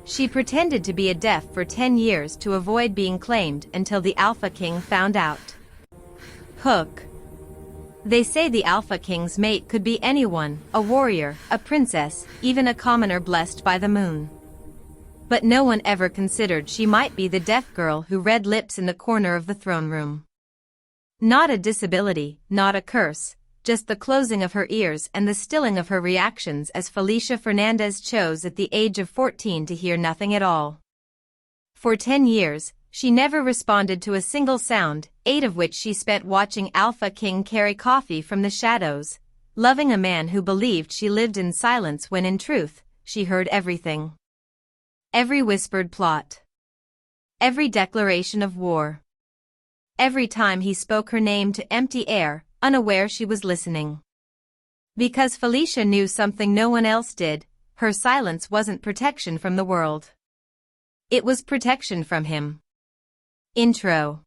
She pretended to be a deaf for 10 years to avoid being claimed until the Alpha King found out. Hook. They say the Alpha King's mate could be anyone, a warrior, a princess, even a commoner blessed by the moon. But no one ever considered she might be the deaf girl who read lips in the corner of the throne room. Not a disability, not a curse, just the closing of her ears and the stilling of her reactions as Felicia Fernandez chose at the age of 14 to hear nothing at all. For 10 years, she never responded to a single sound, 8 of which she spent watching Alpha King carry coffee from the shadows, loving a man who believed she lived in silence when in truth, she heard everything. Every whispered plot. Every declaration of war. Every time he spoke her name to empty air, unaware she was listening. Because Felicia knew something no one else did, her silence wasn't protection from the world. It was protection from him. Intro.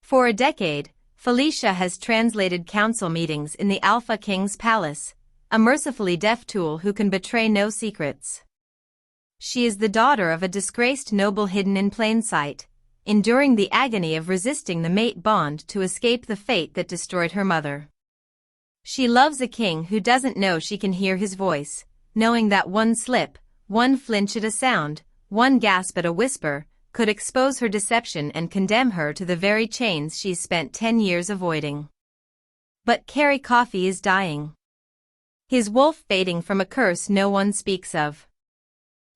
For a decade, Felicia has translated council meetings in the Alpha King's palace, a mercifully deaf tool who can betray no secrets. She is the daughter of a disgraced noble hidden in plain sight, enduring the agony of resisting the mate bond to escape the fate that destroyed her mother. She loves a king who doesn't know she can hear his voice, knowing that one slip, one flinch at a sound, one gasp at a whisper, could expose her deception and condemn her to the very chains she's spent 10 years avoiding. But Carrie Coffey is dying. His wolf fading from a curse no one speaks of.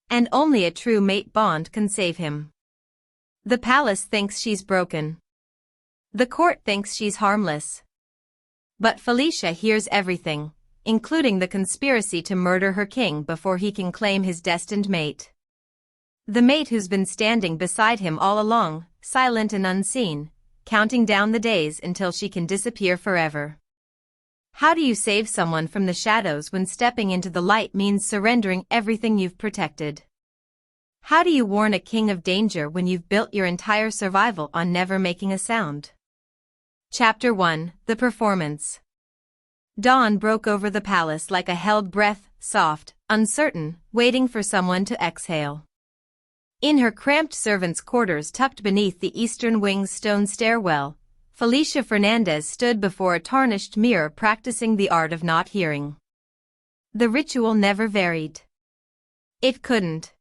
And only a true mate bond can save him. The palace thinks she's broken. The court thinks she's harmless. But Felicia hears everything, including the conspiracy to murder her king before he can claim his destined mate. The mate who's been standing beside him all along, silent and unseen, counting down the days until she can disappear forever. How do you save someone from the shadows when stepping into the light means surrendering everything you've protected? How do you warn a king of danger when you've built your entire survival on never making a sound? Chapter 1, The Performance. Dawn broke over the palace like a held breath, soft, uncertain, waiting for someone to exhale. In her cramped servants' quarters tucked beneath the eastern wing's stone stairwell, Felicia Fernandez stood before a tarnished mirror practicing the art of not hearing. The ritual never varied. It couldn't.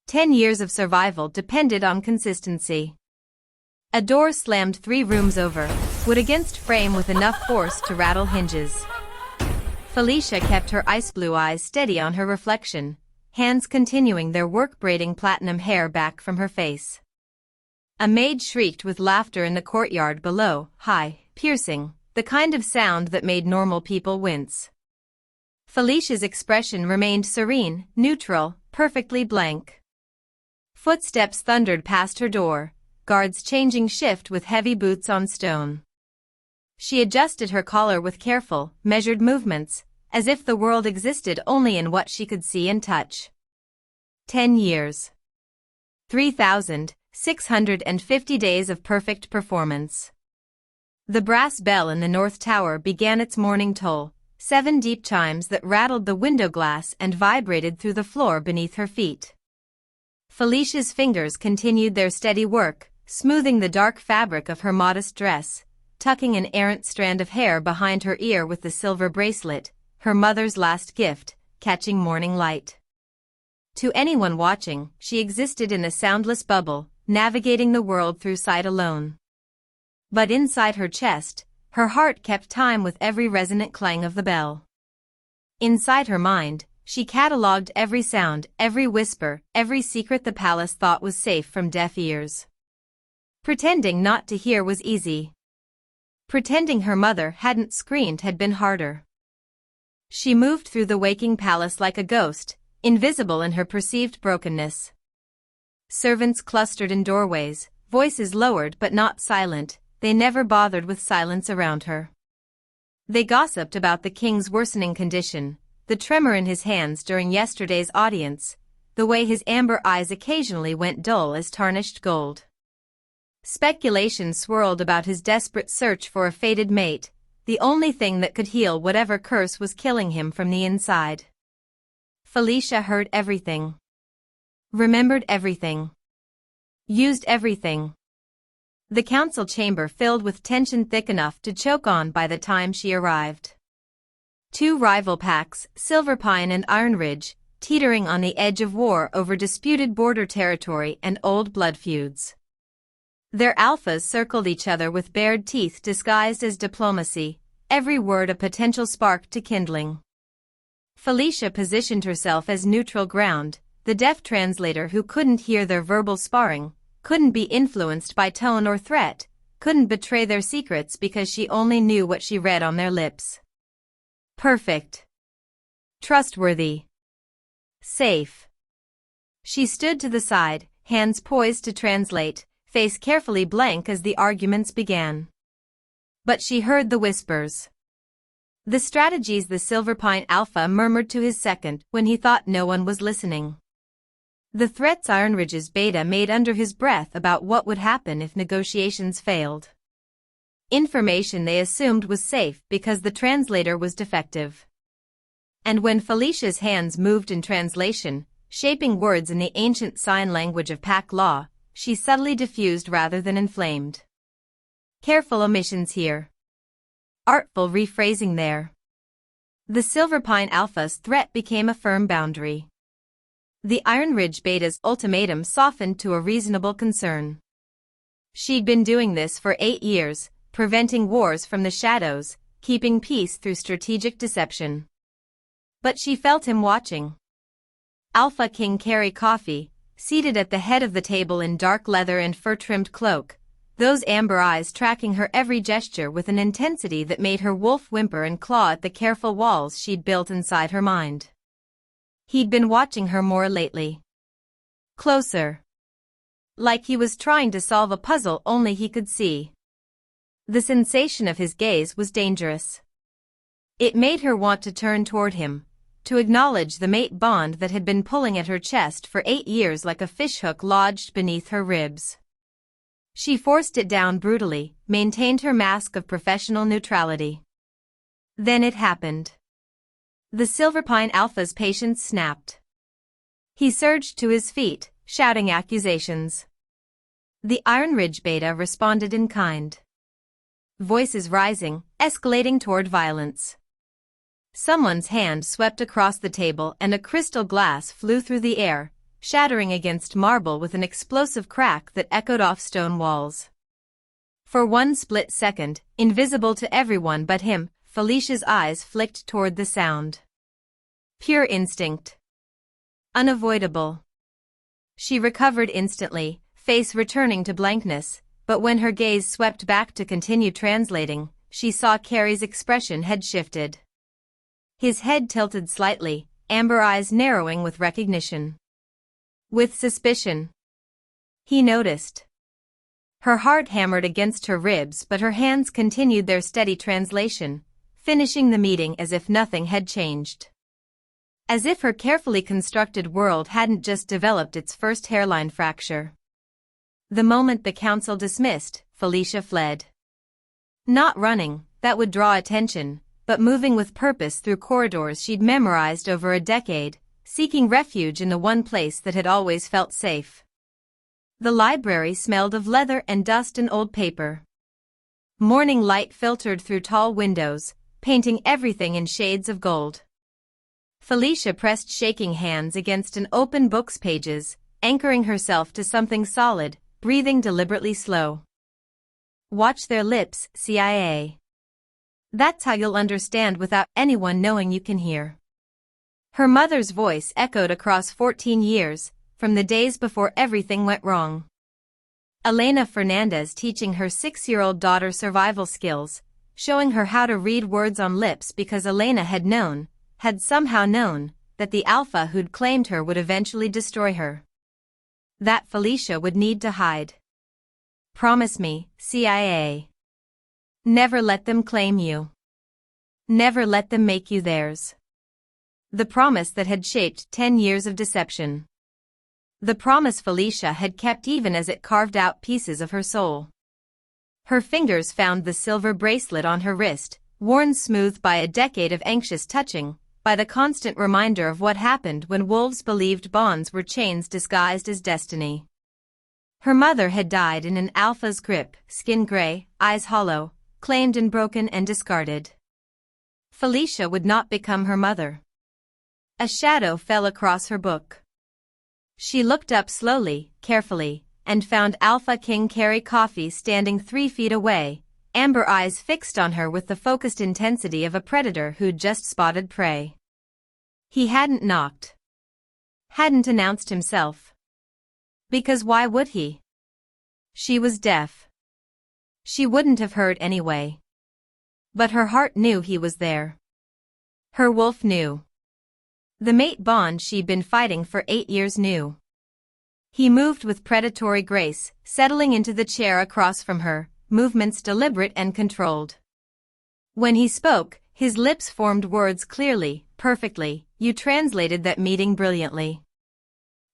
10 years of survival depended on consistency. A door slammed 3 rooms over, wood against frame with enough force to rattle hinges. Felicia kept her ice-blue eyes steady on her reflection, hands continuing their work braiding platinum hair back from her face. A maid shrieked with laughter in the courtyard below, high, piercing, the kind of sound that made normal people wince. Felicia's expression remained serene, neutral, perfectly blank. Footsteps thundered past her door, guards changing shift with heavy boots on stone. She adjusted her collar with careful, measured movements, as if the world existed only in what she could see and touch. 10 years. 3,650 days of perfect performance. The brass bell in the North Tower began its morning toll, 7 deep chimes that rattled the window glass and vibrated through the floor beneath her feet. Felicia's fingers continued their steady work, smoothing the dark fabric of her modest dress, tucking an errant strand of hair behind her ear with the silver bracelet, her mother's last gift, catching morning light. To anyone watching, she existed in a soundless bubble, navigating the world through sight alone. But inside her chest, her heart kept time with every resonant clang of the bell. Inside her mind, she catalogued every sound, every whisper, every secret the palace thought was safe from deaf ears. Pretending not to hear was easy. Pretending her mother hadn't screamed had been harder. She moved through the waking palace like a ghost, invisible in her perceived brokenness. Servants clustered in doorways, voices lowered but not silent, they never bothered with silence around her. They gossiped about the king's worsening condition, the tremor in his hands during yesterday's audience, the way his amber eyes occasionally went dull as tarnished gold. Speculation swirled about his desperate search for a fated mate, the only thing that could heal whatever curse was killing him from the inside. Felicia heard everything. Remembered everything. Used everything. The council chamber filled with tension thick enough to choke on by the time she arrived. Two rival packs, Silverpine and Iron Ridge, teetering on the edge of war over disputed border territory and old blood feuds. Their alphas circled each other with bared teeth disguised as diplomacy, every word a potential spark to kindling. Felicia positioned herself as neutral ground, the deaf translator who couldn't hear their verbal sparring, couldn't be influenced by tone or threat, couldn't betray their secrets because she only knew what she read on their lips. Perfect. Trustworthy. Safe. She stood to the side, hands poised to translate, face carefully blank as the arguments began. But she heard the whispers. The strategies the Silverpine Alpha murmured to his second when he thought no one was listening. The threats Iron Ridge's Beta made under his breath about what would happen if negotiations failed. Information they assumed was safe because the translator was defective. And when Felicia's hands moved in translation, shaping words in the ancient sign language of Pack law, she subtly diffused rather than inflamed. Careful omissions here. Artful rephrasing there. The Silverpine Alpha's threat became a firm boundary. The Iron Ridge Beta's ultimatum softened to a reasonable concern. She'd been doing this for 8 years, preventing wars from the shadows, keeping peace through strategic deception. But she felt him watching. Alpha King Carry Coffee, seated at the head of the table in dark leather and fur-trimmed cloak, those amber eyes tracking her every gesture with an intensity that made her wolf whimper and claw at the careful walls she'd built inside her mind. He'd been watching her more lately. Closer. Like he was trying to solve a puzzle only he could see. The sensation of his gaze was dangerous. It made her want to turn toward him, to acknowledge the mate bond that had been pulling at her chest for 8 years like a fishhook lodged beneath her ribs. She forced it down brutally, maintained her mask of professional neutrality. Then it happened. The Silverpine Alpha's patience snapped. He surged to his feet, shouting accusations. The Iron Ridge Beta responded in kind. Voices rising, escalating toward violence. Someone's hand swept across the table and a crystal glass flew through the air, shattering against marble with an explosive crack that echoed off stone walls. For one split second, invisible to everyone but him, Felicia's eyes flicked toward the sound. Pure instinct. Unavoidable. She recovered instantly, face returning to blankness, but when her gaze swept back to continue translating, she saw Carrie's expression had shifted. His head tilted slightly, amber eyes narrowing with recognition. With suspicion. He noticed. Her heart hammered against her ribs but her hands continued their steady translation, finishing the meeting as if nothing had changed. As if her carefully constructed world hadn't just developed its first hairline fracture. The moment the council dismissed, Felicia fled. Not running, that would draw attention, but moving with purpose through corridors she'd memorized over a decade, seeking refuge in the one place that had always felt safe. The library smelled of leather and dust and old paper. Morning light filtered through tall windows, painting everything in shades of gold. Felicia pressed shaking hands against an open book's pages, anchoring herself to something solid, breathing deliberately slow. Watch their lips, CIA. That's how you'll understand without anyone knowing you can hear. Her mother's voice echoed across 14 years, from the days before everything went wrong. Elena Fernandez teaching her 6-year-old daughter survival skills, showing her how to read words on lips because Elena had somehow known, that the Alpha who'd claimed her would eventually destroy her. That Felicia would need to hide. Promise me, CIA. Never let them claim you. Never let them make you theirs. The promise that had shaped 10 years of deception. The promise Felicia had kept even as it carved out pieces of her soul. Her fingers found the silver bracelet on her wrist, worn smooth by a decade of anxious touching, by the constant reminder of what happened when wolves believed bonds were chains disguised as destiny. Her mother had died in an alpha's grip, skin gray, eyes hollow, claimed and broken and discarded. Felicia would not become her mother. A shadow fell across her book. She looked up slowly, carefully, and found Alpha King Carry Coffee standing 3 feet away, amber eyes fixed on her with the focused intensity of a predator who'd just spotted prey. He hadn't knocked. Hadn't announced himself. Because why would he? She was deaf. She wouldn't have heard anyway. But her heart knew he was there. Her wolf knew. The mate bond she'd been fighting for 8 years knew. He moved with predatory grace, settling into the chair across from her, movements deliberate and controlled. When he spoke, his lips formed words clearly, perfectly. You translated that meeting brilliantly.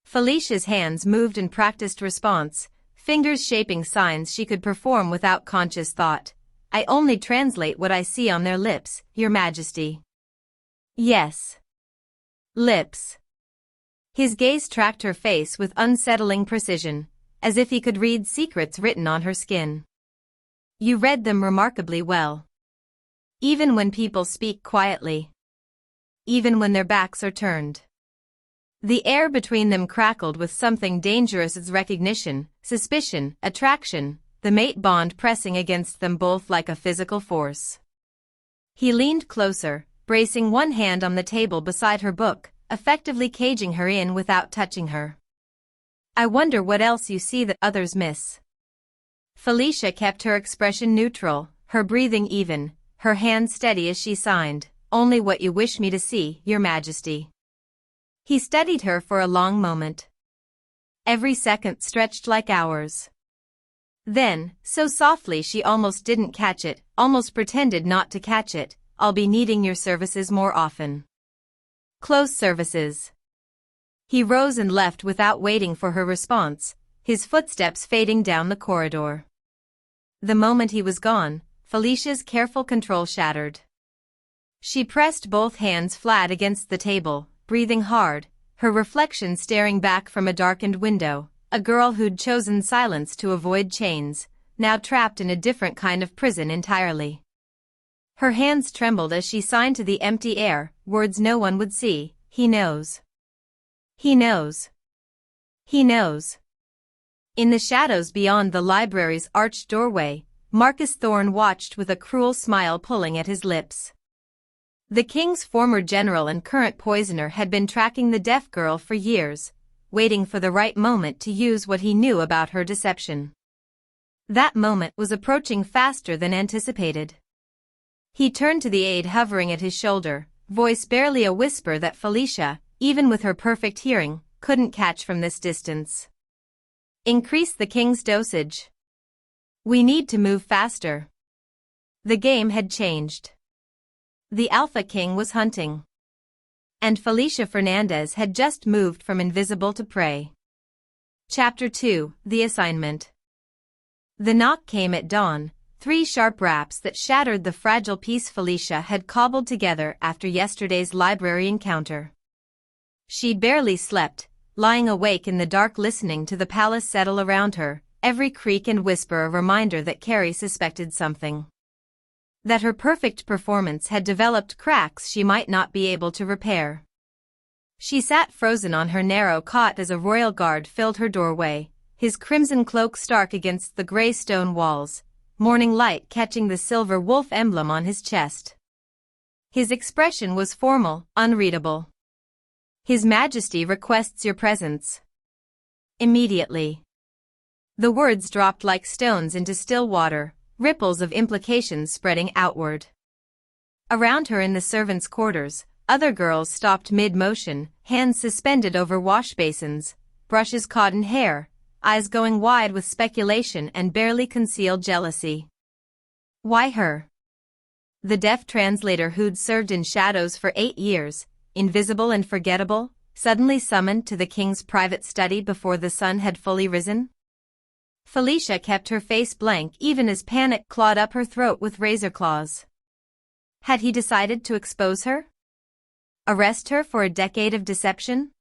Felicia's hands moved in practiced response, fingers shaping signs she could perform without conscious thought. I only translate what I see on their lips, Your Majesty. Yes. Lips. His gaze tracked her face with unsettling precision, as if he could read secrets written on her skin. You read them remarkably well. Even when people speak quietly. Even when their backs are turned. The air between them crackled with something dangerous as recognition, suspicion, attraction, the mate bond pressing against them both like a physical force. He leaned closer, bracing one hand on the table beside her book, effectively caging her in without touching her. I wonder what else you see that others miss. Felicia kept her expression neutral, her breathing even, her hand steady as she signed. Only what you wish me to see, Your Majesty. He studied her for a long moment. Every second stretched like hours. Then, so softly she almost didn't catch it, almost pretended not to catch it, I'll be needing your services more often. Close services. He rose and left without waiting for her response, his footsteps fading down the corridor. The moment he was gone, Felicia's careful control shattered. She pressed both hands flat against the table, breathing hard, her reflection staring back from a darkened window, a girl who'd chosen silence to avoid chains, now trapped in a different kind of prison entirely. Her hands trembled as she signed to the empty air, words no one would see. He knows. He knows. He knows. In the shadows beyond the library's arched doorway, Marcus Thorne watched with a cruel smile pulling at his lips. The king's former general and current poisoner had been tracking the deaf girl for years, waiting for the right moment to use what he knew about her deception. That moment was approaching faster than anticipated. He turned to the aide hovering at his shoulder, voice barely a whisper that Felicia, even with her perfect hearing, couldn't catch from this distance. Increase the king's dosage. We need to move faster. The game had changed. The Alpha King was hunting. And Felicia Fernandez had just moved from invisible to prey. Chapter 2, The Assignment. The knock came at dawn, 3 sharp raps that shattered the fragile peace Felicia had cobbled together after yesterday's library encounter. She'd barely slept, lying awake in the dark listening to the palace settle around her, every creak and whisper a reminder that Carrie suspected something. That her perfect performance had developed cracks she might not be able to repair. She sat frozen on her narrow cot as a royal guard filled her doorway, his crimson cloak stark against the gray stone walls, morning light catching the silver wolf emblem on his chest. His expression was formal, unreadable. His Majesty requests your presence. Immediately. The words dropped like stones into still water, ripples of implications spreading outward. Around her in the servants' quarters, other girls stopped mid-motion, hands suspended over wash basins, brushes caught in hair, eyes going wide with speculation and barely concealed jealousy. Why her? The deaf translator who'd served in shadows for 8 years, invisible and forgettable, suddenly summoned to the king's private study before the sun had fully risen? Felicia kept her face blank even as panic clawed up her throat with razor claws. Had he decided to expose her? Arrest her for a decade of deception?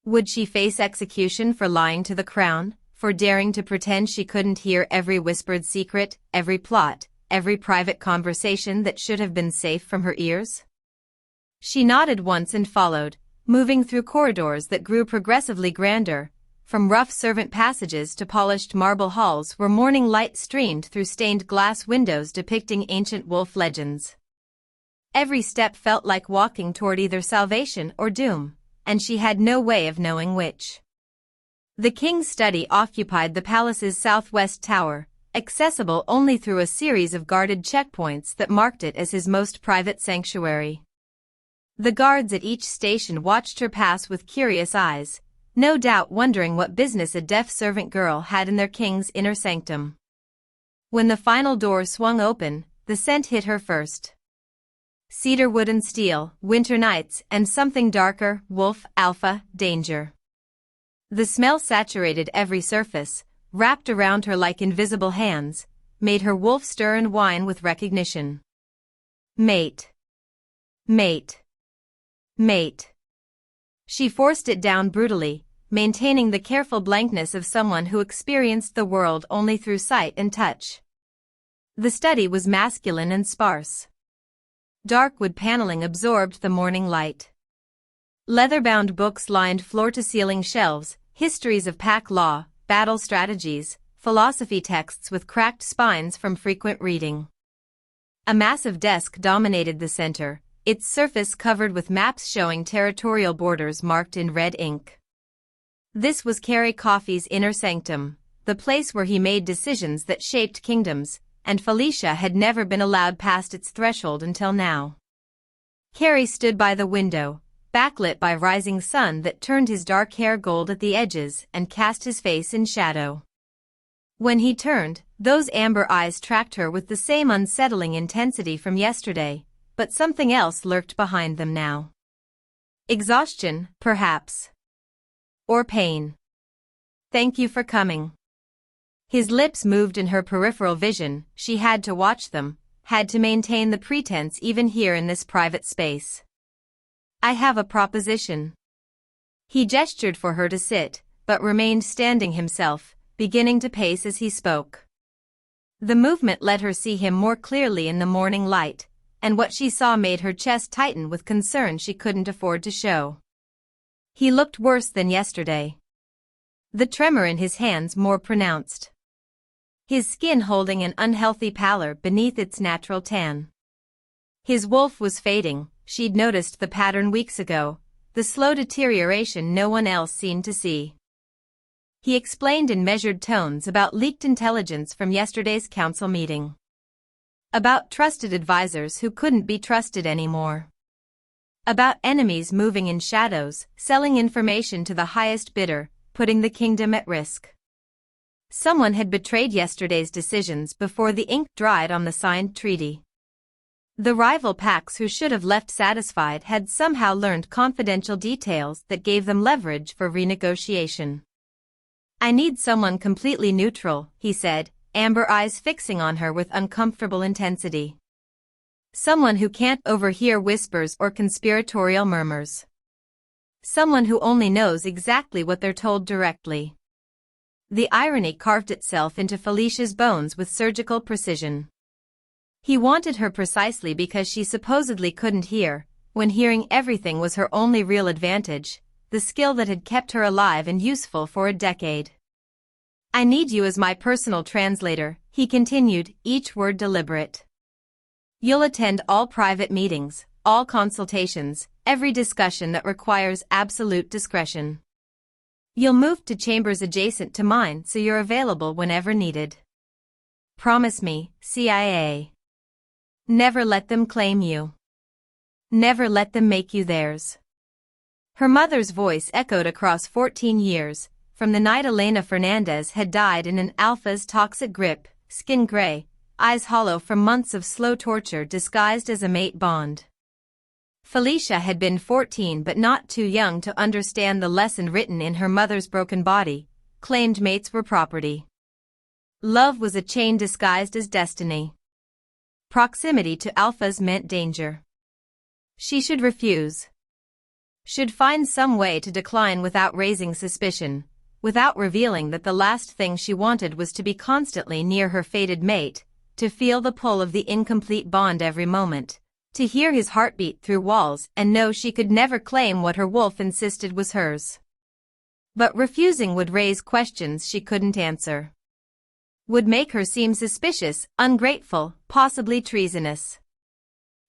Would she face execution for lying to the crown, for daring to pretend she couldn't hear every whispered secret, every plot, every private conversation that should have been safe from her ears? She nodded once and followed, moving through corridors that grew progressively grander, from rough servant passages to polished marble halls where morning light streamed through stained glass windows depicting ancient wolf legends. Every step felt like walking toward either salvation or doom, and she had no way of knowing which. The king's study occupied the palace's southwest tower, accessible only through a series of guarded checkpoints that marked it as his most private sanctuary. The guards at each station watched her pass with curious eyes, no doubt wondering what business a deaf servant girl had in their king's inner sanctum. When the final door swung open, the scent hit her first. Cedar wood and steel, winter nights, and something darker, wolf, alpha, danger. The smell saturated every surface, wrapped around her like invisible hands, made her wolf stir and whine with recognition. Mate. Mate. Mate. She forced it down brutally, maintaining the careful blankness of someone who experienced the world only through sight and touch. The study was masculine and sparse. Dark wood paneling absorbed the morning light. Leather-bound books lined floor-to-ceiling shelves, histories of pack law, battle strategies, philosophy texts with cracked spines from frequent reading. A massive desk dominated the center, its surface covered with maps showing territorial borders marked in red ink. This was Carrie Coffey's inner sanctum, the place where he made decisions that shaped kingdoms, and Felicia had never been allowed past its threshold until now. Carrie stood by the window, backlit by rising sun that turned his dark hair gold at the edges and cast his face in shadow. When he turned, those amber eyes tracked her with the same unsettling intensity from yesterday, but something else lurked behind them now. Exhaustion, perhaps. Or pain. Thank you for coming. His lips moved in her peripheral vision. She had to watch them, had to maintain the pretense even here in this private space. I have a proposition. He gestured for her to sit, but remained standing himself, beginning to pace as he spoke. The movement let her see him more clearly in the morning light, and what she saw made her chest tighten with concern she couldn't afford to show. He looked worse than yesterday. The tremor in his hands more pronounced. His skin holding an unhealthy pallor beneath its natural tan. His wolf was fading, she'd noticed the pattern weeks ago, the slow deterioration no one else seemed to see. He explained in measured tones about leaked intelligence from yesterday's council meeting. About trusted advisors who couldn't be trusted anymore. About enemies moving in shadows, selling information to the highest bidder, putting the kingdom at risk. Someone had betrayed yesterday's decisions before the ink dried on the signed treaty. The rival packs who should have left satisfied had somehow learned confidential details that gave them leverage for renegotiation. I need someone completely neutral, he said, amber eyes fixing on her with uncomfortable intensity. Someone who can't overhear whispers or conspiratorial murmurs. Someone who only knows exactly what they're told directly. The irony carved itself into Felicia's bones with surgical precision. He wanted her precisely because she supposedly couldn't hear, when hearing everything was her only real advantage, the skill that had kept her alive and useful for a decade. I need you as my personal translator, he continued, each word deliberate. You'll attend all private meetings, all consultations, every discussion that requires absolute discretion. You'll move to chambers adjacent to mine so you're available whenever needed. Promise me, CIA. Never let them claim you. Never let them make you theirs. Her mother's voice echoed across 14 years, from the night Elena Fernandez had died in an alpha's toxic grip, skin gray, eyes hollow from months of slow torture disguised as a mate bond. Felicia had been 14 but not too young to understand the lesson written in her mother's broken body, claimed mates were property. Love was a chain disguised as destiny. Proximity to alphas meant danger. She should refuse. should find some way to decline without raising suspicion, without revealing that the last thing she wanted was to be constantly near her fated mate, to feel the pull of the incomplete bond every moment, to hear his heartbeat through walls and know she could never claim what her wolf insisted was hers. But refusing would raise questions she couldn't answer. Would make her seem suspicious, ungrateful, possibly treasonous.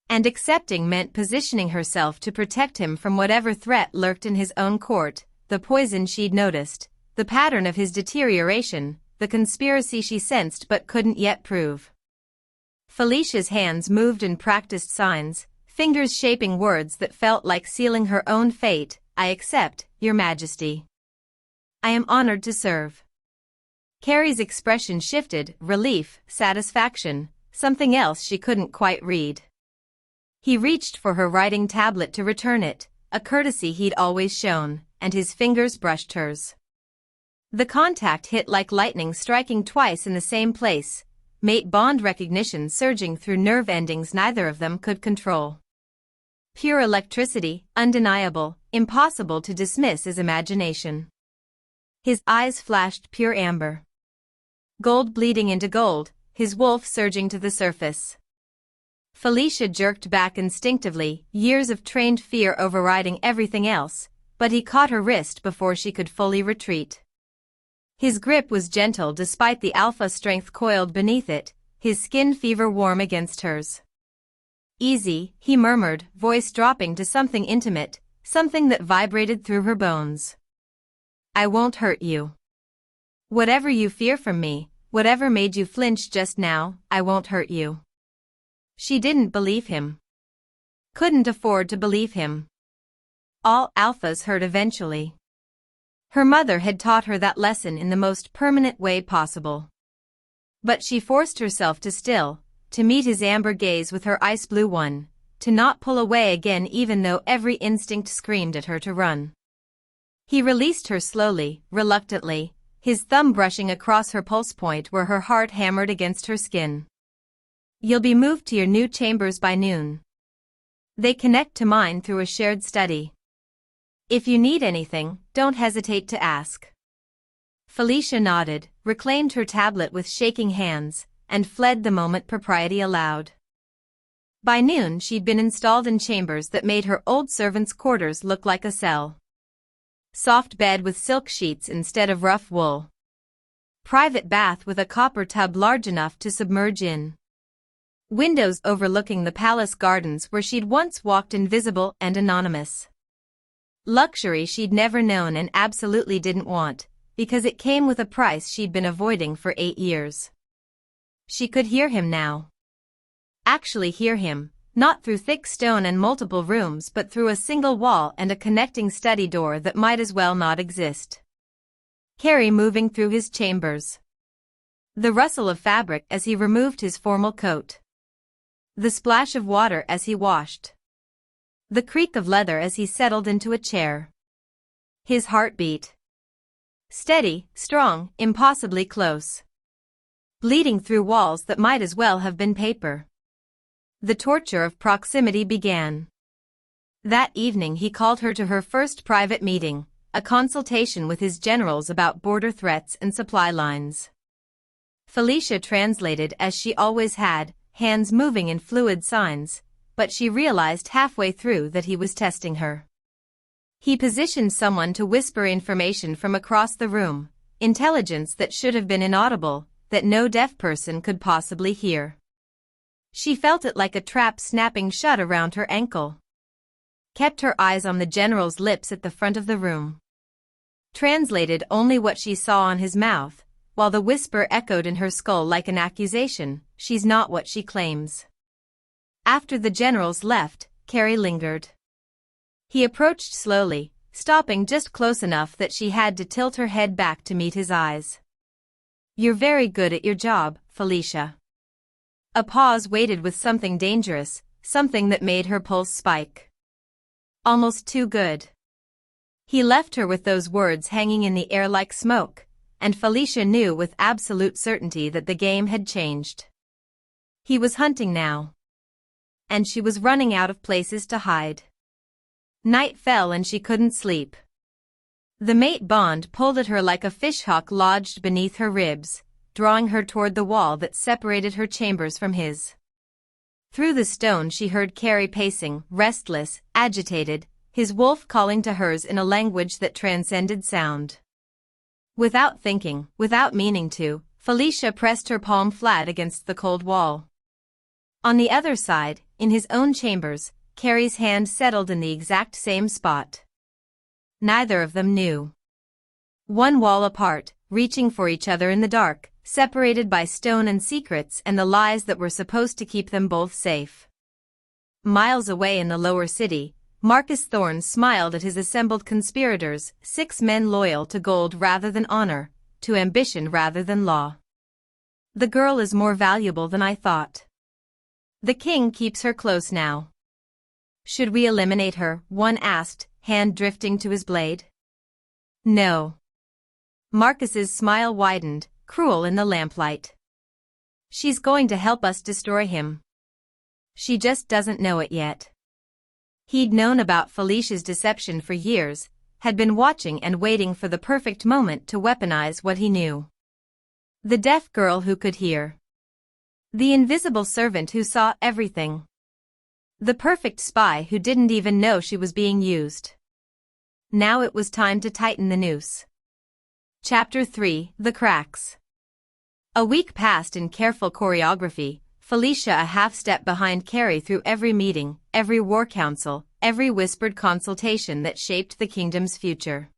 And accepting meant positioning herself to protect him from whatever threat lurked in his own court, the poison she'd noticed, the pattern of his deterioration, the conspiracy she sensed but couldn't yet prove. Felicia's hands moved in practiced signs, fingers shaping words that felt like sealing her own fate. I accept, Your Majesty. I am honored to serve. Carrie's expression shifted, relief, satisfaction, something else she couldn't quite read. He reached for her writing tablet to return it, a courtesy he'd always shown, and his fingers brushed hers. The contact hit like lightning striking twice in the same place, mate bond recognition surging through nerve endings neither of them could control. Pure electricity, undeniable, impossible to dismiss as imagination. His eyes flashed pure amber. Gold bleeding into gold, his wolf surging to the surface. Felicia jerked back instinctively, years of trained fear overriding everything else, but he caught her wrist before she could fully retreat. His grip was gentle despite the alpha strength coiled beneath it, his skin fever warm against hers. Easy, he murmured, voice dropping to something intimate, something that vibrated through her bones. I won't hurt you. Whatever you fear from me, whatever made you flinch just now, I won't hurt you. She didn't believe him. Couldn't afford to believe him. All alphas hurt eventually. Her mother had taught her that lesson in the most permanent way possible. But she forced herself to still, to meet his amber gaze with her ice blue one, to not pull away again even though every instinct screamed at her to run. He released her slowly, reluctantly, his thumb brushing across her pulse point where her heart hammered against her skin. You'll be moved to your new chambers by noon. They connect to mine through a shared study. If you need anything, don't hesitate to ask. Felicia nodded, reclaimed her tablet with shaking hands, and fled the moment propriety allowed. By noon she'd been installed in chambers that made her old servant's quarters look like a cell. Soft bed with silk sheets instead of rough wool. Private bath with a copper tub large enough to submerge in. Windows overlooking the palace gardens where she'd once walked invisible and anonymous. Luxury she'd never known and absolutely didn't want, because it came with a price she'd been avoiding for 8 years. She could hear him now. Actually hear him, not through thick stone and multiple rooms but through a single wall and a connecting study door that might as well not exist. Carrie moving through his chambers. The rustle of fabric as he removed his formal coat. The splash of water as he washed. The creak of leather as he settled into a chair. His heartbeat. Steady, strong, impossibly close. Bleeding through walls that might as well have been paper. The torture of proximity began. That evening he called her to her first private meeting, a consultation with his generals about border threats and supply lines. Felicia translated as she always had, hands moving in fluid signs, but she realized halfway through that he was testing her. He positioned someone to whisper information from across the room, intelligence that should have been inaudible, that no deaf person could possibly hear. She felt it like a trap snapping shut around her ankle. Kept her eyes on the general's lips at the front of the room. Translated only what she saw on his mouth, while the whisper echoed in her skull like an accusation, she's not what she claims. After the generals left, Carrie lingered. He approached slowly, stopping just close enough that she had to tilt her head back to meet his eyes. You're very good at your job, Felicia. A pause waited with something dangerous, something that made her pulse spike. Almost too good. He left her with those words hanging in the air like smoke, and Felicia knew with absolute certainty that the game had changed. He was hunting now. And she was running out of places to hide. Night fell and she couldn't sleep. The mate bond pulled at her like a fishhook lodged beneath her ribs, drawing her toward the wall that separated her chambers from his. Through the stone she heard Carrie pacing, restless, agitated, his wolf calling to hers in a language that transcended sound. Without thinking, without meaning to, Felicia pressed her palm flat against the cold wall. On the other side, in his own chambers, Carrie's hand settled in the exact same spot. Neither of them knew. One wall apart, reaching for each other in the dark, separated by stone and secrets and the lies that were supposed to keep them both safe. Miles away in the lower city, Marcus Thorne smiled at his assembled conspirators, 6 men loyal to gold rather than honor, to ambition rather than law. The girl is more valuable than I thought. The king keeps her close now. Should we eliminate her? One asked, hand drifting to his blade. No. Marcus's smile widened, cruel in the lamplight. She's going to help us destroy him. She just doesn't know it yet. He'd known about Felicia's deception for years, had been watching and waiting for the perfect moment to weaponize what he knew. The deaf girl who could hear. The invisible servant who saw everything. The perfect spy who didn't even know she was being used. Now it was time to tighten the noose. Chapter 3, The Cracks. A week passed in careful choreography, Felicia a half-step behind Carrie through every meeting, every war council, every whispered consultation that shaped the kingdom's future.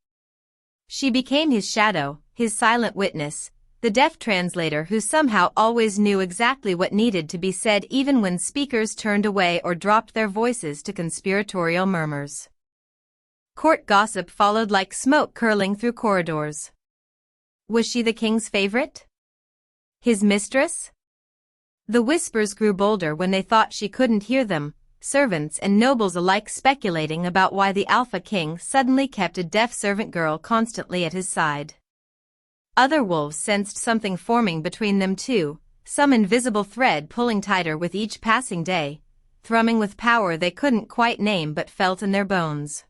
She became his shadow, his silent witness, the deaf translator who somehow always knew exactly what needed to be said even when speakers turned away or dropped their voices to conspiratorial murmurs. Court gossip followed like smoke curling through corridors. Was she the king's favorite? His mistress? The whispers grew bolder when they thought she couldn't hear them, servants and nobles alike speculating about why the Alpha King suddenly kept a deaf servant girl constantly at his side. Other wolves sensed something forming between them too, some invisible thread pulling tighter with each passing day, thrumming with power they couldn't quite name but felt in their bones.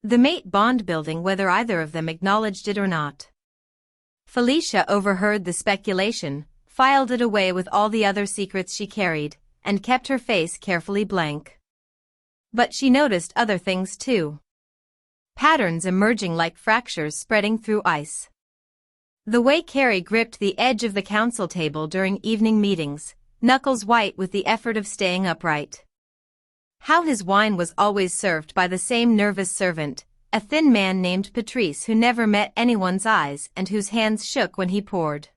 The mate bond building whether either of them acknowledged it or not. Felicia overheard the speculation, filed it away with all the other secrets she carried, and kept her face carefully blank. But she noticed other things too. Patterns emerging like fractures spreading through ice. The way Carrie gripped the edge of the council table during evening meetings, knuckles white with the effort of staying upright. How his wine was always served by the same nervous servant, a thin man named Patrice who never met anyone's eyes and whose hands shook when he poured.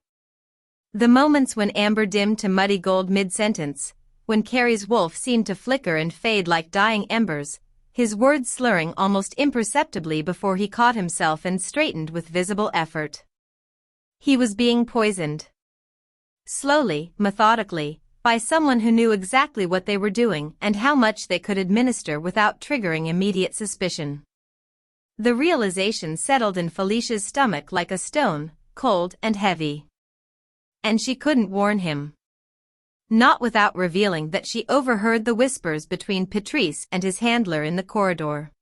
The moments when amber dimmed to muddy gold mid-sentence, when Carrie's wolf seemed to flicker and fade like dying embers, his words slurring almost imperceptibly before he caught himself and straightened with visible effort. He was being poisoned. Slowly, methodically, by someone who knew exactly what they were doing and how much they could administer without triggering immediate suspicion. The realization settled in Felicia's stomach like a stone, cold and heavy. And she couldn't warn him. Not without revealing that she overheard the whispers between Patrice and his handler in the corridor.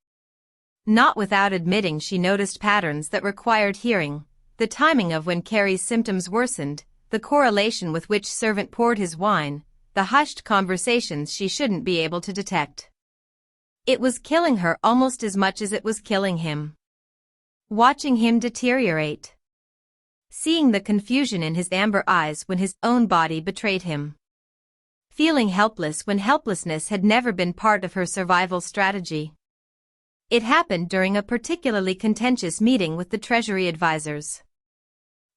Not without admitting she noticed patterns that required hearing, the timing of when Carrie's symptoms worsened, the correlation with which servant poured his wine, the hushed conversations she shouldn't be able to detect. It was killing her almost as much as it was killing him. Watching him deteriorate. Seeing the confusion in his amber eyes when his own body betrayed him. Feeling helpless when helplessness had never been part of her survival strategy. It happened during a particularly contentious meeting with the Treasury advisors.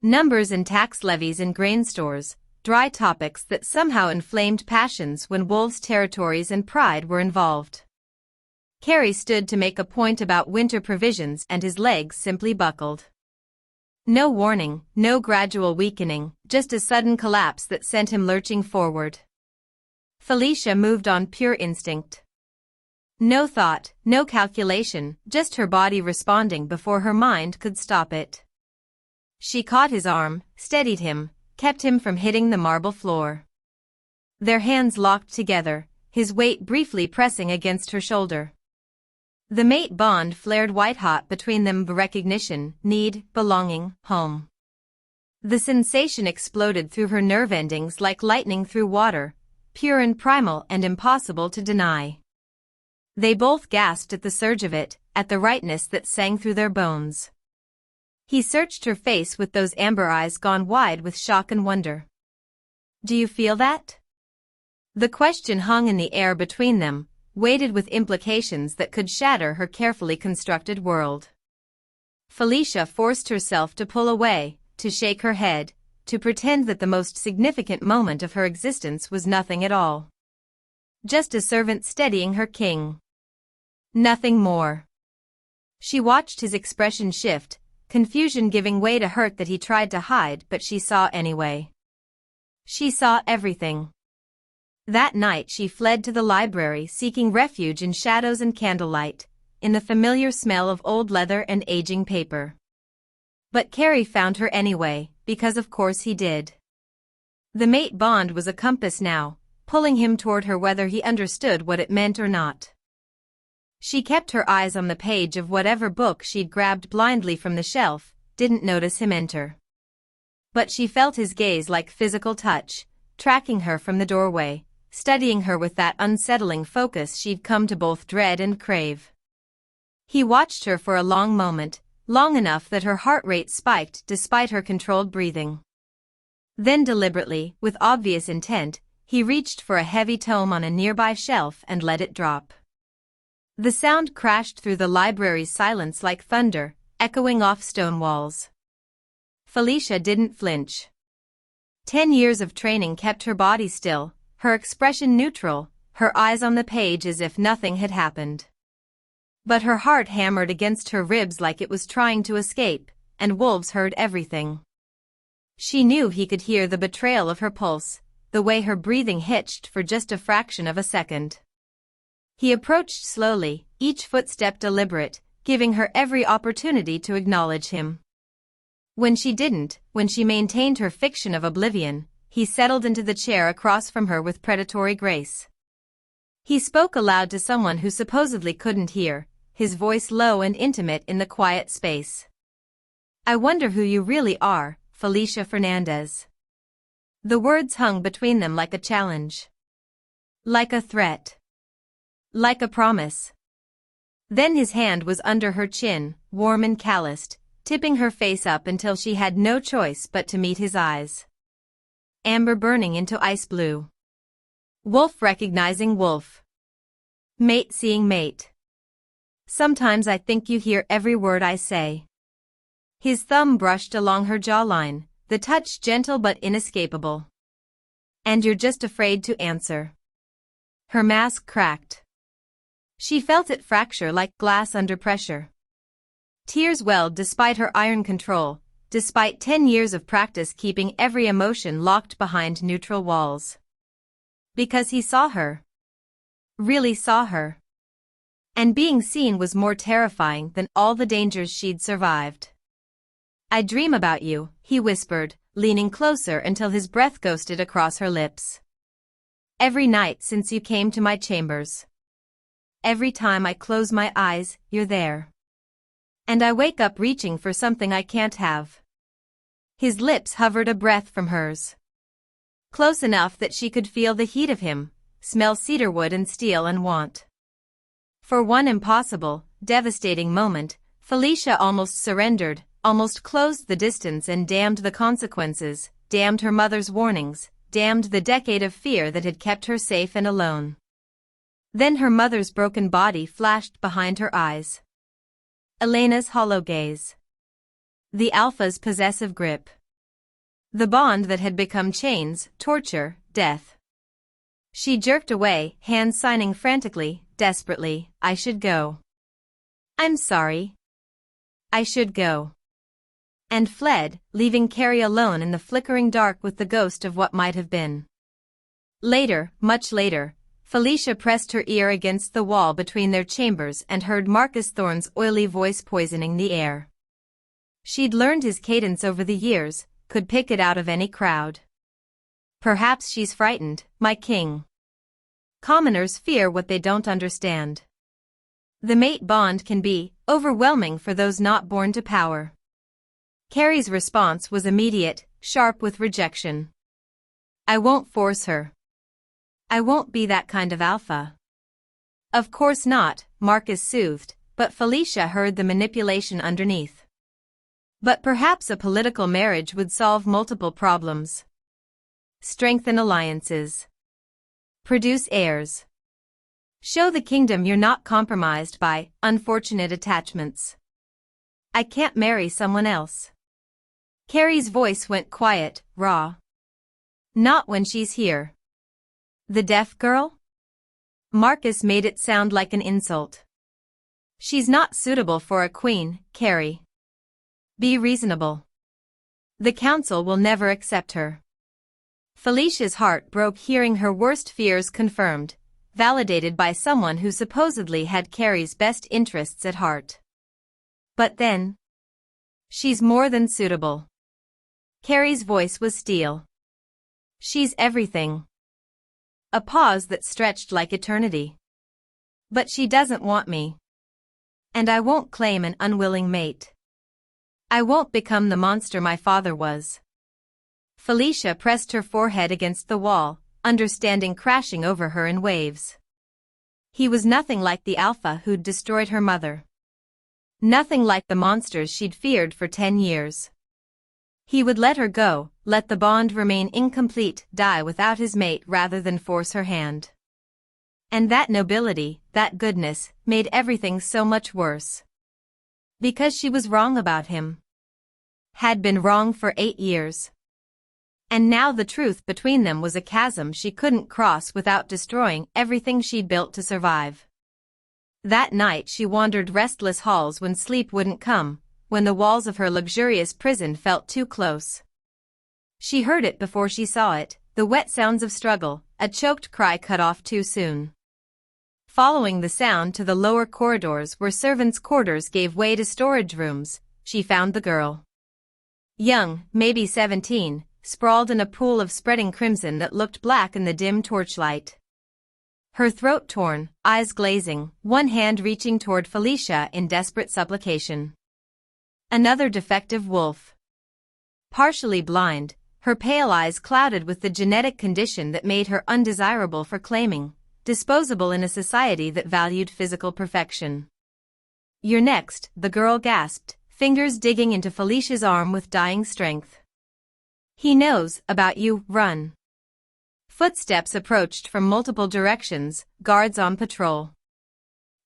Numbers and tax levies in grain stores, dry topics that somehow inflamed passions when wolves' territories and pride were involved. Carrie stood to make a point about winter provisions and his legs simply buckled. No warning, no gradual weakening, just a sudden collapse that sent him lurching forward. Felicia moved on pure instinct. No thought, no calculation, just her body responding before her mind could stop it. She caught his arm, steadied him, kept him from hitting the marble floor. Their hands locked together, his weight briefly pressing against her shoulder. The mate bond flared white-hot between them. Recognition, need, belonging, home. The sensation exploded through her nerve endings like lightning through water, pure and primal and impossible to deny. They both gasped at the surge of it, at the rightness that sang through their bones. He searched her face with those amber eyes gone wide with shock and wonder. "Do you feel that?" The question hung in the air between them, weighted with implications that could shatter her carefully constructed world. Felicia forced herself to pull away, to shake her head, to pretend that the most significant moment of her existence was nothing at all. Just a servant steadying her king. Nothing more. She watched his expression shift, confusion giving way to hurt that he tried to hide, but she saw anyway. She saw everything. That night she fled to the library seeking refuge in shadows and candlelight, in the familiar smell of old leather and aging paper. But Carrie found her anyway, because of course he did. The mate bond was a compass now, pulling him toward her whether he understood what it meant or not. She kept her eyes on the page of whatever book she'd grabbed blindly from the shelf, didn't notice him enter. But she felt his gaze like physical touch, tracking her from the doorway, studying her with that unsettling focus she'd come to both dread and crave. He watched her for a long moment, long enough that her heart rate spiked despite her controlled breathing. Then deliberately, with obvious intent, he reached for a heavy tome on a nearby shelf and let it drop. The sound crashed through the library's silence like thunder, echoing off stone walls. Felicia didn't flinch. 10 years of training kept her body still, her expression neutral, her eyes on the page as if nothing had happened. But her heart hammered against her ribs like it was trying to escape, and wolves heard everything. She knew he could hear the betrayal of her pulse, the way her breathing hitched for just a fraction of a second. He approached slowly, each footstep deliberate, giving her every opportunity to acknowledge him. When she didn't, when she maintained her fiction of oblivion, he settled into the chair across from her with predatory grace. He spoke aloud to someone who supposedly couldn't hear, his voice low and intimate in the quiet space. "I wonder who you really are, Felicia Fernandez." The words hung between them like a challenge. Like a threat. Like a promise. Then his hand was under her chin, warm and calloused, tipping her face up until she had no choice but to meet his eyes. Amber burning into ice blue. Wolf recognizing wolf. Mate seeing mate. "Sometimes I think you hear every word I say." His thumb brushed along her jawline, the touch gentle but inescapable. "And you're just afraid to answer." Her mask cracked. She felt it fracture like glass under pressure. Tears welled despite her iron control, despite 10 years of practice keeping every emotion locked behind neutral walls. Because he saw her. Really saw her. And being seen was more terrifying than all the dangers she'd survived. "I dream about you," he whispered, leaning closer until his breath ghosted across her lips. "Every night since you came to my chambers. Every time I close my eyes, you're there. And I wake up reaching for something I can't have." His lips hovered a breath from hers. Close enough that she could feel the heat of him, smell cedarwood and steel and want. For one impossible, devastating moment, Felicia almost surrendered, almost closed the distance and damned the consequences, damned her mother's warnings, damned the decade of fear that had kept her safe and alone. Then her mother's broken body flashed behind her eyes. Elena's hollow gaze. The Alpha's possessive grip. The bond that had become chains, torture, death. She jerked away, hands signing frantically, desperately, "I should go. I'm sorry. I should go." And fled, leaving Carrie alone in the flickering dark with the ghost of what might have been. Later, much later, Felicia pressed her ear against the wall between their chambers and heard Marcus Thorne's oily voice poisoning the air. She'd learned his cadence over the years, could pick it out of any crowd. "Perhaps she's frightened, my king. Commoners fear what they don't understand." The mate bond can be overwhelming for those not born to power. Carrie's response was immediate, sharp with rejection. I won't force her. I won't be that kind of alpha. Of course not, Marcus soothed, but Felicia heard the manipulation underneath. But perhaps a political marriage would solve multiple problems. Strengthen alliances. Produce heirs. Show the kingdom you're not compromised by unfortunate attachments. I can't marry someone else. Carrie's voice went quiet, raw. Not when she's here. The deaf girl? Marcus made it sound like an insult. She's not suitable for a queen, Carrie. Be reasonable. The council will never accept her. Felicia's heart broke hearing her worst fears confirmed, validated by someone who supposedly had Carrie's best interests at heart. But then, she's more than suitable. Carrie's voice was steel. She's everything. A pause that stretched like eternity. But she doesn't want me. And I won't claim an unwilling mate. I won't become the monster my father was. Felicia pressed her forehead against the wall, understanding crashing over her in waves. He was nothing like the alpha who'd destroyed her mother. Nothing like the monsters she'd feared for 10 years. He would let her go, let the bond remain incomplete, die without his mate rather than force her hand. And that nobility, that goodness, made everything so much worse. Because she was wrong about him. Had been wrong for 8 years. And now the truth between them was a chasm she couldn't cross without destroying everything she'd built to survive. That night she wandered restless halls when sleep wouldn't come, when the walls of her luxurious prison felt too close. She heard it before she saw it, the wet sounds of struggle, a choked cry cut off too soon. Following the sound to the lower corridors where servants' quarters gave way to storage rooms, she found the girl. Young, maybe 17, sprawled in a pool of spreading crimson that looked black in the dim torchlight. Her throat torn, eyes glazing, one hand reaching toward Felicia in desperate supplication. Another defective wolf. Partially blind, her pale eyes clouded with the genetic condition that made her undesirable for claiming, disposable in a society that valued physical perfection. You're next, the girl gasped, fingers digging into Felicia's arm with dying strength. He knows about you, run. Footsteps approached from multiple directions, guards on patrol.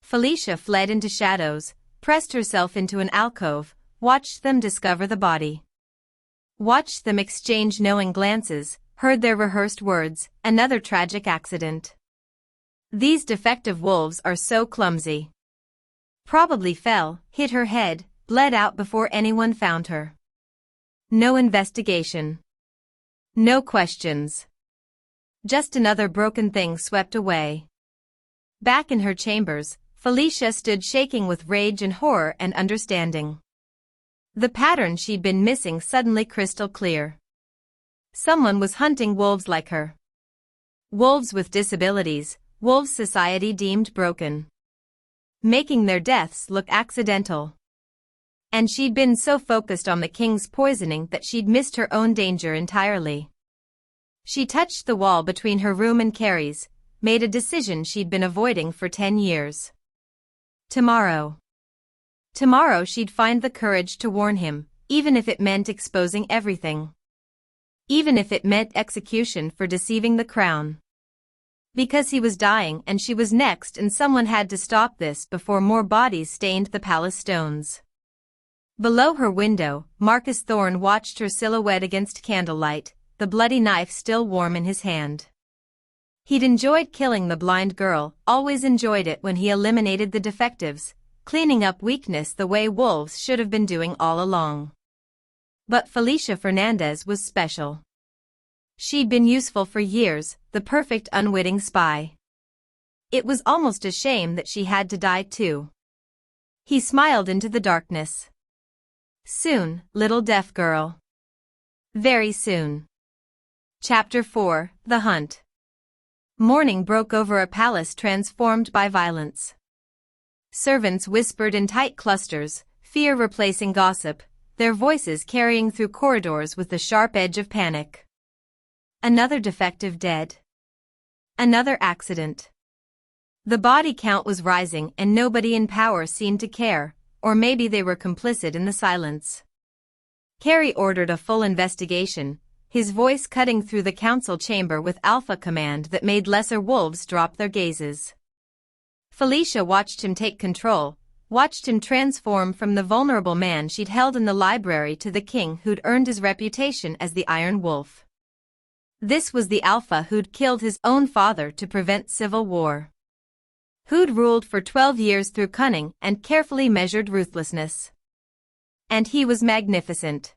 Felicia fled into shadows, pressed herself into an alcove, watched them discover the body. Watched them exchange knowing glances, heard their rehearsed words, another tragic accident. These defective wolves are so clumsy. Probably fell, hit her head, bled out before anyone found her. No investigation. No questions. Just another broken thing swept away. Back in her chambers, Felicia stood shaking with rage and horror and understanding. The pattern she'd been missing suddenly crystal clear. Someone was hunting wolves like her. Wolves with disabilities, wolves society deemed broken. Making their deaths look accidental. And she'd been so focused on the king's poisoning that she'd missed her own danger entirely. She touched the wall between her room and Carrie's, made a decision she'd been avoiding for 10 years. Tomorrow. Tomorrow she'd find the courage to warn him, even if it meant exposing everything. Even if it meant execution for deceiving the crown. Because he was dying and she was next and someone had to stop this before more bodies stained the palace stones. Below her window, Marcus Thorne watched her silhouette against candlelight, the bloody knife still warm in his hand. He'd enjoyed killing the blind girl, always enjoyed it when he eliminated the defectives, cleaning up weakness the way wolves should have been doing all along. But Felicia Fernandez was special. She'd been useful for years, the perfect unwitting spy. It was almost a shame that she had to die too. He smiled into the darkness. Soon, little deaf girl. Very soon. Chapter 4, The Hunt. Morning broke over a palace transformed by violence. Servants whispered in tight clusters, fear replacing gossip, their voices carrying through corridors with the sharp edge of panic. Another defective dead. Another accident. The body count was rising and nobody in power seemed to care, or maybe they were complicit in the silence. Carrie ordered a full investigation, his voice cutting through the council chamber with alpha command that made lesser wolves drop their gazes. Felicia watched him take control, watched him transform from the vulnerable man she'd held in the library to the king who'd earned his reputation as the Iron Wolf. This was the alpha who'd killed his own father to prevent civil war. Who'd ruled for 12 years through cunning and carefully measured ruthlessness. And he was magnificent.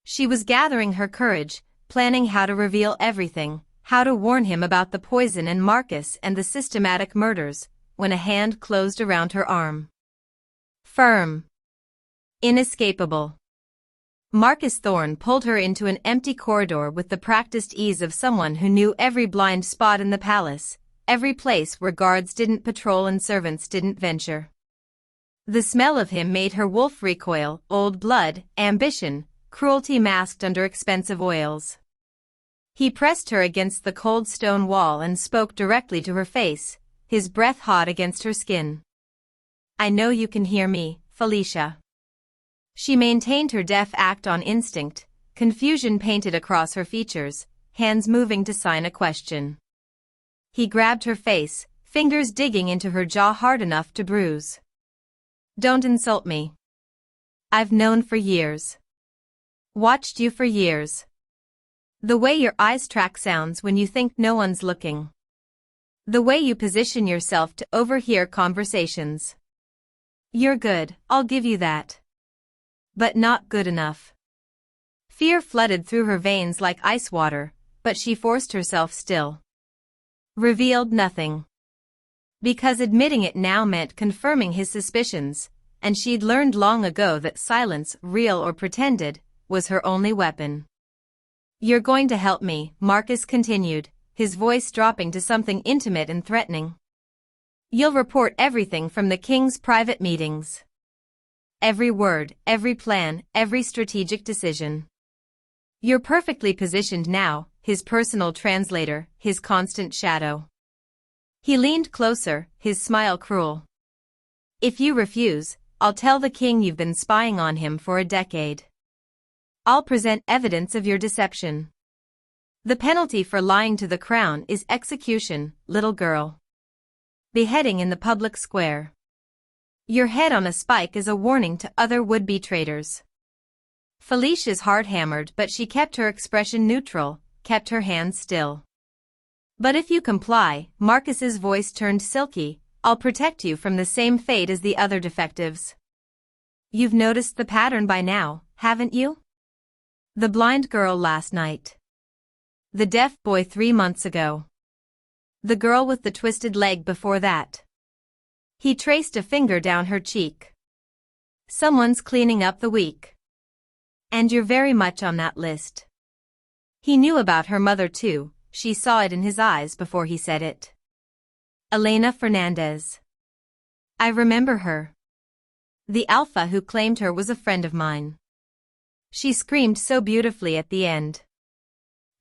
She was gathering her courage, planning how to reveal everything, how to warn him about the poison and Marcus and the systematic murders, when a hand closed around her arm. Firm. Inescapable. Marcus Thorne pulled her into an empty corridor with the practiced ease of someone who knew every blind spot in the palace, every place where guards didn't patrol and servants didn't venture. The smell of him made her wolf recoil, old blood, ambition, cruelty masked under expensive oils. He pressed her against the cold stone wall and spoke directly to her face, his breath hot against her skin. "I know you can hear me, Felicia." She maintained her deaf act on instinct, confusion painted across her features, hands moving to sign a question. He grabbed her face, fingers digging into her jaw hard enough to bruise. "Don't insult me. I've known for years. Watched you for years. The way your eyes track sounds when you think no one's looking. The way you position yourself to overhear conversations. You're good, I'll give you that. But not good enough." Fear flooded through her veins like ice water, but she forced herself still. Revealed nothing. Because admitting it now meant confirming his suspicions, and she'd learned long ago that silence, real or pretended, was her only weapon. "You're going to help me," Marcus continued, his voice dropping to something intimate and threatening. "You'll report everything from the king's private meetings. Every word, every plan, every strategic decision. You're perfectly positioned now, his personal translator, his constant shadow." He leaned closer, his smile cruel. "If you refuse, I'll tell the king you've been spying on him for a decade. I'll present evidence of your deception. The penalty for lying to the crown is execution, little girl. Beheading in the public square. Your head on a spike is a warning to other would-be traitors." Felicia's heart hammered, but she kept her expression neutral, kept her hands still. "But if you comply," Marcus's voice turned silky, "I'll protect you from the same fate as the other defectives. You've noticed the pattern by now, haven't you? The blind girl last night. The deaf boy 3 months ago. The girl with the twisted leg before that." He traced a finger down her cheek. "Someone's cleaning up the weak. And you're very much on that list." He knew about her mother too, she saw it in his eyes before he said it. "Elena Fernandez. I remember her. The alpha who claimed her was a friend of mine. She screamed so beautifully at the end.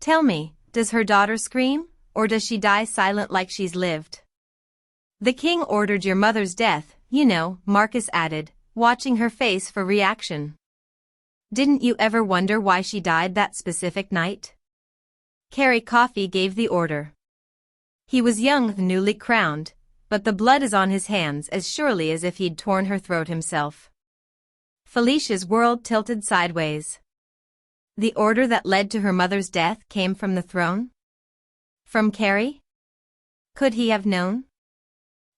Tell me, does her daughter scream, or does she die silent like she's lived?" "The king ordered your mother's death, you know," Marcus added, watching her face for reaction. "Didn't you ever wonder why she died that specific night?" Carrie Coffey gave the order. He was young, newly crowned, but the blood is on his hands as surely as if he'd torn her throat himself. Felicia's world tilted sideways. The order that led to her mother's death came from the throne? From Carrie? Could he have known?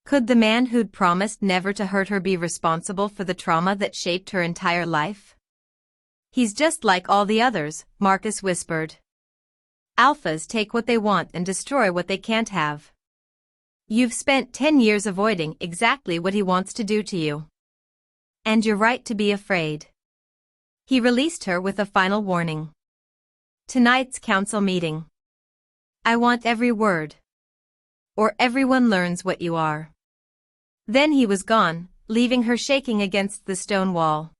Could the man who'd promised never to hurt her be responsible for the trauma that shaped her entire life? "He's just like all the others," Marcus whispered. "Alphas take what they want and destroy what they can't have. You've spent 10 years avoiding exactly what he wants to do to you. And you're right to be afraid." He released her with a final warning. "Tonight's council meeting. I want every word. Or everyone learns what you are." Then he was gone, leaving her shaking against the stone wall.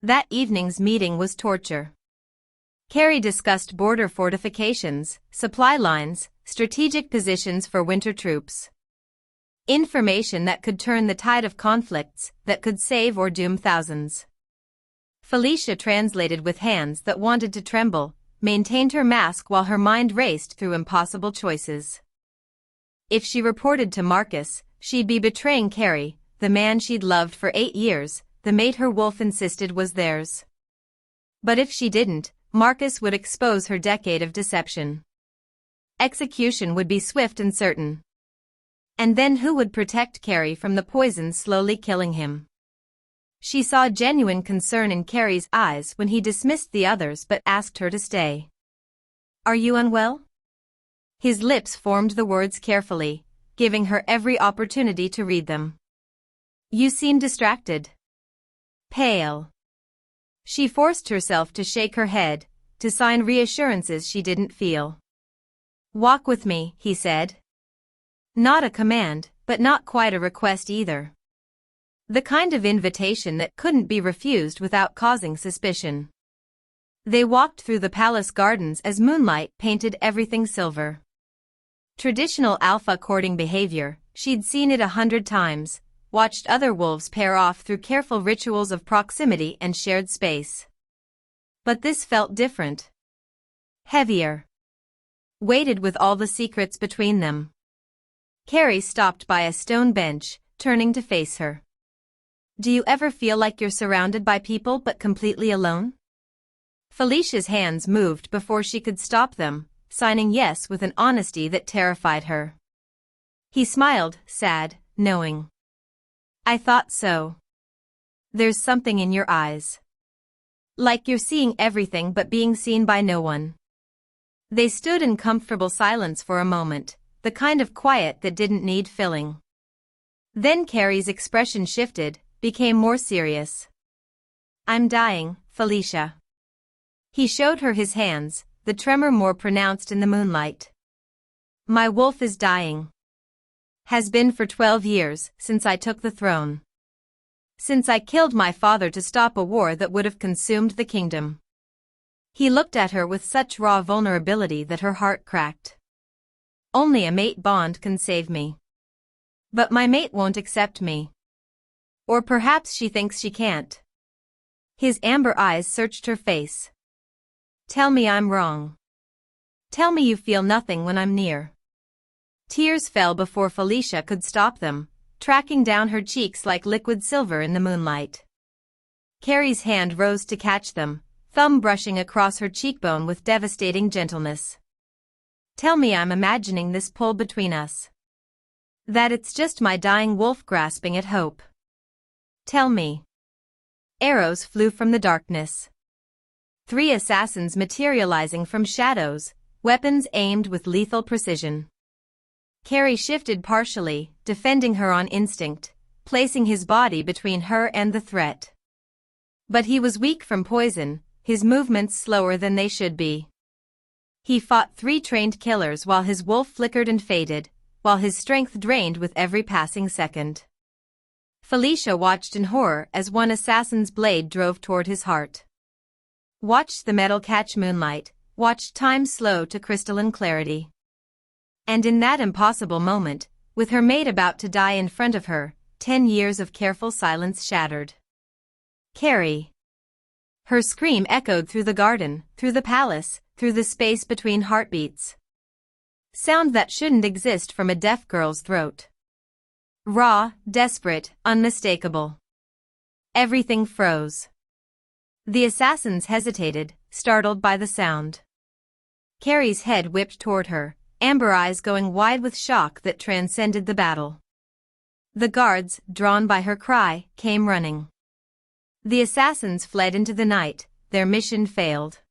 That evening's meeting was torture. Carrie discussed border fortifications, supply lines, strategic positions for winter troops. Information that could turn the tide of conflicts, that could save or doom thousands. Felicia translated with hands that wanted to tremble, maintained her mask while her mind raced through impossible choices. If she reported to Marcus, she'd be betraying Carrie, the man she'd loved for 8 years, the mate her wolf insisted was theirs. But if she didn't, Marcus would expose her decade of deception. Execution would be swift and certain. And then who would protect Carrie from the poison slowly killing him? She saw genuine concern in Carrie's eyes when he dismissed the others but asked her to stay. "Are you unwell?" His lips formed the words carefully, giving her every opportunity to read them. "You seem distracted. Pale." She forced herself to shake her head, to sign reassurances she didn't feel. "Walk with me," he said. Not a command, but not quite a request either. The kind of invitation that couldn't be refused without causing suspicion. They walked through the palace gardens as moonlight painted everything silver. Traditional alpha courting behavior, she'd seen it 100 times, watched other wolves pair off through careful rituals of proximity and shared space. But this felt different. Heavier. Weighted with all the secrets between them. Carrie stopped by a stone bench, turning to face her. "Do you ever feel like you're surrounded by people but completely alone?" Felicia's hands moved before she could stop them, signing yes with an honesty that terrified her. He smiled, sad, knowing. "I thought so. There's something in your eyes. Like you're seeing everything but being seen by no one." They stood in comfortable silence for a moment, the kind of quiet that didn't need filling. Then Carrie's expression shifted, became more serious. "I'm dying, Felicia." He showed her his hands, the tremor more pronounced in the moonlight. "My wolf is dying. Has been for 12 years, since I took the throne. Since I killed my father to stop a war that would have consumed the kingdom." He looked at her with such raw vulnerability that her heart cracked. "Only a mate bond can save me. But my mate won't accept me. Or perhaps she thinks she can't." His amber eyes searched her face. "Tell me I'm wrong. Tell me you feel nothing when I'm near." Tears fell before Felicia could stop them, tracking down her cheeks like liquid silver in the moonlight. Carrie's hand rose to catch them, thumb brushing across her cheekbone with devastating gentleness. "Tell me I'm imagining this pull between us. That it's just my dying wolf grasping at hope. Tell me." Arrows flew from the darkness. 3 assassins materializing from shadows, weapons aimed with lethal precision. Carrie shifted partially, defending her on instinct, placing his body between her and the threat. But he was weak from poison, his movements slower than they should be. He fought 3 trained killers while his wolf flickered and faded, while his strength drained with every passing second. Felicia watched in horror as one assassin's blade drove toward his heart. Watched the metal catch moonlight, watched time slow to crystalline clarity. And in that impossible moment, with her mate about to die in front of her, 10 years of careful silence shattered. "Carrie." Her scream echoed through the garden, through the palace, through the space between heartbeats. Sound that shouldn't exist from a deaf girl's throat. Raw, desperate, unmistakable. Everything froze. The assassins hesitated, startled by the sound. Carrie's head whipped toward her, amber eyes going wide with shock that transcended the battle. The guards, drawn by her cry, came running. The assassins fled into the night, their mission failed.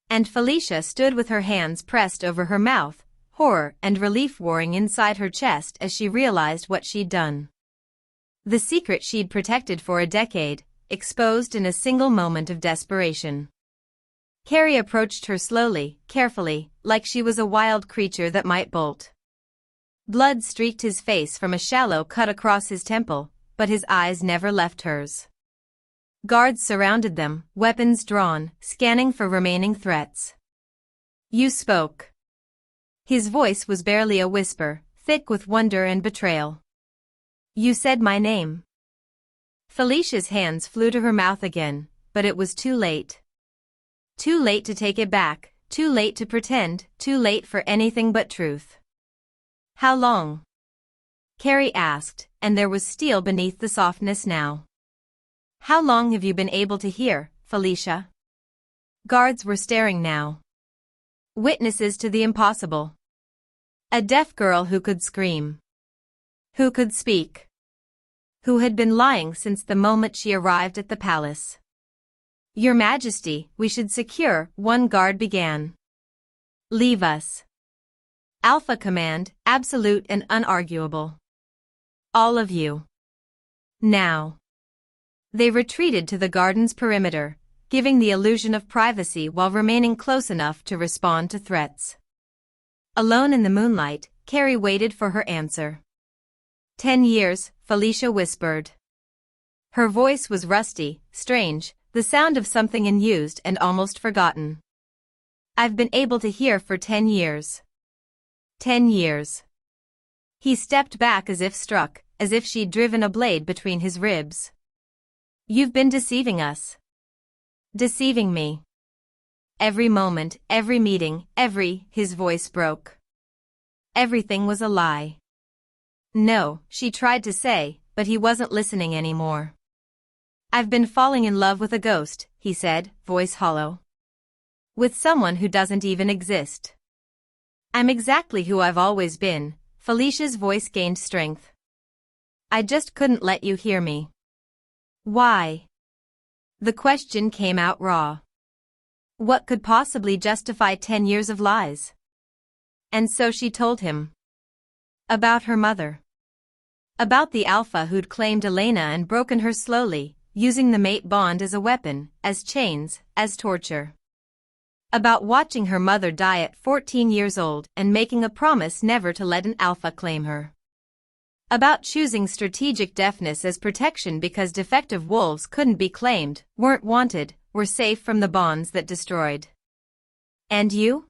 And Felicia stood with her hands pressed over her mouth, horror and relief warring inside her chest as she realized what she'd done. The secret she'd protected for a decade, exposed in a single moment of desperation. Carrie approached her slowly, carefully, like she was a wild creature that might bolt. Blood streaked his face from a shallow cut across his temple, but his eyes never left hers. Guards surrounded them, weapons drawn, scanning for remaining threats. "You spoke." His voice was barely a whisper, thick with wonder and betrayal. "You said my name." Felicia's hands flew to her mouth again, but it was too late. Too late to take it back, too late to pretend, too late for anything but truth. "How long?" Carrie asked, and there was steel beneath the softness now. "How long have you been able to hear, Felicia?" Guards were staring now. Witnesses to the impossible. A deaf girl who could scream. Who could speak. Who had been lying since the moment she arrived at the palace. "Your Majesty, we should secure," one guard began. "Leave us." Alpha command, absolute and unarguable. "All of you. Now." They retreated to the garden's perimeter, giving the illusion of privacy while remaining close enough to respond to threats. Alone in the moonlight, Carrie waited for her answer. 10 years, Felicia whispered. Her voice was rusty, strange, the sound of something unused and almost forgotten. "I've been able to hear for 10 years. 10 years. He stepped back as if struck, as if she'd driven a blade between his ribs. "You've been deceiving us. Deceiving me. Every moment, every meeting, his voice broke. Everything was a lie." "No," she tried to say, but he wasn't listening anymore. "I've been falling in love with a ghost," he said, voice hollow. "With someone who doesn't even exist. I'm exactly who I've always been." Felicia's voice gained strength. "I just couldn't let you hear me." "Why?" The question came out raw. What could possibly justify 10 years of lies? And so she told him. About her mother. About the alpha who'd claimed Elena and broken her slowly, using the mate bond as a weapon, as chains, as torture. About watching her mother die at 14 years old and making a promise never to let an alpha claim her. About choosing strategic deafness as protection because defective wolves couldn't be claimed, weren't wanted, were safe from the bonds that destroyed. "And you?"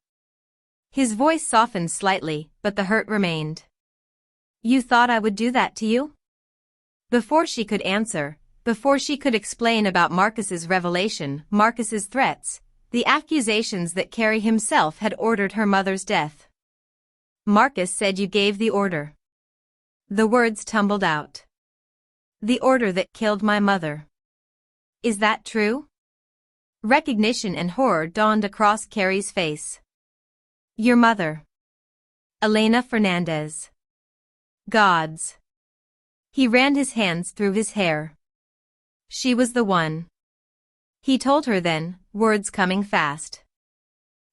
His voice softened slightly, but the hurt remained. "You thought I would do that to you?" Before she could answer, before she could explain about Marcus's revelation, Marcus's threats, the accusations that Carrie himself had ordered her mother's death. "Marcus said you gave the order." The words tumbled out. "The order that killed my mother." "Is that true?" Recognition and horror dawned across Carrie's face. "Your mother. Elena Fernandez." Gods. He ran his hands through his hair. She was the one. He told her then, words coming fast.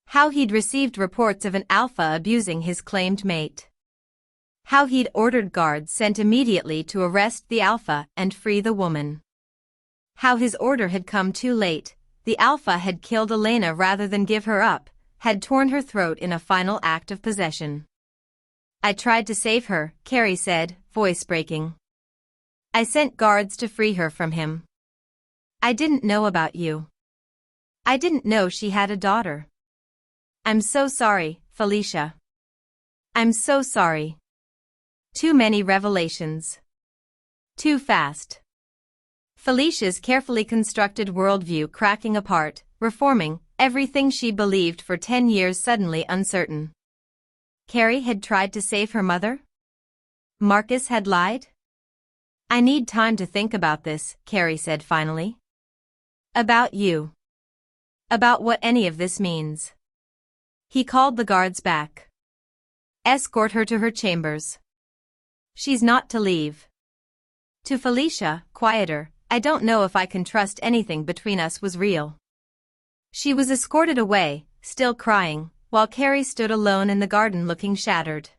How he'd received reports of an alpha abusing his claimed mate. How he'd ordered guards sent immediately to arrest the alpha and free the woman. How his order had come too late, the alpha had killed Elena rather than give her up, had torn her throat in a final act of possession. "I tried to save her," Carrie said, voice breaking. "I sent guards to free her from him. I didn't know about you. I didn't know she had a daughter. I'm so sorry, Felicia. I'm so sorry. Too many revelations. Too fast." Felicia's carefully constructed worldview cracking apart, reforming, everything she believed for 10 years suddenly uncertain. Carrie had tried to save her mother? Marcus had lied? "I need time to think about this," Carrie said finally. "About you. About what any of this means." He called the guards back. "Escort her to her chambers. She's not to leave." To Felicia, quieter, "I don't know if I can trust anything between us was real." She was escorted away, still crying, while Carrie stood alone in the garden looking shattered.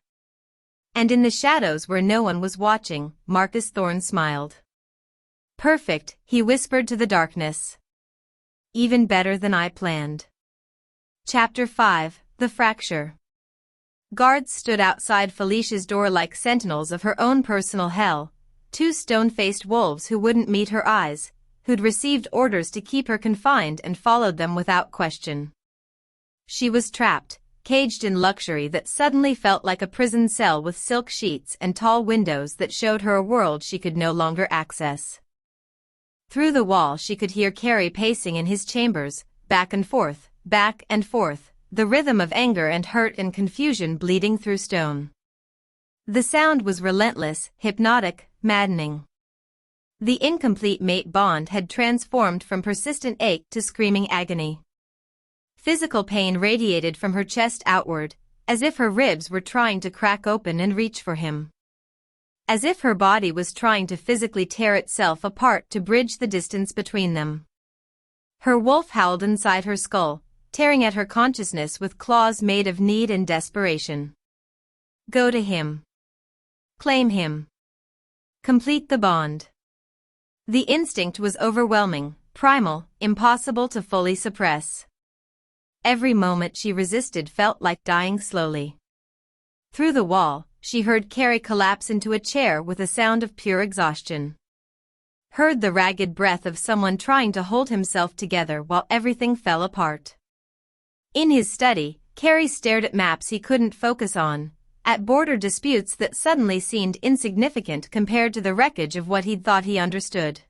And in the shadows where no one was watching, Marcus Thorne smiled. "Perfect," he whispered to the darkness. "Even better than I planned." Chapter 5, The Fracture. Guards stood outside Felicia's door like sentinels of her own personal hell, two stone-faced wolves who wouldn't meet her eyes, who'd received orders to keep her confined and followed them without question. She was trapped, caged in luxury that suddenly felt like a prison cell with silk sheets and tall windows that showed her a world she could no longer access. Through the wall she could hear Carrie pacing in his chambers, back and forth, the rhythm of anger and hurt and confusion bleeding through stone. The sound was relentless, hypnotic, maddening. The incomplete mate bond had transformed from persistent ache to screaming agony. Physical pain radiated from her chest outward, as if her ribs were trying to crack open and reach for him. As if her body was trying to physically tear itself apart to bridge the distance between them. Her wolf howled inside her skull, tearing at her consciousness with claws made of need and desperation. Go to him. Claim him. Complete the bond. The instinct was overwhelming, primal, impossible to fully suppress. Every moment she resisted felt like dying slowly. Through the wall, she heard Carrie collapse into a chair with a sound of pure exhaustion. Heard the ragged breath of someone trying to hold himself together while everything fell apart. In his study, Carrie stared at maps he couldn't focus on, at border disputes that suddenly seemed insignificant compared to the wreckage of what he'd thought he understood.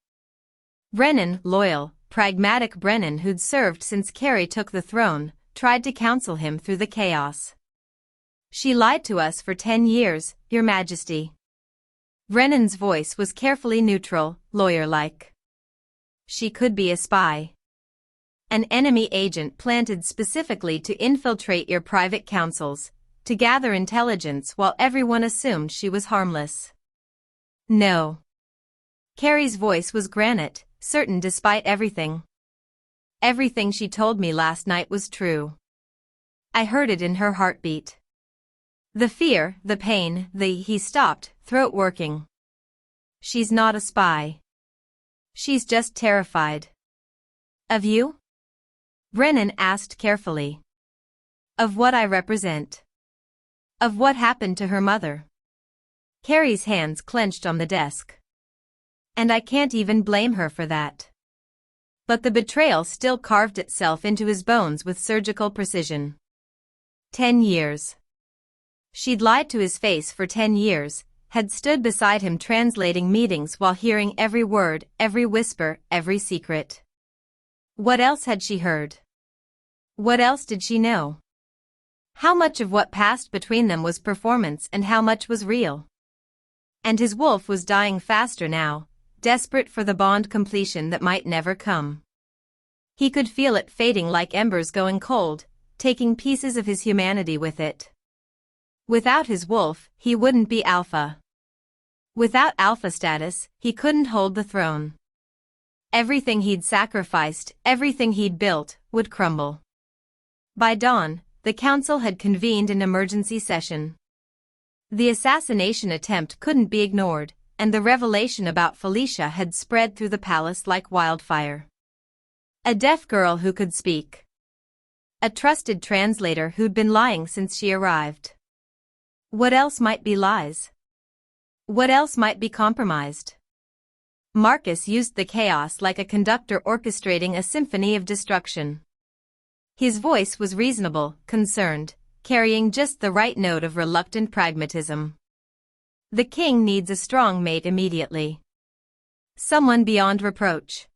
Brennan, loyal, pragmatic Brennan who'd served since Carrie took the throne, tried to counsel him through the chaos. She lied to us for 10 years, Your Majesty. Brennan's voice was carefully neutral, lawyer-like. She could be a spy. An enemy agent planted specifically to infiltrate your private councils, to gather intelligence while everyone assumed she was harmless. No. Carrie's voice was granite, certain despite everything. Everything she told me last night was true. I heard it in her heartbeat. The fear, the pain, he stopped, throat working. She's not a spy. She's just terrified. Of you? Brennan asked carefully. Of what I represent. Of what happened to her mother. Carrie's hands clenched on the desk. And I can't even blame her for that. But the betrayal still carved itself into his bones with surgical precision. 10 years. She'd lied to his face for 10 years, had stood beside him translating meetings while hearing every word, every whisper, every secret. What else had she heard? What else did she know? How much of what passed between them was performance and how much was real? And his wolf was dying faster now, desperate for the bond completion that might never come. He could feel it fading like embers going cold, taking pieces of his humanity with it. Without his wolf, he wouldn't be alpha. Without alpha status, he couldn't hold the throne. Everything he'd sacrificed, everything he'd built, would crumble. By dawn, the council had convened an emergency session. The assassination attempt couldn't be ignored, and the revelation about Felicia had spread through the palace like wildfire. A deaf girl who could speak. A trusted translator who'd been lying since she arrived. What else might be lies? What else might be compromised? Marcus used the chaos like a conductor orchestrating a symphony of destruction. His voice was reasonable, concerned, carrying just the right note of reluctant pragmatism. The king needs a strong mate immediately. Someone beyond reproach.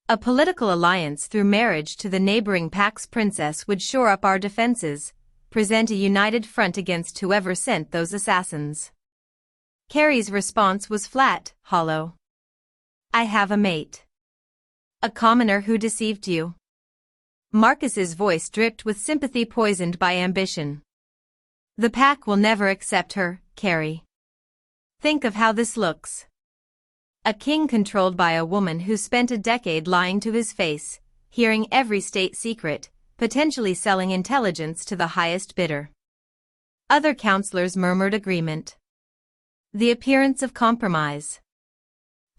A political alliance through marriage to the neighboring Pax princess would shore up our defenses, present a united front against whoever sent those assassins. Carrie's response was flat, hollow. I have a mate. A commoner who deceived you. Marcus's voice dripped with sympathy poisoned by ambition. The pack will never accept her, Carrie. Think of how this looks. A king controlled by a woman who spent a decade lying to his face, hearing every state secret, potentially selling intelligence to the highest bidder. Other counselors murmured agreement. The appearance of compromise.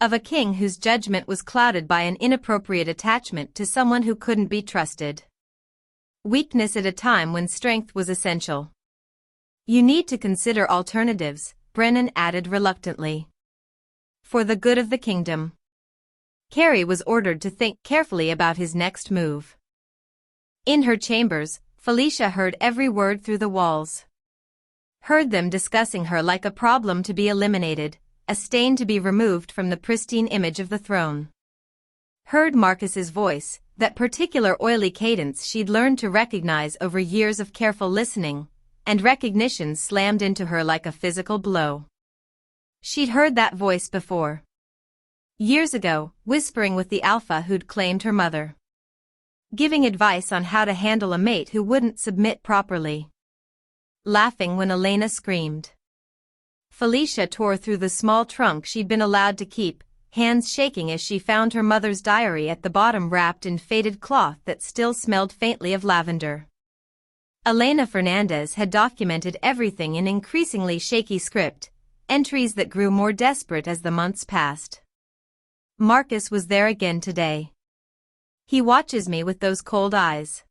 Of a king whose judgment was clouded by an inappropriate attachment to someone who couldn't be trusted. Weakness at a time when strength was essential. You need to consider alternatives, Brennan added reluctantly. For the good of the kingdom. Carrie was ordered to think carefully about his next move. In her chambers, Felicia heard every word through the walls. Heard them discussing her like a problem to be eliminated, a stain to be removed from the pristine image of the throne. Heard Marcus's voice, that particular oily cadence she'd learned to recognize over years of careful listening, and recognition slammed into her like a physical blow. She'd heard that voice before. Years ago, whispering with the alpha who'd claimed her mother. Giving advice on how to handle a mate who wouldn't submit properly. Laughing when Elena screamed. Felicia tore through the small trunk she'd been allowed to keep, hands shaking as she found her mother's diary at the bottom wrapped in faded cloth that still smelled faintly of lavender. Elena Fernandez had documented everything in increasingly shaky script, entries that grew more desperate as the months passed. Marcus was there again today. He watches me with those cold eyes.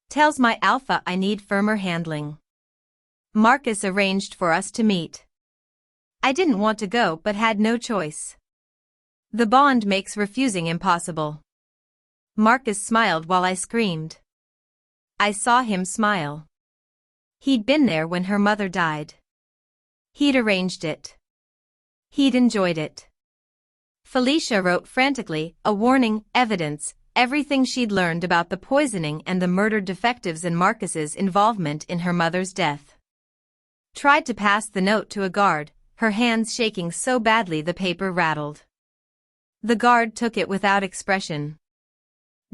Tells my alpha I need firmer handling. Marcus arranged for us to meet. I didn't want to go but had no choice. The bond makes refusing impossible. Marcus smiled while I screamed. I saw him smile. He'd been there when her mother died. He'd arranged it. He'd enjoyed it. Felicia wrote frantically, a warning, evidence, everything she'd learned about the poisoning and the murdered defectives and Marcus's involvement in her mother's death. Tried to pass the note to a guard, her hands shaking so badly the paper rattled. The guard took it without expression.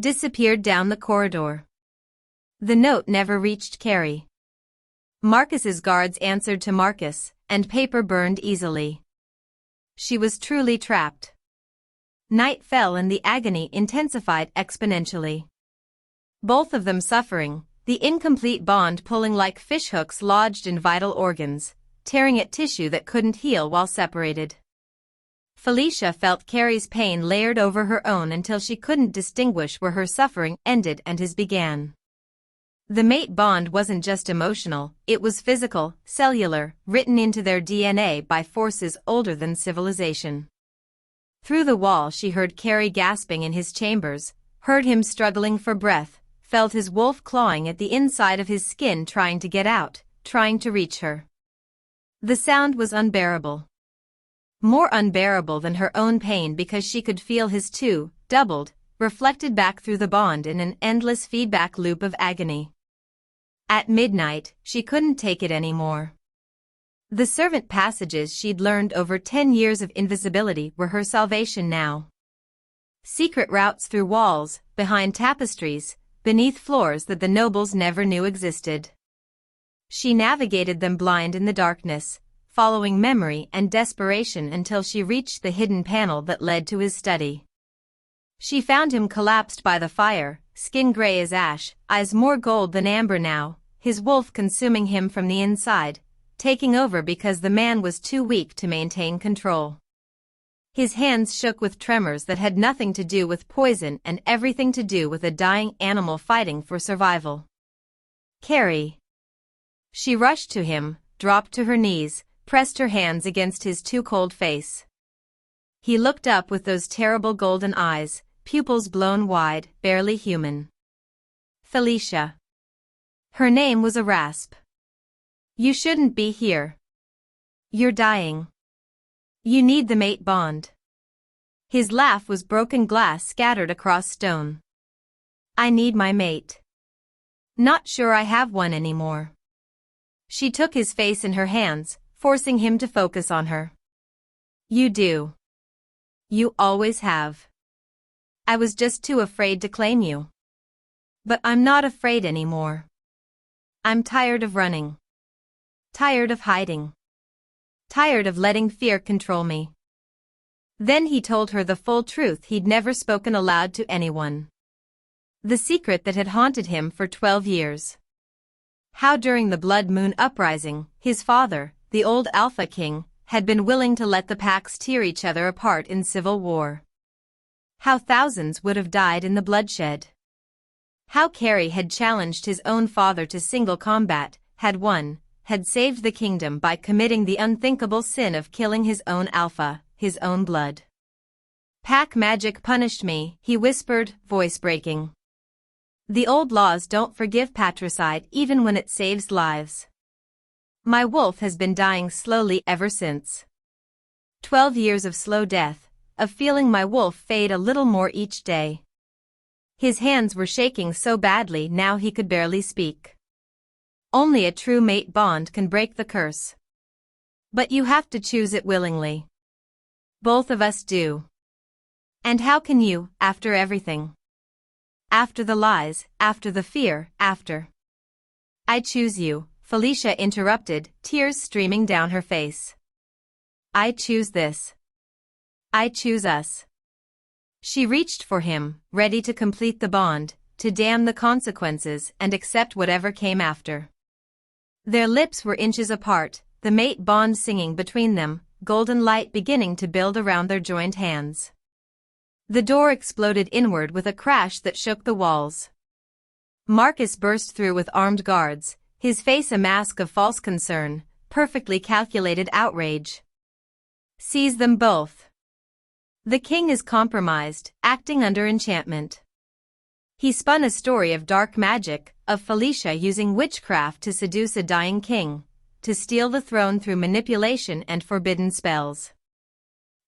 Disappeared down the corridor. The note never reached Carrie. Marcus's guards answered to Marcus, and paper burned easily. She was truly trapped. Night fell and the agony intensified exponentially. Both of them suffering, the incomplete bond pulling like fishhooks lodged in vital organs, tearing at tissue that couldn't heal while separated. Felicia felt Carrie's pain layered over her own until she couldn't distinguish where her suffering ended and his began. The mate bond wasn't just emotional, it was physical, cellular, written into their DNA by forces older than civilization. Through the wall she heard Carrie gasping in his chambers, heard him struggling for breath, felt his wolf clawing at the inside of his skin trying to get out, trying to reach her. The sound was unbearable. More unbearable than her own pain because she could feel his too, doubled, reflected back through the bond in an endless feedback loop of agony. At midnight, she couldn't take it anymore. The servant passages she'd learned over 10 years of invisibility were her salvation now. Secret routes through walls, behind tapestries, beneath floors that the nobles never knew existed. She navigated them blind in the darkness, following memory and desperation until she reached the hidden panel that led to his study. She found him collapsed by the fire, skin gray as ash, eyes more gold than amber now, his wolf consuming him from the inside, taking over because the man was too weak to maintain control. His hands shook with tremors that had nothing to do with poison and everything to do with a dying animal fighting for survival. Carrie. She rushed to him, dropped to her knees, pressed her hands against his too cold face. He looked up with those terrible golden eyes, pupils blown wide, barely human. Felicia. Her name was a rasp. You shouldn't be here. You're dying. You need the mate bond. His laugh was broken glass scattered across stone. I need my mate. Not sure I have one anymore. She took his face in her hands, forcing him to focus on her. You do. You always have. I was just too afraid to claim you. But I'm not afraid anymore. I'm tired of running. Tired of hiding. Tired of letting fear control me. Then he told her the full truth he'd never spoken aloud to anyone. The secret that had haunted him for 12 years. How during the Blood Moon uprising, his father, the old Alpha King, had been willing to let the packs tear each other apart in civil war. How thousands would have died in the bloodshed. How Carrie had challenged his own father to single combat, had won, had saved the kingdom by committing the unthinkable sin of killing his own alpha, his own blood. Pack magic punished me, he whispered, voice breaking. The old laws don't forgive patricide even when it saves lives. My wolf has been dying slowly ever since. 12 years of slow death, of feeling my wolf fade a little more each day. His hands were shaking so badly now he could barely speak. Only a true mate bond can break the curse. But you have to choose it willingly. Both of us do. And how can you, after everything? After the lies, after the fear, after. I choose you, Felicia interrupted, tears streaming down her face. I choose this. I choose us. She reached for him, ready to complete the bond, to damn the consequences and accept whatever came after. Their lips were inches apart, the mate bond singing between them, golden light beginning to build around their joined hands. The door exploded inward with a crash that shook the walls. Marcus burst through with armed guards, his face a mask of false concern, perfectly calculated outrage. Seize them both. The king is compromised, acting under enchantment. He spun a story of dark magic, of Felicia using witchcraft to seduce a dying king, to steal the throne through manipulation and forbidden spells.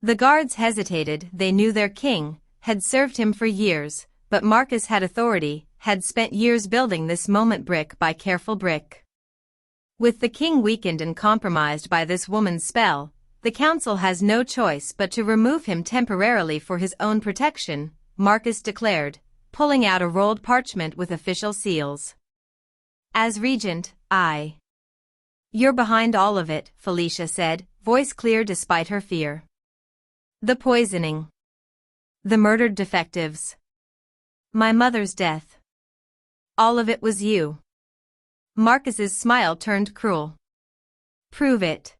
The guards hesitated, they knew their king, had served him for years, but Marcus had authority, had spent years building this moment brick by careful brick. With the king weakened and compromised by this woman's spell, the council has no choice but to remove him temporarily for his own protection, Marcus declared, pulling out a rolled parchment with official seals. As regent, You're behind all of it, Felicia said, voice clear despite her fear. The poisoning. The murdered defectives. My mother's death. All of it was you. Marcus's smile turned cruel. Prove it.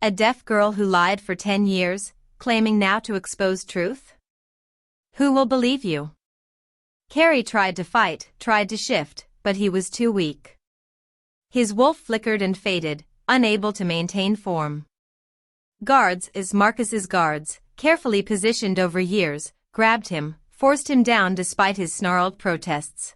A deaf girl who lied for 10 years, claiming now to expose truth? Who will believe you? Carrie tried to fight, tried to shift, but he was too weak. His wolf flickered and faded, unable to maintain form. Guards, as Marcus's guards, carefully positioned over years, grabbed him, forced him down despite his snarled protests.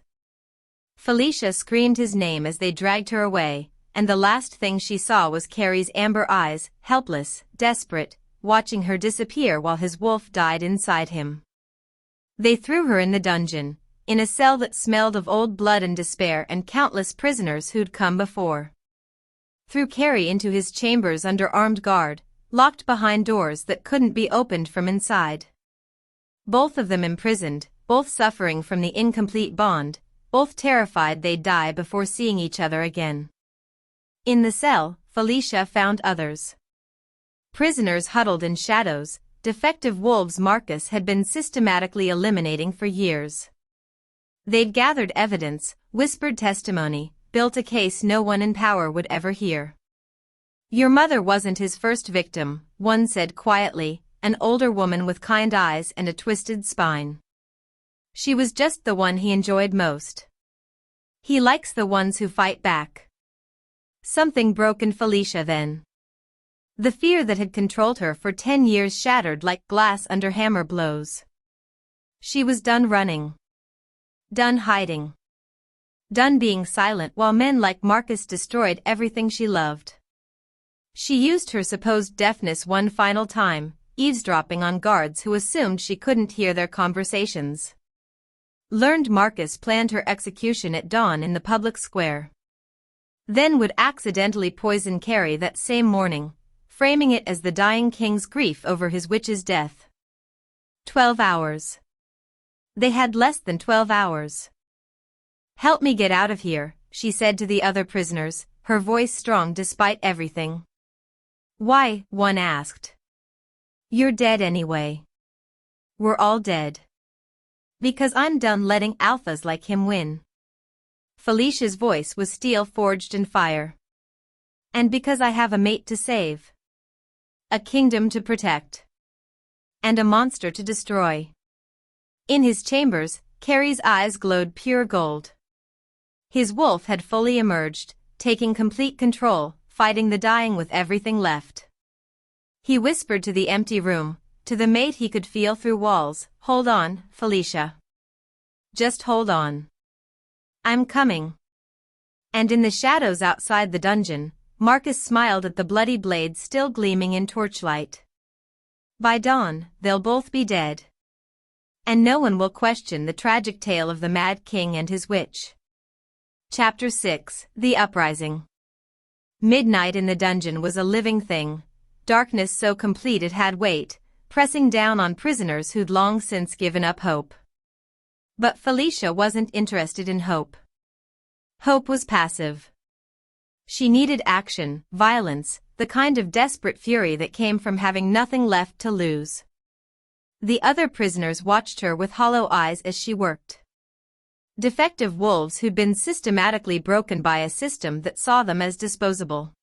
Felicia screamed his name as they dragged her away, and the last thing she saw was Carrie's amber eyes, helpless, desperate, watching her disappear while his wolf died inside him. They threw her in the dungeon, in a cell that smelled of old blood and despair and countless prisoners who'd come before. Threw Carrie into his chambers under armed guard, locked behind doors that couldn't be opened from inside. Both of them imprisoned, both suffering from the incomplete bond, both terrified they'd die before seeing each other again. In the cell, Felicia found others. Prisoners huddled in shadows, defective wolves Marcus had been systematically eliminating for years. They'd gathered evidence, whispered testimony, built a case no one in power would ever hear. Your mother wasn't his first victim, one said quietly, an older woman with kind eyes and a twisted spine. She was just the one he enjoyed most. He likes the ones who fight back. Something broke in Felicia then. The fear that had controlled her for 10 years shattered like glass under hammer blows. She was done running. Done hiding. Done being silent while men like Marcus destroyed everything she loved. She used her supposed deafness one final time, eavesdropping on guards who assumed she couldn't hear their conversations. Learned Marcus planned her execution at dawn in the public square. Then would accidentally poison Carrie that same morning, framing it as the dying king's grief over his witch's death. 12 hours. They had less than 12 hours. Help me get out of here, she said to the other prisoners, her voice strong despite everything. Why? One asked. You're dead anyway. We're all dead. Because I'm done letting alphas like him win. Felicia's voice was steel forged in fire. And because I have a mate to save. A kingdom to protect. And a monster to destroy. In his chambers, Carrie's eyes glowed pure gold. His wolf had fully emerged, taking complete control, fighting the dying with everything left. He whispered to the empty room, to the mate he could feel through walls, "Hold on, Felicia. Just hold on. I'm coming." And in the shadows outside the dungeon, Marcus smiled at the bloody blades still gleaming in torchlight. By dawn, they'll both be dead. And no one will question the tragic tale of the Mad King and his witch. Chapter 6: The Uprising. Midnight in the dungeon was a living thing, darkness so complete it had weight, pressing down on prisoners who'd long since given up hope. But Felicia wasn't interested in hope. Hope was passive. She needed action, violence, the kind of desperate fury that came from having nothing left to lose. The other prisoners watched her with hollow eyes as she worked. Defective wolves who'd been systematically broken by a system that saw them as disposable.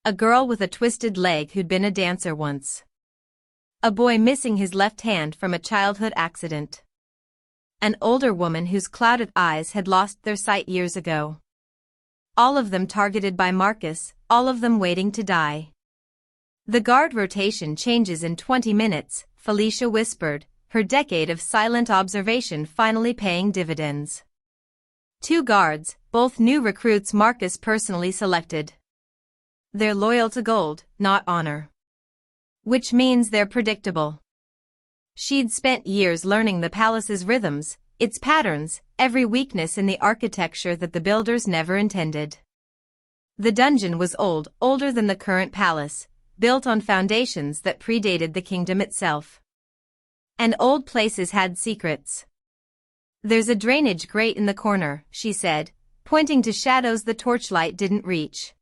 A girl with a twisted leg who'd been a dancer once. A boy missing his left hand from a childhood accident. An older woman whose clouded eyes had lost their sight years ago. All of them targeted by Marcus, all of them waiting to die. "The guard rotation changes in 20 minutes, Felicia whispered, her decade of silent observation finally paying dividends. 2 guards, both new recruits Marcus personally selected. They're loyal to gold, not honor. Which means they're predictable. She'd spent years learning the palace's rhythms, its patterns, every weakness in the architecture that the builders never intended. The dungeon was old, older than the current palace, built on foundations that predated the kingdom itself. And old places had secrets. "There's a drainage grate in the corner," she said, pointing to shadows the torchlight didn't reach.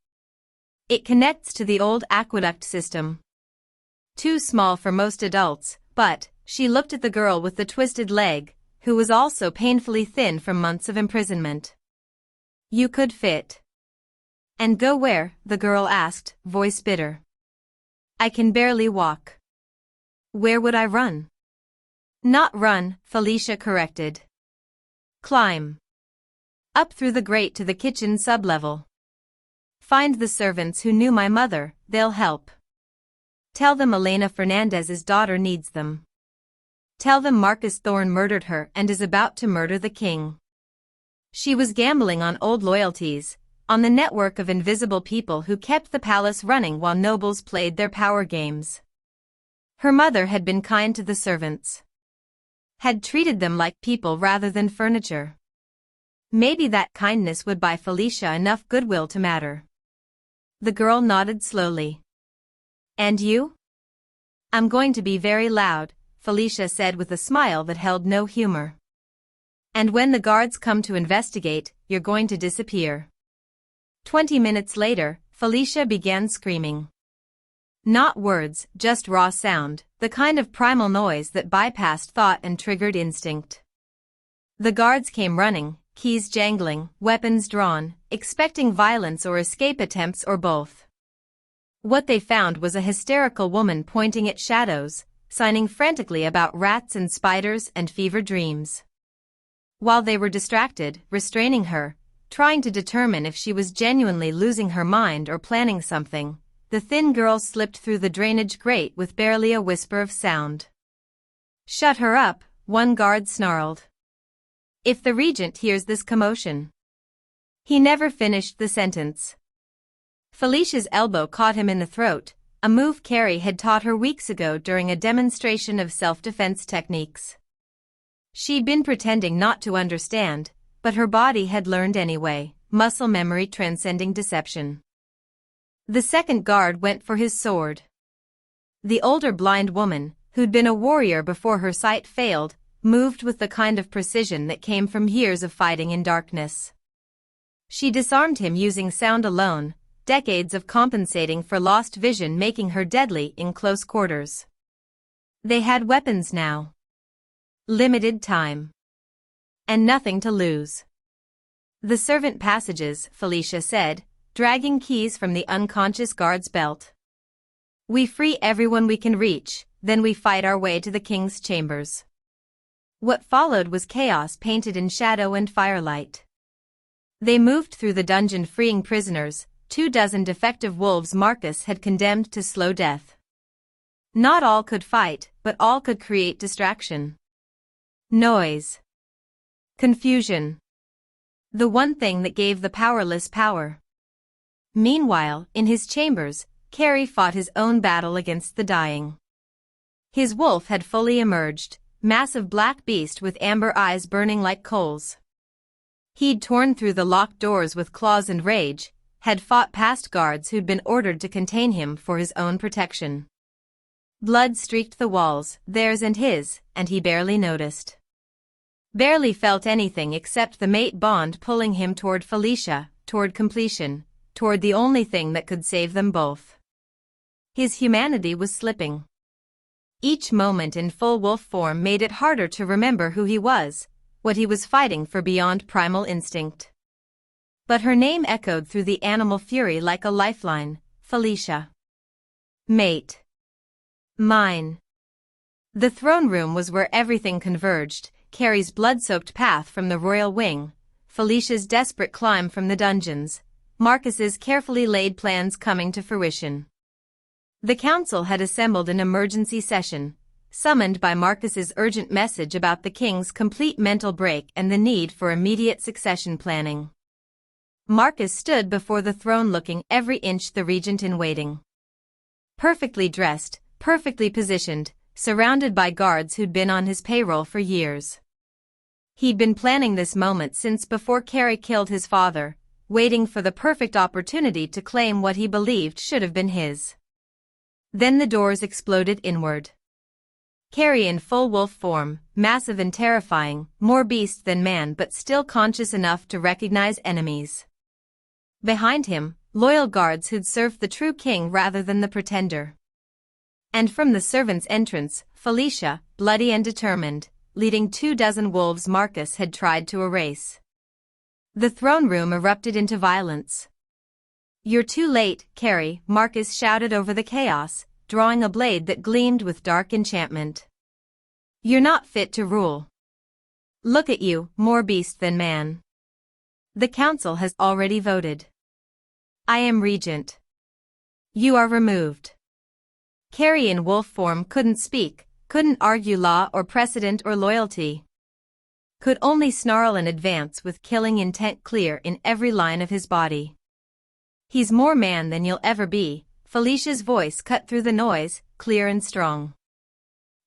"It connects to the old aqueduct system. Too small for most adults, but," she looked at the girl with the twisted leg, who was also painfully thin from months of imprisonment. "You could fit." "And go where?" the girl asked, voice bitter. "I can barely walk." "Where would I run?" "Not run," Felicia corrected. "Climb. Up through the grate to the kitchen sublevel. Find the servants who knew my mother, they'll help. Tell them Elena Fernandez's daughter needs them. Tell them Marcus Thorne murdered her and is about to murder the king." She was gambling on old loyalties, on the network of invisible people who kept the palace running while nobles played their power games. Her mother had been kind to the servants. Had treated them like people rather than furniture. Maybe that kindness would buy Felicia enough goodwill to matter. The girl nodded slowly. "And you?" "I'm going to be very loud," Felicia said with a smile that held no humor. "And when the guards come to investigate, you're going to disappear." 20 minutes later, Felicia began screaming. Not words, just raw sound, the kind of primal noise that bypassed thought and triggered instinct. The guards came running, keys jangling, weapons drawn, expecting violence or escape attempts or both. What they found was a hysterical woman pointing at shadows, signing frantically about rats and spiders and fever dreams. While they were distracted, restraining her, trying to determine if she was genuinely losing her mind or planning something, the thin girl slipped through the drainage grate with barely a whisper of sound. "Shut her up," one guard snarled. "If the regent hears this commotion." He never finished the sentence. Felicia's elbow caught him in the throat, a move Carrie had taught her weeks ago during a demonstration of self-defense techniques. She'd been pretending not to understand, but her body had learned anyway, muscle memory transcending deception. The second guard went for his sword. The older blind woman, who'd been a warrior before her sight failed, moved with the kind of precision that came from years of fighting in darkness. She disarmed him using sound alone, decades of compensating for lost vision making her deadly in close quarters. They had weapons now. Limited time. And nothing to lose. "The servant passages," Felicia said, dragging keys from the unconscious guard's belt. "We free everyone we can reach, then we fight our way to the king's chambers." What followed was chaos painted in shadow and firelight. They moved through the dungeon freeing prisoners, 24 defective wolves Marcus had condemned to slow death. Not all could fight, but all could create distraction. Noise. Confusion. The one thing that gave the powerless power. Meanwhile, in his chambers, Carey fought his own battle against the dying. His wolf had fully emerged, massive black beast with amber eyes burning like coals. He'd torn through the locked doors with claws and rage, had fought past guards who'd been ordered to contain him for his own protection. Blood streaked the walls, theirs and his, and he barely noticed. Barely felt anything except the mate bond pulling him toward Felicia, toward completion, toward the only thing that could save them both. His humanity was slipping. Each moment in full wolf form made it harder to remember who he was, what he was fighting for beyond primal instinct. But her name echoed through the animal fury like a lifeline, Felicia. Mate. Mine. The throne room was where everything converged, Carey's blood-soaked path from the royal wing, Felicia's desperate climb from the dungeons, Marcus's carefully laid plans coming to fruition. The council had assembled an emergency session, summoned by Marcus's urgent message about the king's complete mental break and the need for immediate succession planning. Marcus stood before the throne looking every inch the regent in waiting. Perfectly dressed, perfectly positioned, surrounded by guards who'd been on his payroll for years. He'd been planning this moment since before Carey killed his father, waiting for the perfect opportunity to claim what he believed should have been his. Then the doors exploded inward. Carey in full wolf form, massive and terrifying, more beast than man but still conscious enough to recognize enemies. Behind him, loyal guards who'd served the true king rather than the pretender. And from the servants' entrance, Felicia, bloody and determined, leading 24 wolves Marcus had tried to erase. The throne room erupted into violence. "You're too late, Carey," Marcus shouted over the chaos, drawing a blade that gleamed with dark enchantment. "You're not fit to rule. Look at you, more beast than man. The council has already voted. I am regent. You are removed." Carey in wolf form couldn't speak, couldn't argue law or precedent or loyalty. Could only snarl and advance with killing intent clear in every line of his body. "He's more man than you'll ever be," Felicia's voice cut through the noise, clear and strong.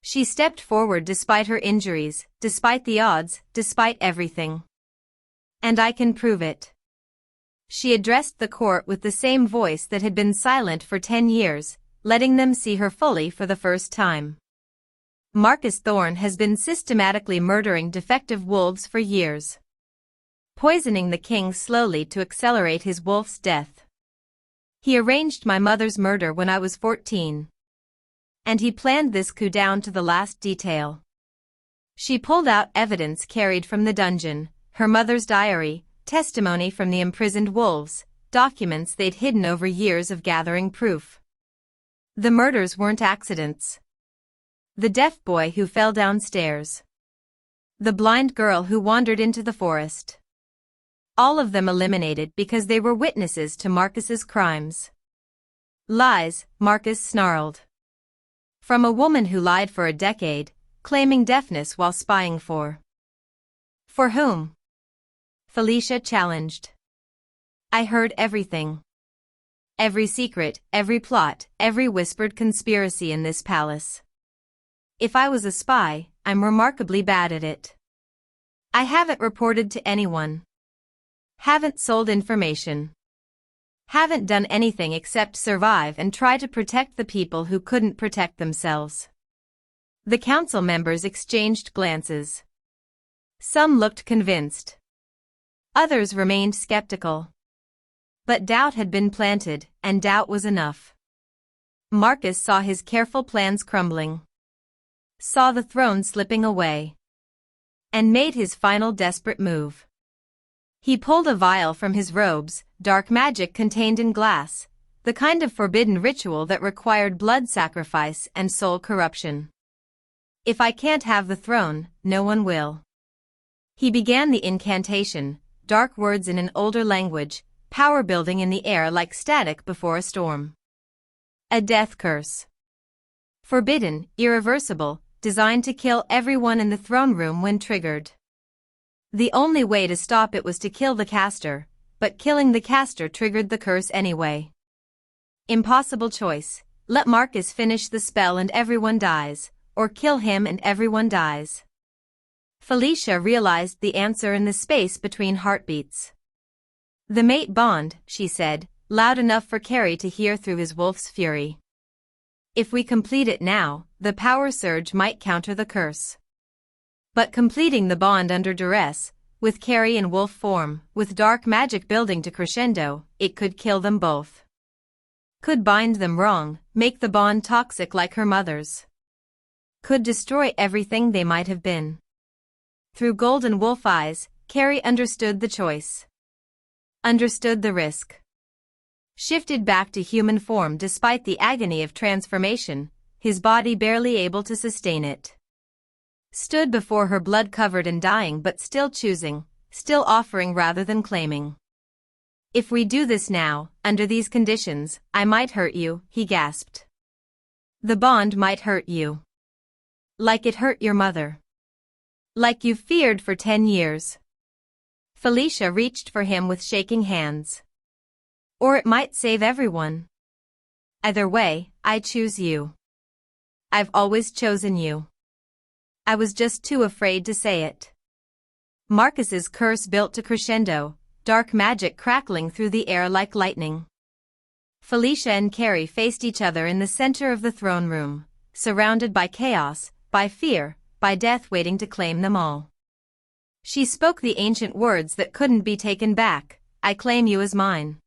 She stepped forward despite her injuries, despite the odds, despite everything. "And I can prove it." She addressed the court with the same voice that had been silent for 10 years, letting them see her fully for the first time. "Marcus Thorne has been systematically murdering defective wolves for years. Poisoning the king slowly to accelerate his wolf's death. He arranged my mother's murder when I was 14. And he planned this coup down to the last detail." She pulled out evidence carried from the dungeon, her mother's diary, testimony from the imprisoned wolves, documents they'd hidden over years of gathering proof. The murders weren't accidents. The deaf boy who fell downstairs. The blind girl who wandered into the forest. All of them eliminated because they were witnesses to Marcus's crimes. "Lies," Marcus snarled. "From a woman who lied for a decade, claiming deafness while spying for." "For whom?" Felicia challenged. "I heard everything. Every secret, every plot, every whispered conspiracy in this palace. If I was a spy, I'm remarkably bad at it. I haven't reported to anyone. Haven't sold information. Haven't done anything except survive and try to protect the people who couldn't protect themselves." The council members exchanged glances. Some looked convinced. Others remained skeptical. But doubt had been planted, and doubt was enough. Marcus saw his careful plans crumbling. Saw the throne slipping away. And made his final desperate move. He pulled a vial from his robes, dark magic contained in glass, the kind of forbidden ritual that required blood sacrifice and soul corruption. "If I can't have the throne, no one will." He began the incantation, dark words in an older language, power building in the air like static before a storm. A death curse. Forbidden, irreversible, designed to kill everyone in the throne room when triggered. The only way to stop it was to kill the caster, but killing the caster triggered the curse anyway. Impossible choice: let Marcus finish the spell and everyone dies, or kill him and everyone dies. Felicia realized the answer in the space between heartbeats. The mate bond, she said, loud enough for Carrie to hear through his wolf's fury. If we complete it now, the power surge might counter the curse. But completing the bond under duress, with Carrie in wolf form, with dark magic building to crescendo, it could kill them both. Could bind them wrong, make the bond toxic like her mother's. Could destroy everything they might have been. Through golden wolf eyes, Carrie understood the choice. Understood the risk. Shifted back to human form despite the agony of transformation, his body barely able to sustain it. Stood before her blood-covered and dying but still choosing, still offering rather than claiming. If we do this now, under these conditions, I might hurt you, he gasped. The bond might hurt you. Like it hurt your mother. Like you've feared for 10 years. Felicia reached for him with shaking hands. Or it might save everyone. Either way, I choose you. I've always chosen you. I was just too afraid to say it. Marcus's curse built to crescendo, dark magic crackling through the air like lightning. Felicia and Carrie faced each other in the center of the throne room, surrounded by chaos, by fear, by death waiting to claim them all. She spoke the ancient words that couldn't be taken back: I claim you as mine.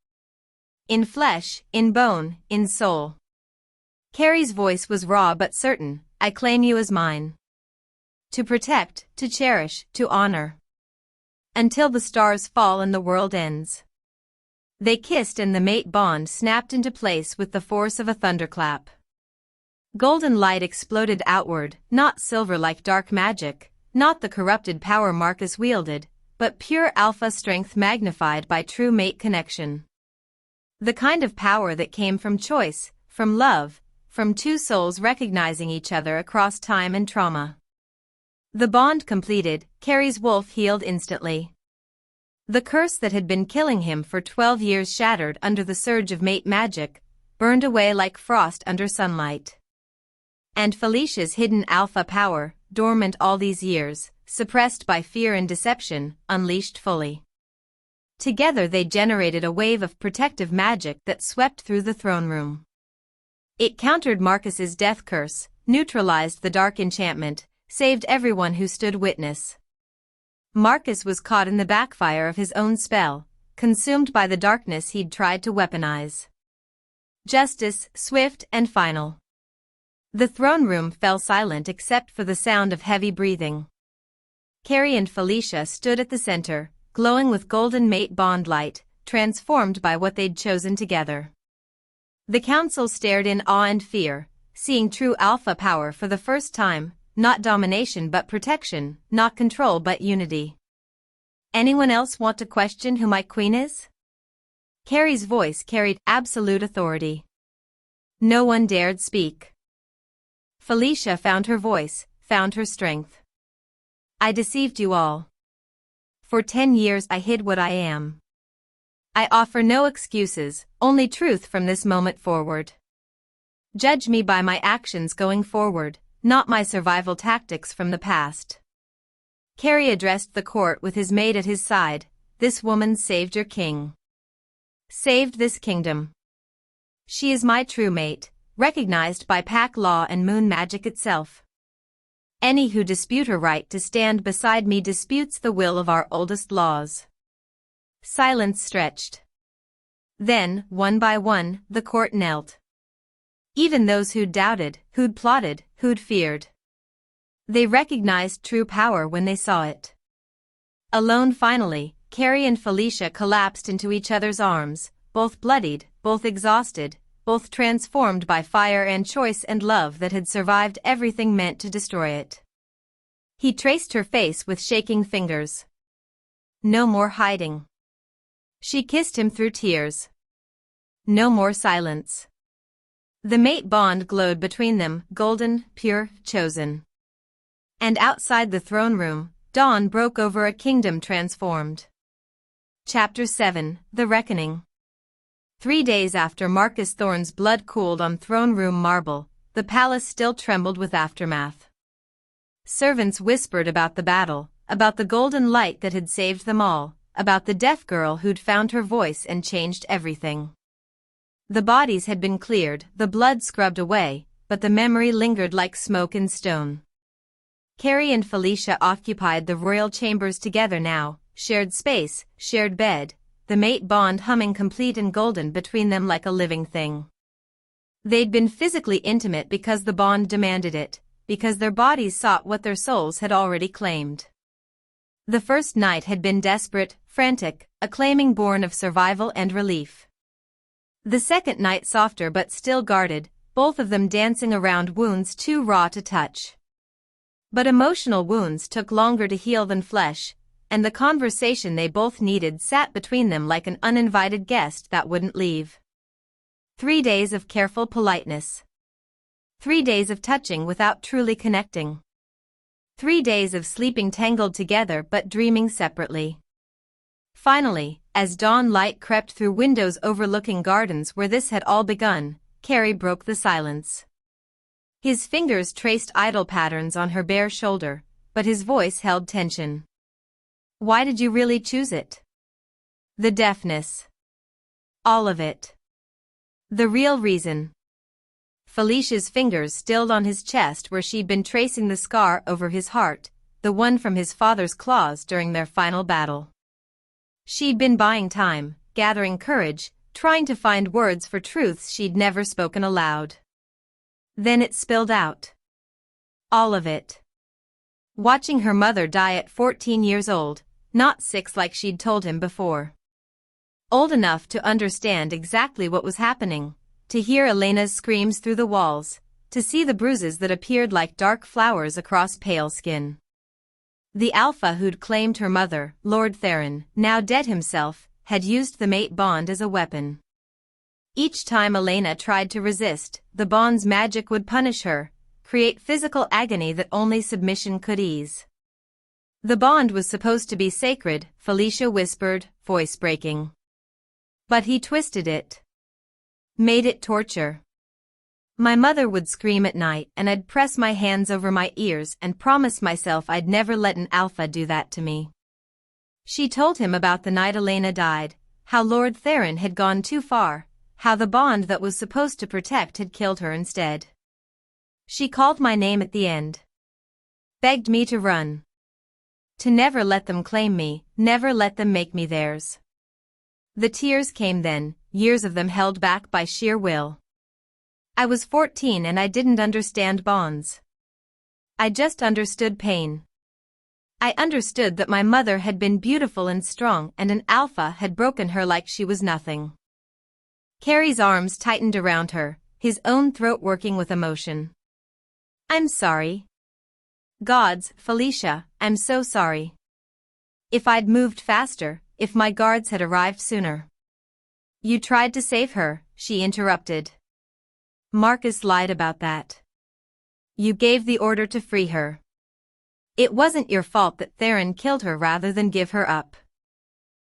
In flesh, in bone, in soul. Carrie's voice was raw but certain: I claim you as mine. To protect, to cherish, to honor. Until the stars fall and the world ends. They kissed and the mate bond snapped into place with the force of a thunderclap. Golden light exploded outward, not silver like dark magic, not the corrupted power Marcus wielded, but pure alpha strength magnified by true mate connection. The kind of power that came from choice, from love, from two souls recognizing each other across time and trauma. The bond completed, Carrie's wolf healed instantly. The curse that had been killing him for 12 years shattered under the surge of mate magic, burned away like frost under sunlight. And Felicia's hidden alpha power, dormant all these years, suppressed by fear and deception, unleashed fully. Together they generated a wave of protective magic that swept through the throne room. It countered Marcus's death curse, neutralized the dark enchantment, saved everyone who stood witness. Marcus was caught in the backfire of his own spell, consumed by the darkness he'd tried to weaponize. Justice, swift and final. The throne room fell silent except for the sound of heavy breathing. Carrie and Felicia stood at the center, glowing with golden mate bond light, transformed by what they'd chosen together. The council stared in awe and fear, seeing true alpha power for the first time, not domination but protection, not control but unity. Anyone else want to question who my queen is? Carrie's voice carried absolute authority. No one dared speak. Felicia found her voice, found her strength. I deceived you all. For 10 years I hid what I am. I offer no excuses, only truth from this moment forward. Judge me by my actions going forward, not my survival tactics from the past. Carrie addressed the court with his maid at his side. This woman saved your king. Saved this kingdom. She is my true mate, recognized by pack law and moon magic itself. Any who dispute her right to stand beside me disputes the will of our oldest laws. Silence stretched. Then, one by one, the court knelt. Even those who'd doubted, who'd plotted, who'd feared. They recognized true power when they saw it. Alone finally, Carrie and Felicia collapsed into each other's arms, both bloodied, both exhausted, both transformed by fire and choice and love that had survived everything meant to destroy it. He traced her face with shaking fingers. No more hiding. She kissed him through tears. No more silence. The mate bond glowed between them, golden, pure, chosen. And outside the throne room, dawn broke over a kingdom transformed. Chapter 7, The Reckoning. 3 days after Marcus Thorne's blood cooled on throne room marble, the palace still trembled with aftermath. Servants whispered about the battle, about the golden light that had saved them all, about the deaf girl who'd found her voice and changed everything. The bodies had been cleared, the blood scrubbed away, but the memory lingered like smoke in stone. Carrie and Felicia occupied the royal chambers together now, shared space, shared bed, the mate bond humming complete and golden between them like a living thing. They'd been physically intimate because the bond demanded it, because their bodies sought what their souls had already claimed. The first night had been desperate, frantic, a claiming born of survival and relief. The second night softer but still guarded, both of them dancing around wounds too raw to touch. But emotional wounds took longer to heal than flesh, and the conversation they both needed sat between them like an uninvited guest that wouldn't leave. 3 days of careful politeness. 3 days of touching without truly connecting. 3 days of sleeping tangled together but dreaming separately. Finally, as dawn light crept through windows overlooking gardens where this had all begun, Carrie broke the silence. His fingers traced idle patterns on her bare shoulder, but his voice held tension. Why did you really choose it? The deafness. All of it. The real reason. Felicia's fingers stilled on his chest where she'd been tracing the scar over his heart, the one from his father's claws during their final battle. She'd been buying time, gathering courage, trying to find words for truths she'd never spoken aloud. Then it spilled out. All of it. Watching her mother die at 14 years old, not 6 like she'd told him before. Old enough to understand exactly what was happening, to hear Elena's screams through the walls, to see the bruises that appeared like dark flowers across pale skin. The alpha who'd claimed her mother, Lord Theron, now dead himself, had used the mate bond as a weapon. Each time Elena tried to resist, the bond's magic would punish her, create physical agony that only submission could ease. The bond was supposed to be sacred, Felicia whispered, voice breaking. But he twisted it. Made it torture. My mother would scream at night and I'd press my hands over my ears and promise myself I'd never let an alpha do that to me. She told him about the night Elena died, how Lord Theron had gone too far, how the bond that was supposed to protect had killed her instead. She called my name at the end. Begged me to run. To never let them claim me, never let them make me theirs. The tears came then, years of them held back by sheer will. I was 14 and I didn't understand bonds. I just understood pain. I understood that my mother had been beautiful and strong and an alpha had broken her like she was nothing. Carrie's arms tightened around her, his own throat working with emotion. I'm sorry. Gods, Felicia, I'm so sorry. If I'd moved faster, if my guards had arrived sooner. You tried to save her, she interrupted. Marcus lied about that. You gave the order to free her. It wasn't your fault that Theron killed her rather than give her up.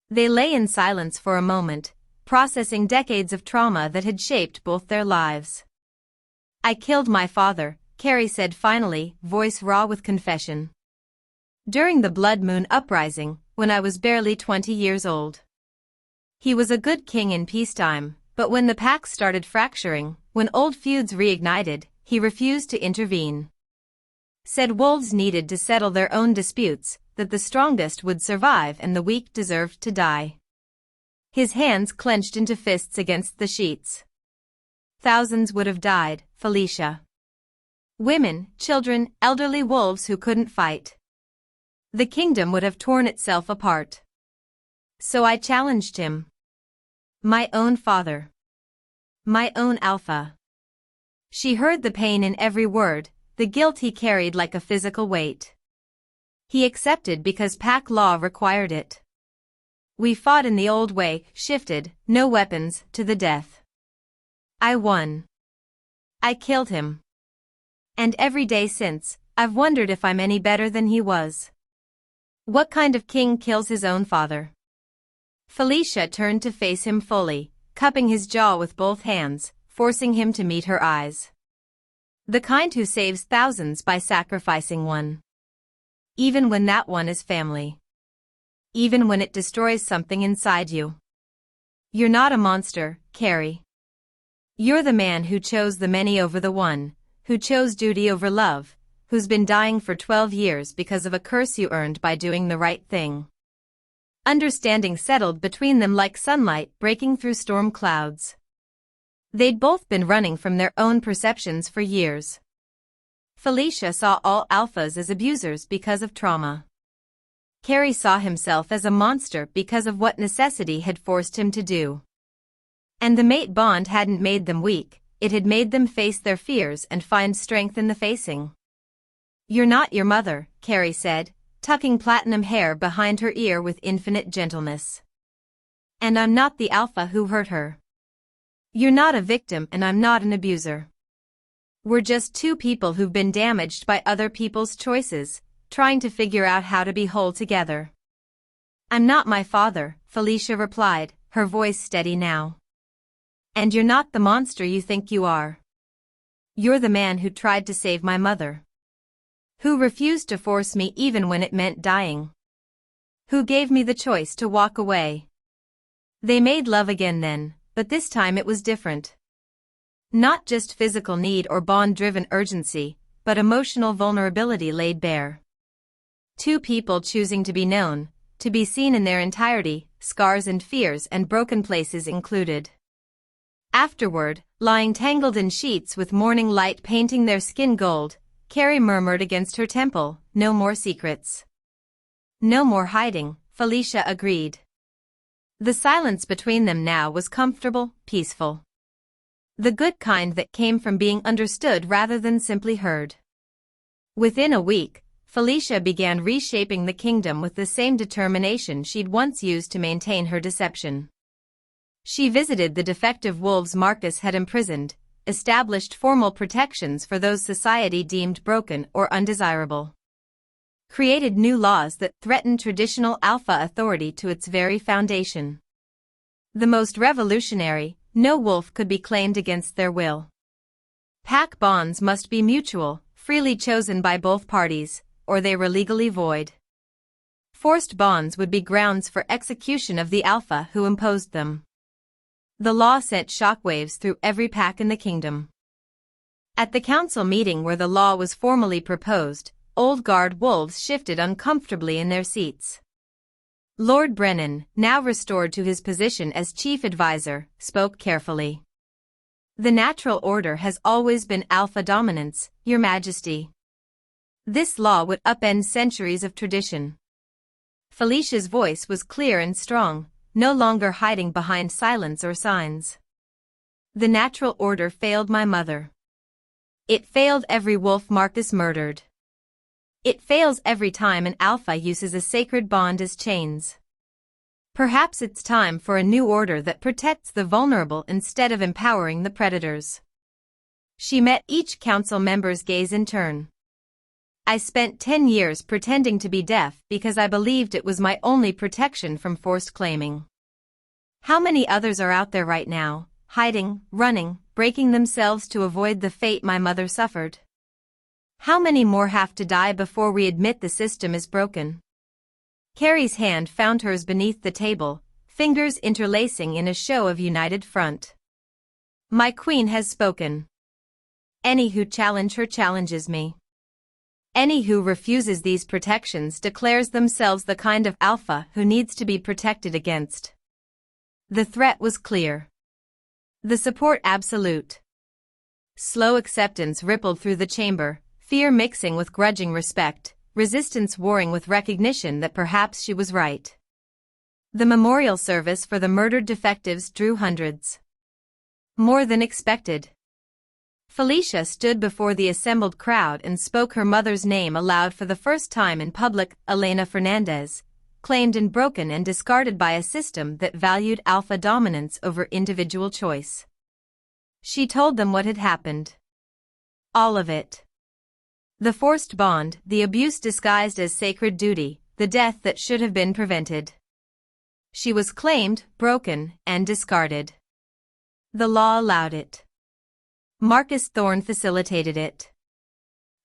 They lay in silence for a moment, processing decades of trauma that had shaped both their lives. I killed my father, Carrie said finally, voice raw with confession. During the Blood Moon uprising, when I was barely 20 years old. He was a good king in peacetime, but when the pack started fracturing, when old feuds reignited, he refused to intervene. Said wolves needed to settle their own disputes, that the strongest would survive and the weak deserved to die. His hands clenched into fists against the sheets. Thousands would have died, Felicia. Women, children, elderly wolves who couldn't fight. The kingdom would have torn itself apart. So I challenged him. My own father. My own alpha. She heard the pain in every word, the guilt he carried like a physical weight. He accepted because pack law required it. We fought in the old way, shifted, no weapons, to the death. I won. I killed him. And every day since, I've wondered if I'm any better than he was. What kind of king kills his own father? Felicia turned to face him fully, cupping his jaw with both hands, forcing him to meet her eyes. The kind who saves thousands by sacrificing one. Even when that one is family. Even when it destroys something inside you. You're not a monster, Carrie. You're the man who chose the many over the one, who chose duty over love, who's been dying for 12 years because of a curse you earned by doing the right thing. Understanding settled between them like sunlight breaking through storm clouds. They'd both been running from their own perceptions for years. Felicia saw all alphas as abusers because of trauma. Carrie saw himself as a monster because of what necessity had forced him to do. And the mate bond hadn't made them weak, it had made them face their fears and find strength in the facing. You're not your mother, Carrie said, tucking platinum hair behind her ear with infinite gentleness. And I'm not the alpha who hurt her. You're not a victim and I'm not an abuser. We're just two people who've been damaged by other people's choices, trying to figure out how to be whole together. I'm not my father, Felicia replied, her voice steady now. And you're not the monster you think you are. You're the man who tried to save my mother. Who refused to force me even when it meant dying. Who gave me the choice to walk away. They made love again then, but this time it was different. Not just physical need or bond-driven urgency, but emotional vulnerability laid bare. Two people choosing to be known, to be seen in their entirety, scars and fears and broken places included. Afterward, lying tangled in sheets with morning light painting their skin gold, Carrie murmured against her temple, "No more secrets." "No more hiding," Felicia agreed. The silence between them now was comfortable, peaceful. The good kind that came from being understood rather than simply heard. Within a week, Felicia began reshaping the kingdom with the same determination she'd once used to maintain her deception. She visited the defective wolves Marcus had imprisoned, established formal protections for those society deemed broken or undesirable. Created new laws that threatened traditional alpha authority to its very foundation. The most revolutionary, no wolf could be claimed against their will. Pack bonds must be mutual, freely chosen by both parties, or they were legally void. Forced bonds would be grounds for execution of the alpha who imposed them. The law sent shockwaves through every pack in the kingdom. At the council meeting where the law was formally proposed, old guard wolves shifted uncomfortably in their seats. Lord Brennan, now restored to his position as chief advisor, spoke carefully. "The natural order has always been alpha dominance, Your Majesty. This law would upend centuries of tradition." Felicia's voice was clear and strong, no longer hiding behind silence or signs. "The natural order failed my mother. It failed every wolf Marcus murdered. It fails every time an alpha uses a sacred bond as chains. Perhaps it's time for a new order that protects the vulnerable instead of empowering the predators." She met each council member's gaze in turn. "I spent 10 years pretending to be deaf because I believed it was my only protection from forced claiming. How many others are out there right now, hiding, running, breaking themselves to avoid the fate my mother suffered? How many more have to die before we admit the system is broken?" Carrie's hand found hers beneath the table, fingers interlacing in a show of united front. "My queen has spoken. Any who challenge her challenges me. Any who refuses these protections declares themselves the kind of alpha who needs to be protected against." The threat was clear. The support absolute. Slow acceptance rippled through the chamber, fear mixing with grudging respect, resistance warring with recognition that perhaps she was right. The memorial service for the murdered defectives drew hundreds. More than expected. Felicia stood before the assembled crowd and spoke her mother's name aloud for the first time in public. "Elena Fernandez, claimed and broken and discarded by a system that valued alpha dominance over individual choice. She told them what had happened. All of it. The forced bond, the abuse disguised as sacred duty, the death that should have been prevented. She was claimed, broken, and discarded. The law allowed it. Marcus Thorne facilitated it.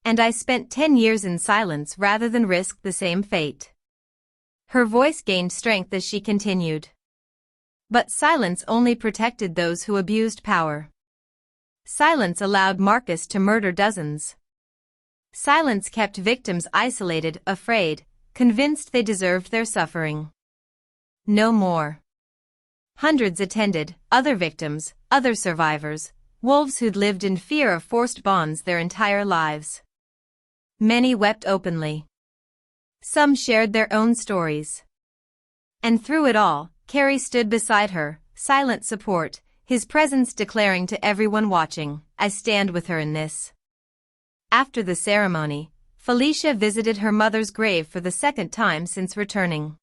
And I spent 10 years in silence rather than risk the same fate. Her voice gained strength as she continued. But silence only protected those who abused power. Silence allowed Marcus to murder dozens. Silence kept victims isolated, afraid, convinced they deserved their suffering. No more. Hundreds attended, other victims, other survivors, wolves who'd lived in fear of forced bonds their entire lives. Many wept openly. Some shared their own stories. And through it all, Carrie stood beside her, silent support, his presence declaring to everyone watching, "I stand with her in this." After the ceremony, Felicia visited her mother's grave for the second time since returning.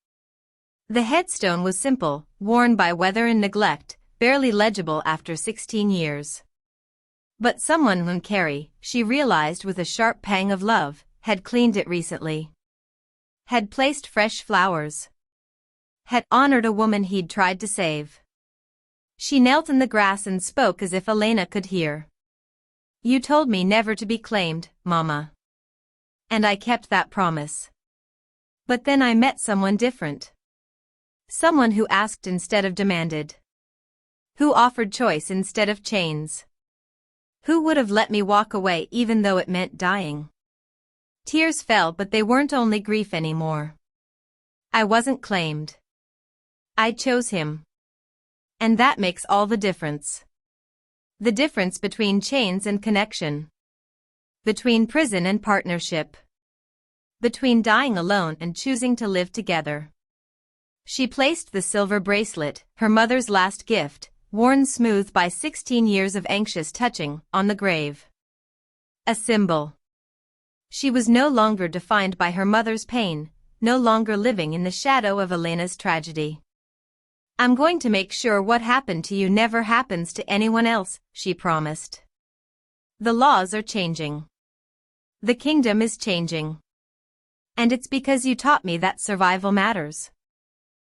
The headstone was simple, worn by weather and neglect, barely legible after 16 years. But someone named Carrie, she realized with a sharp pang of love, had cleaned it recently. Had placed fresh flowers. Had honored a woman he'd tried to save. She knelt in the grass and spoke as if Elena could hear. "You told me never to be claimed, Mama. And I kept that promise. But then I met someone different. Someone who asked instead of demanded. Who offered choice instead of chains. Who would have let me walk away even though it meant dying." Tears fell, but they weren't only grief anymore. I wasn't claimed. I chose him. And that makes all the difference. The difference between chains and connection. Between prison and partnership. Between dying alone and choosing to live together. She placed the silver bracelet, her mother's last gift, worn smooth by 16 years of anxious touching, on the grave. A symbol. She was no longer defined by her mother's pain, no longer living in the shadow of Elena's tragedy. "I'm going to make sure what happened to you never happens to anyone else," she promised. "The laws are changing. The kingdom is changing. And it's because you taught me that survival matters.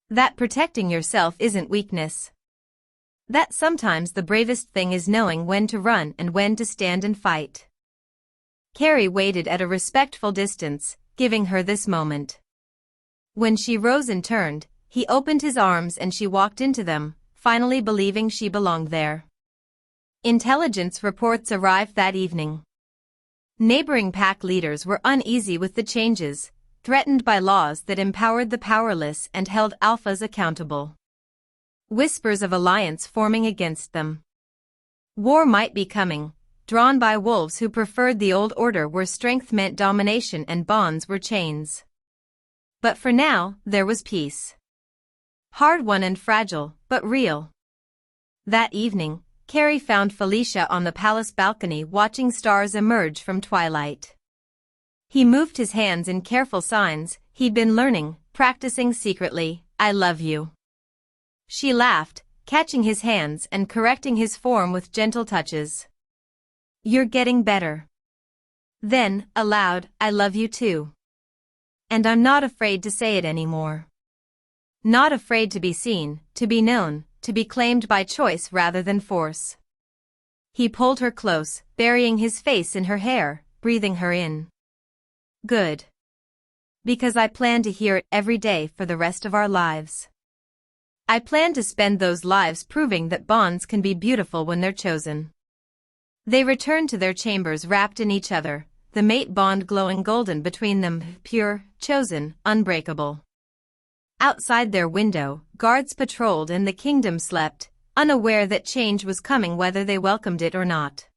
That protecting yourself isn't weakness. That sometimes the bravest thing is knowing when to run and when to stand and fight." Carrie waited at a respectful distance, giving her this moment. When she rose and turned, he opened his arms and she walked into them, finally believing she belonged there. Intelligence reports arrived that evening. Neighboring pack leaders were uneasy with the changes, threatened by laws that empowered the powerless and held alphas accountable. Whispers of alliance forming against them. War might be coming, drawn by wolves who preferred the old order where strength meant domination and bonds were chains. But for now, there was peace. Hard-won and fragile, but real. That evening, Carrie found Felicia on the palace balcony watching stars emerge from twilight. He moved his hands in careful signs he'd been learning, practicing secretly, "I love you." She laughed, catching his hands and correcting his form with gentle touches. "You're getting better." Then, aloud, "I love you too. And I'm not afraid to say it anymore. Not afraid to be seen, to be known, to be claimed by choice rather than force." He pulled her close, burying his face in her hair, breathing her in. "Good. Because I plan to hear it every day for the rest of our lives. I plan to spend those lives proving that bonds can be beautiful when they're chosen." They returned to their chambers wrapped in each other, the mate bond glowing golden between them, pure, chosen, unbreakable. Outside their window, guards patrolled and the kingdom slept, unaware that change was coming whether they welcomed it or not.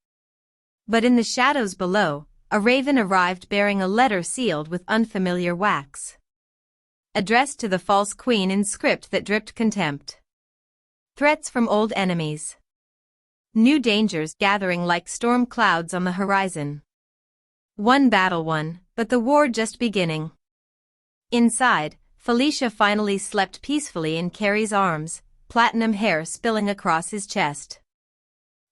But in the shadows below, a raven arrived bearing a letter sealed with unfamiliar wax. Addressed to the false queen in script that dripped contempt. Threats from old enemies. New dangers gathering like storm clouds on the horizon. One battle won, but the war just beginning. Inside, Felicia finally slept peacefully in Carrie's arms, platinum hair spilling across his chest.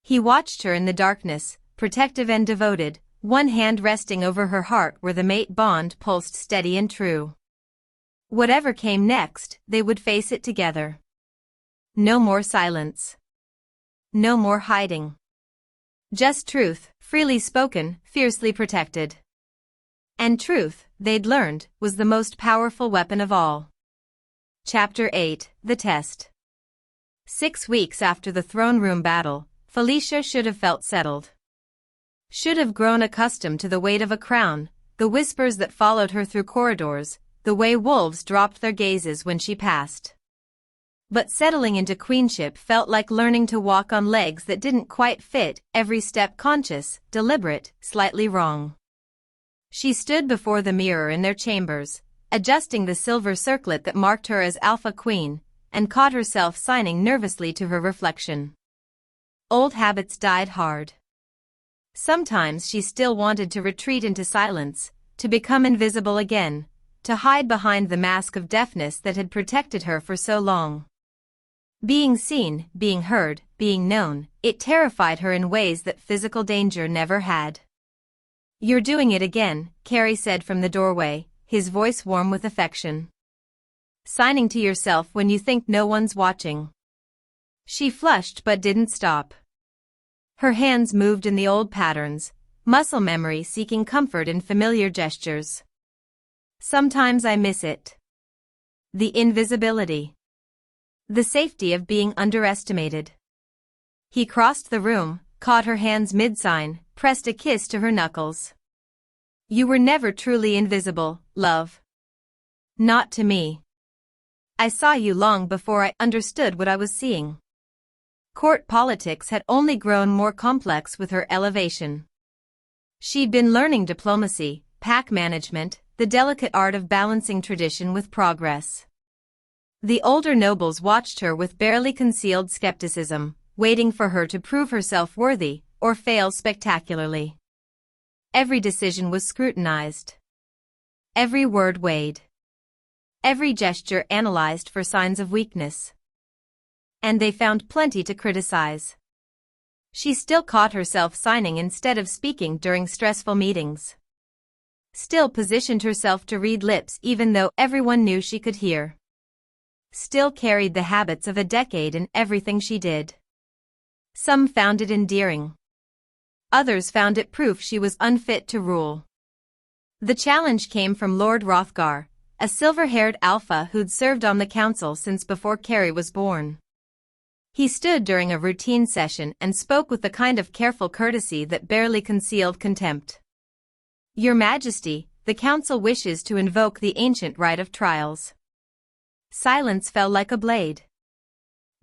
He watched her in the darkness, protective and devoted, one hand resting over her heart where the mate bond pulsed steady and true. Whatever came next, they would face it together. No more silence. No more hiding. Just truth, freely spoken, fiercely protected. And truth, they'd learned, was the most powerful weapon of all. Chapter 8, The Test. 6 weeks after the throne room battle, Felicia should have felt settled. Should have grown accustomed to the weight of a crown, the whispers that followed her through corridors, the way wolves dropped their gazes when she passed. But settling into queenship felt like learning to walk on legs that didn't quite fit, every step conscious, deliberate, slightly wrong. She stood before the mirror in their chambers, adjusting the silver circlet that marked her as Alpha Queen, and caught herself signing nervously to her reflection. Old habits died hard. Sometimes she still wanted to retreat into silence, to become invisible again, to hide behind the mask of deafness that had protected her for so long. Being seen, being heard, being known, it terrified her in ways that physical danger never had. "You're doing it again," Carrie said from the doorway, his voice warm with affection. "Signing to yourself when you think no one's watching." She flushed but didn't stop. Her hands moved in the old patterns, muscle memory seeking comfort in familiar gestures. "Sometimes I miss it. The invisibility. The safety of being underestimated." He crossed the room, caught her hands mid-sign, pressed a kiss to her knuckles. "You were never truly invisible, love. Not to me. I saw you long before I understood what I was seeing." Court politics had only grown more complex with her elevation. She'd been learning diplomacy, pack management, the delicate art of balancing tradition with progress. The older nobles watched her with barely concealed skepticism, waiting for her to prove herself worthy, or fail spectacularly. Every decision was scrutinized. Every word weighed. Every gesture analyzed for signs of weakness. And they found plenty to criticize. She still caught herself signing instead of speaking during stressful meetings. Still positioned herself to read lips even though everyone knew she could hear. Still carried the habits of a decade in everything she did. Some found it endearing. Others found it proof she was unfit to rule. The challenge came from Lord Hrothgar, a silver-haired alpha who'd served on the council since before Carrie was born. He stood during a routine session and spoke with the kind of careful courtesy that barely concealed contempt. "Your Majesty, the council wishes to invoke the ancient right of trials." Silence fell like a blade.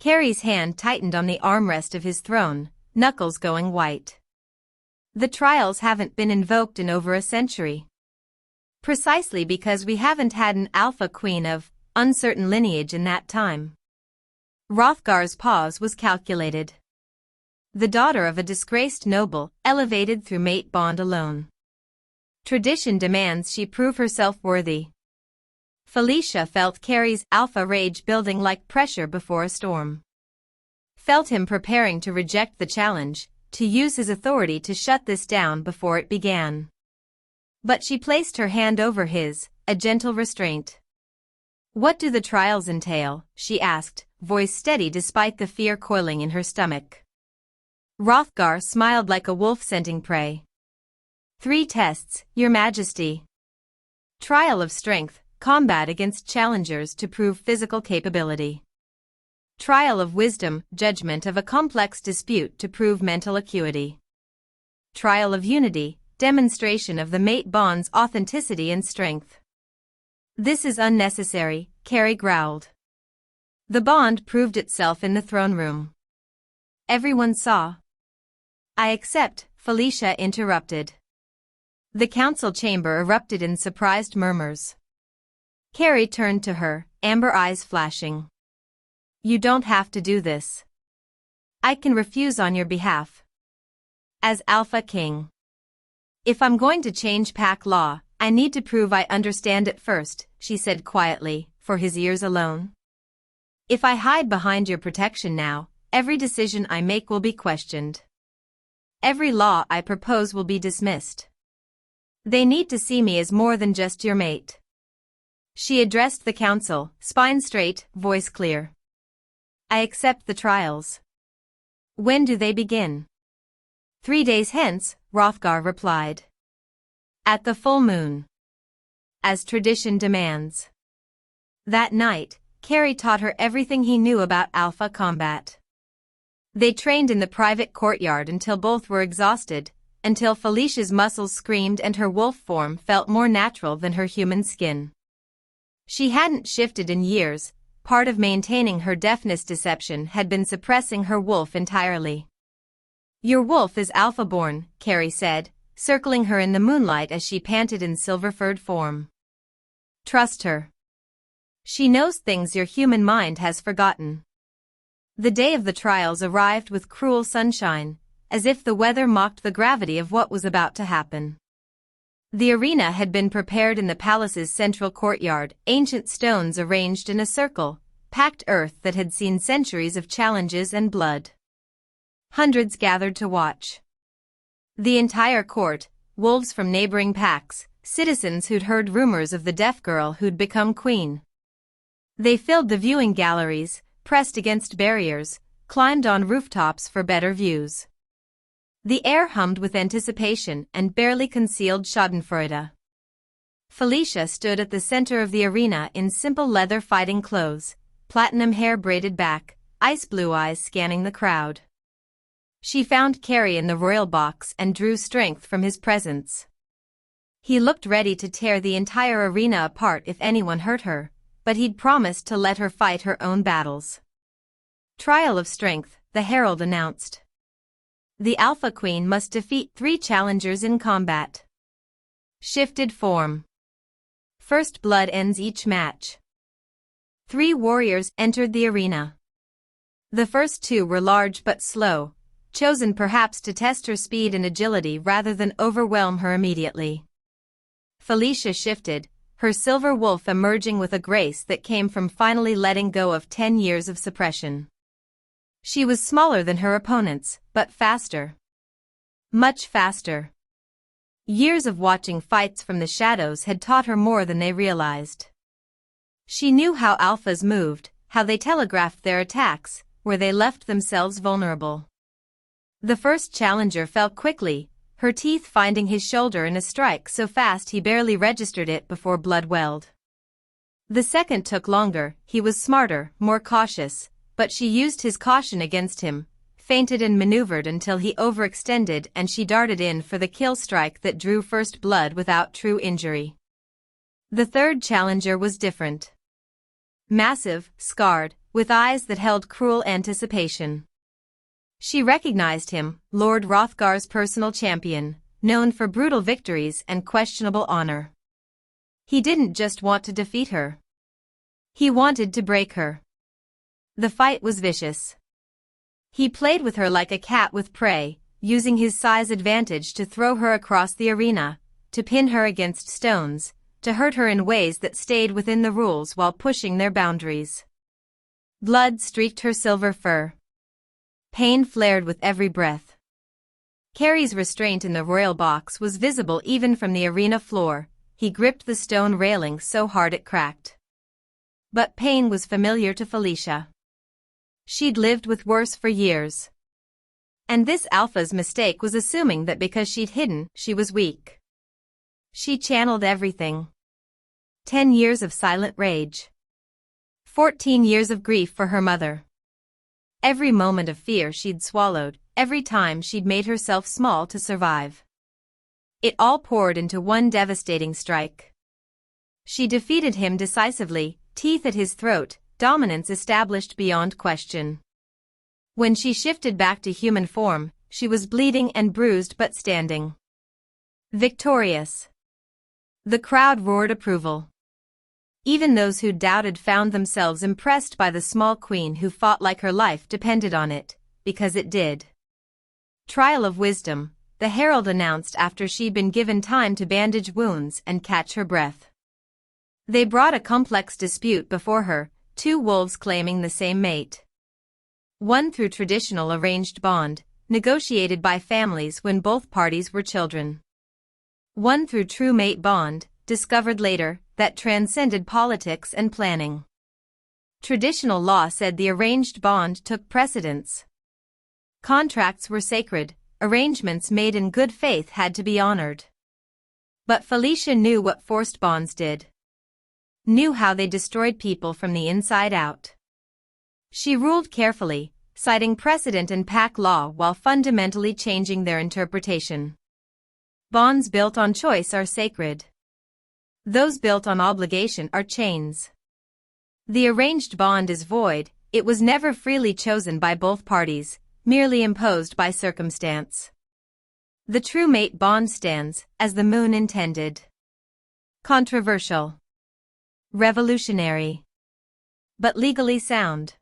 Carrie's hand tightened on the armrest of his throne, knuckles going white. "The trials haven't been invoked in over a century. Precisely because we haven't had an alpha queen of uncertain lineage in that time." Hrothgar's pause was calculated. The daughter of a disgraced noble, elevated through mate bond alone. Tradition demands she prove herself worthy. Felicia felt Carrie's alpha rage building like pressure before a storm. Felt him preparing to reject the challenge, to use his authority to shut this down before it began. But she placed her hand over his, a gentle restraint. "What do the trials entail?" she asked, voice steady despite the fear coiling in her stomach. Hrothgar smiled like a wolf scenting prey. "3 tests, Your Majesty. Trial of strength, combat against challengers to prove physical capability. Trial of wisdom, judgment of a complex dispute to prove mental acuity. Trial of unity, demonstration of the mate bond's authenticity and strength." "This is unnecessary," Carrie growled. The bond proved itself in the throne room. Everyone saw. "I accept," Felicia interrupted. The council chamber erupted in surprised murmurs. Carrie turned to her, amber eyes flashing. "You don't have to do this. I can refuse on your behalf. As Alpha King. If I'm going to change pack law, I need to prove I understand it first," she said quietly, for his ears alone. If I hide behind your protection now, every decision I make will be questioned. Every law I propose will be dismissed. They need to see me as more than just your mate. She addressed the council, spine straight, voice clear. I accept the trials. When do they begin? 3 days hence, Hrothgar replied. At the full moon. As tradition demands. That night, Carrie taught her everything he knew about alpha combat. They trained in the private courtyard until both were exhausted, until Felicia's muscles screamed and her wolf form felt more natural than her human skin. She hadn't shifted in years. Part of maintaining her deafness deception had been suppressing her wolf entirely. Your wolf is alpha-born, Carrie said, circling her in the moonlight as she panted in silver-furred form. Trust her. She knows things your human mind has forgotten. The day of the trials arrived with cruel sunshine, as if the weather mocked the gravity of what was about to happen. The arena had been prepared in the palace's central courtyard, ancient stones arranged in a circle, packed earth that had seen centuries of challenges and blood. Hundreds gathered to watch. The entire court, wolves from neighboring packs, citizens who'd heard rumors of the deaf girl who'd become queen. They filled the viewing galleries, pressed against barriers, climbed on rooftops for better views. The air hummed with anticipation and barely concealed schadenfreude. Felicia stood at the center of the arena in simple leather fighting clothes, platinum hair braided back, ice blue eyes scanning the crowd. She found Carrie in the royal box and drew strength from his presence. He looked ready to tear the entire arena apart if anyone hurt her, but he'd promised to let her fight her own battles. Trial of strength, the herald announced. The Alpha Queen must defeat 3 challengers in combat. Shifted form. First blood ends each match. 3 warriors entered the arena. The first 2 were large but slow, chosen perhaps to test her speed and agility rather than overwhelm her immediately. Felicia shifted, her silver wolf emerging with a grace that came from finally letting go of 10 years of suppression. She was smaller than her opponents, but faster. Much faster. Years of watching fights from the shadows had taught her more than they realized. She knew how alphas moved, how they telegraphed their attacks, where they left themselves vulnerable. The first challenger fell quickly, her teeth finding his shoulder in a strike so fast he barely registered it before blood welled. The second took longer, he was smarter, more cautious, but she used his caution against him, feinted and maneuvered until he overextended and she darted in for the kill strike that drew first blood without true injury. The third challenger was different. Massive, scarred, with eyes that held cruel anticipation. She recognized him, Lord Hrothgar's personal champion, known for brutal victories and questionable honor. He didn't just want to defeat her. He wanted to break her. The fight was vicious. He played with her like a cat with prey, using his size advantage to throw her across the arena, to pin her against stones, to hurt her in ways that stayed within the rules while pushing their boundaries. Blood streaked her silver fur. Pain flared with every breath. Carrie's restraint in the royal box was visible even from the arena floor. He gripped the stone railing so hard it cracked. But pain was familiar to Felicia. She'd lived with worse for years. And this alpha's mistake was assuming that because she'd hidden, she was weak. She channeled everything. 10 years of silent rage. 14 years of grief for her mother. Every moment of fear she'd swallowed, every time she'd made herself small to survive. It all poured into one devastating strike. She defeated him decisively, teeth at his throat, dominance established beyond question. When she shifted back to human form, she was bleeding and bruised but standing. Victorious. The crowd roared approval. Even those who doubted found themselves impressed by the small queen who fought like her life depended on it, because it did. Trial of wisdom, the herald announced after she'd been given time to bandage wounds and catch her breath. They brought a complex dispute before her, two wolves claiming the same mate. One through traditional arranged bond, negotiated by families when both parties were children. One through true mate bond, discovered later, that transcended politics and planning. Traditional law said the arranged bond took precedence. Contracts were sacred, arrangements made in good faith had to be honored. But Felicia knew what forced bonds did. Knew how they destroyed people from the inside out. She ruled carefully, citing precedent and pack law while fundamentally changing their interpretation. Bonds built on choice are sacred. Those built on obligation are chains. The arranged bond is void, it was never freely chosen by both parties, merely imposed by circumstance. The true mate bond stands, as the moon intended. Controversial. Revolutionary. But legally sound.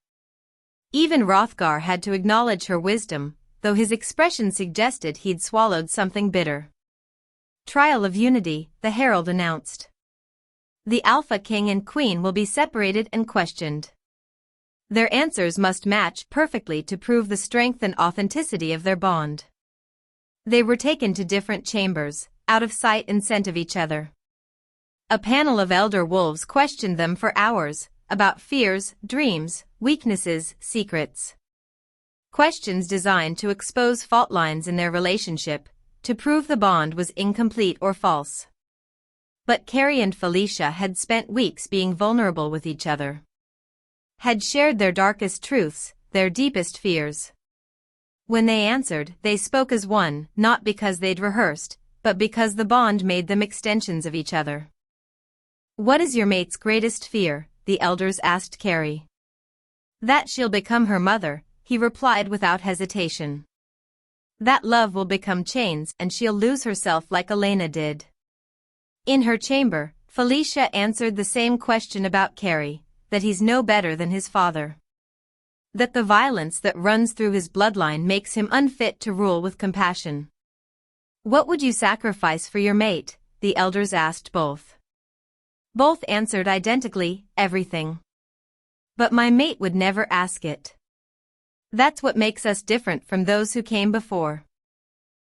Even Hrothgar had to acknowledge her wisdom, though his expression suggested he'd swallowed something bitter. Trial of unity, the herald announced. The Alpha King and Queen will be separated and questioned. Their answers must match perfectly to prove the strength and authenticity of their bond. They were taken to different chambers, out of sight and scent of each other. A panel of elder wolves questioned them for hours, about fears, dreams, weaknesses, secrets. Questions designed to expose fault lines in their relationship, to prove the bond was incomplete or false. But Carrie and Felicia had spent weeks being vulnerable with each other. Had shared their darkest truths, their deepest fears. When they answered, they spoke as one, not because they'd rehearsed, but because the bond made them extensions of each other. "What is your mate's greatest fear?" the elders asked Carrie. "That she'll become her mother," he replied without hesitation. "That love will become chains and she'll lose herself like Elena did." In her chamber, Felicia answered the same question about Carrie, that he's no better than his father. That the violence that runs through his bloodline makes him unfit to rule with compassion. "What would you sacrifice for your mate?" the elders asked both. Both answered identically, "Everything. But my mate would never ask it. That's what makes us different from those who came before.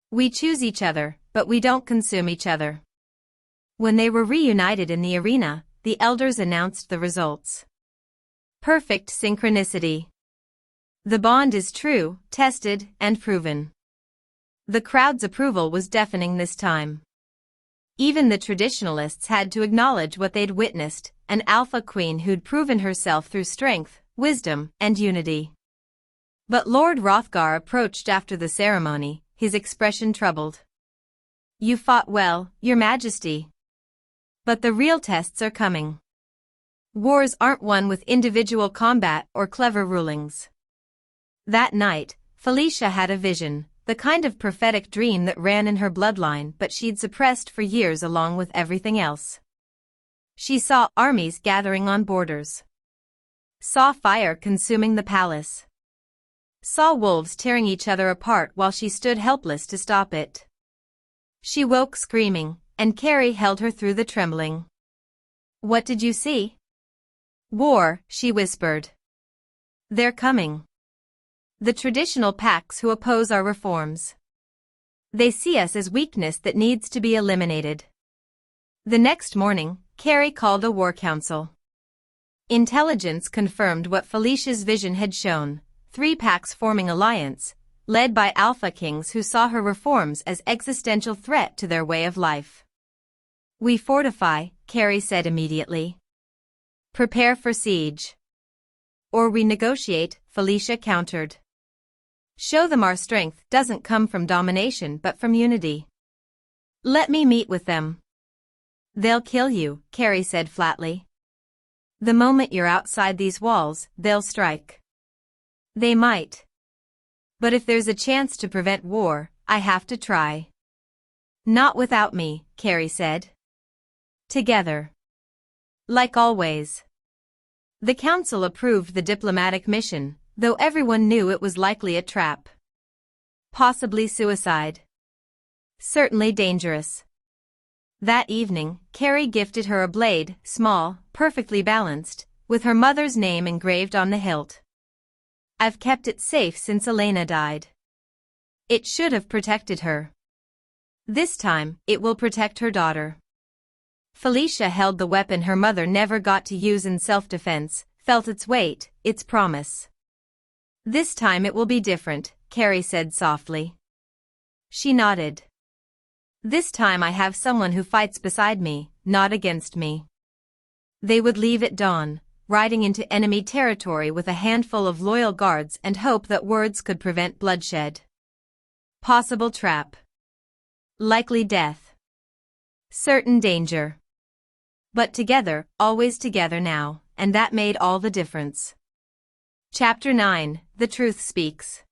We choose each other, but we don't consume each other." When they were reunited in the arena, the elders announced the results. Perfect synchronicity. The bond is true, tested, and proven. The crowd's approval was deafening this time. Even the traditionalists had to acknowledge what they'd witnessed, an alpha queen who'd proven herself through strength, wisdom, and unity. But Lord Hrothgar approached after the ceremony, his expression troubled. "You fought well, Your Majesty. But the real tests are coming. Wars aren't won with individual combat or clever rulings." That night, Felicia had a vision, the kind of prophetic dream that ran in her bloodline but she'd suppressed for years along with everything else. She saw armies gathering on borders. Saw fire consuming the palace. Saw wolves tearing each other apart while she stood helpless to stop it. She woke screaming, and Carrie held her through the trembling. "What did you see?" "War," she whispered. "They're coming. The traditional packs who oppose our reforms. They see us as weakness that needs to be eliminated." The next morning, Carrie called a war council. Intelligence confirmed what Felicia's vision had shown, 3 packs forming alliance, led by alpha kings who saw her reforms as existential threat to their way of life. "We fortify," Carrie said immediately. "Prepare for siege." "Or we negotiate," Felicia countered. "Show them our strength doesn't come from domination but from unity." "Let me meet with them." "They'll kill you," Carrie said flatly. "The moment you're outside these walls, they'll strike." "They might. But if there's a chance to prevent war, I have to try." "Not without me," Carrie said. "Together. Like always." The council approved the diplomatic mission, though everyone knew it was likely a trap. Possibly suicide. Certainly dangerous. That evening, Carrie gifted her a blade, small, perfectly balanced, with her mother's name engraved on the hilt. I've kept it safe since Elena died. It should have protected her. This time, it will protect her daughter. Felicia held the weapon her mother never got to use in self-defense, felt its weight, its promise. This time it will be different, Carrie said softly. She nodded. This time I have someone who fights beside me, not against me. They would leave at dawn, riding into enemy territory with a handful of loyal guards and hope that words could prevent bloodshed. Possible trap. Likely death. Certain danger. But together, always together now, and that made all the difference. Chapter 9, The Truth Speaks.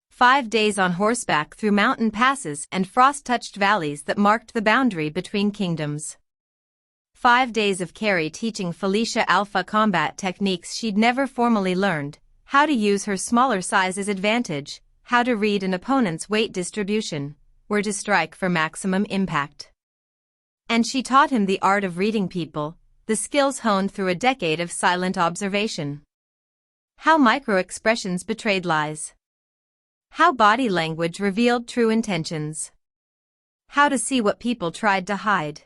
5 days on horseback through mountain passes and frost-touched valleys that marked the boundary between kingdoms. 5 days of Carrie teaching Felicia alpha combat techniques she'd never formally learned, how to use her smaller size as advantage, how to read an opponent's weight distribution, where to strike for maximum impact. And she taught him the art of reading people, the skills honed through a decade of silent observation. How micro-expressions betrayed lies. How body language revealed true intentions. How to see what people tried to hide.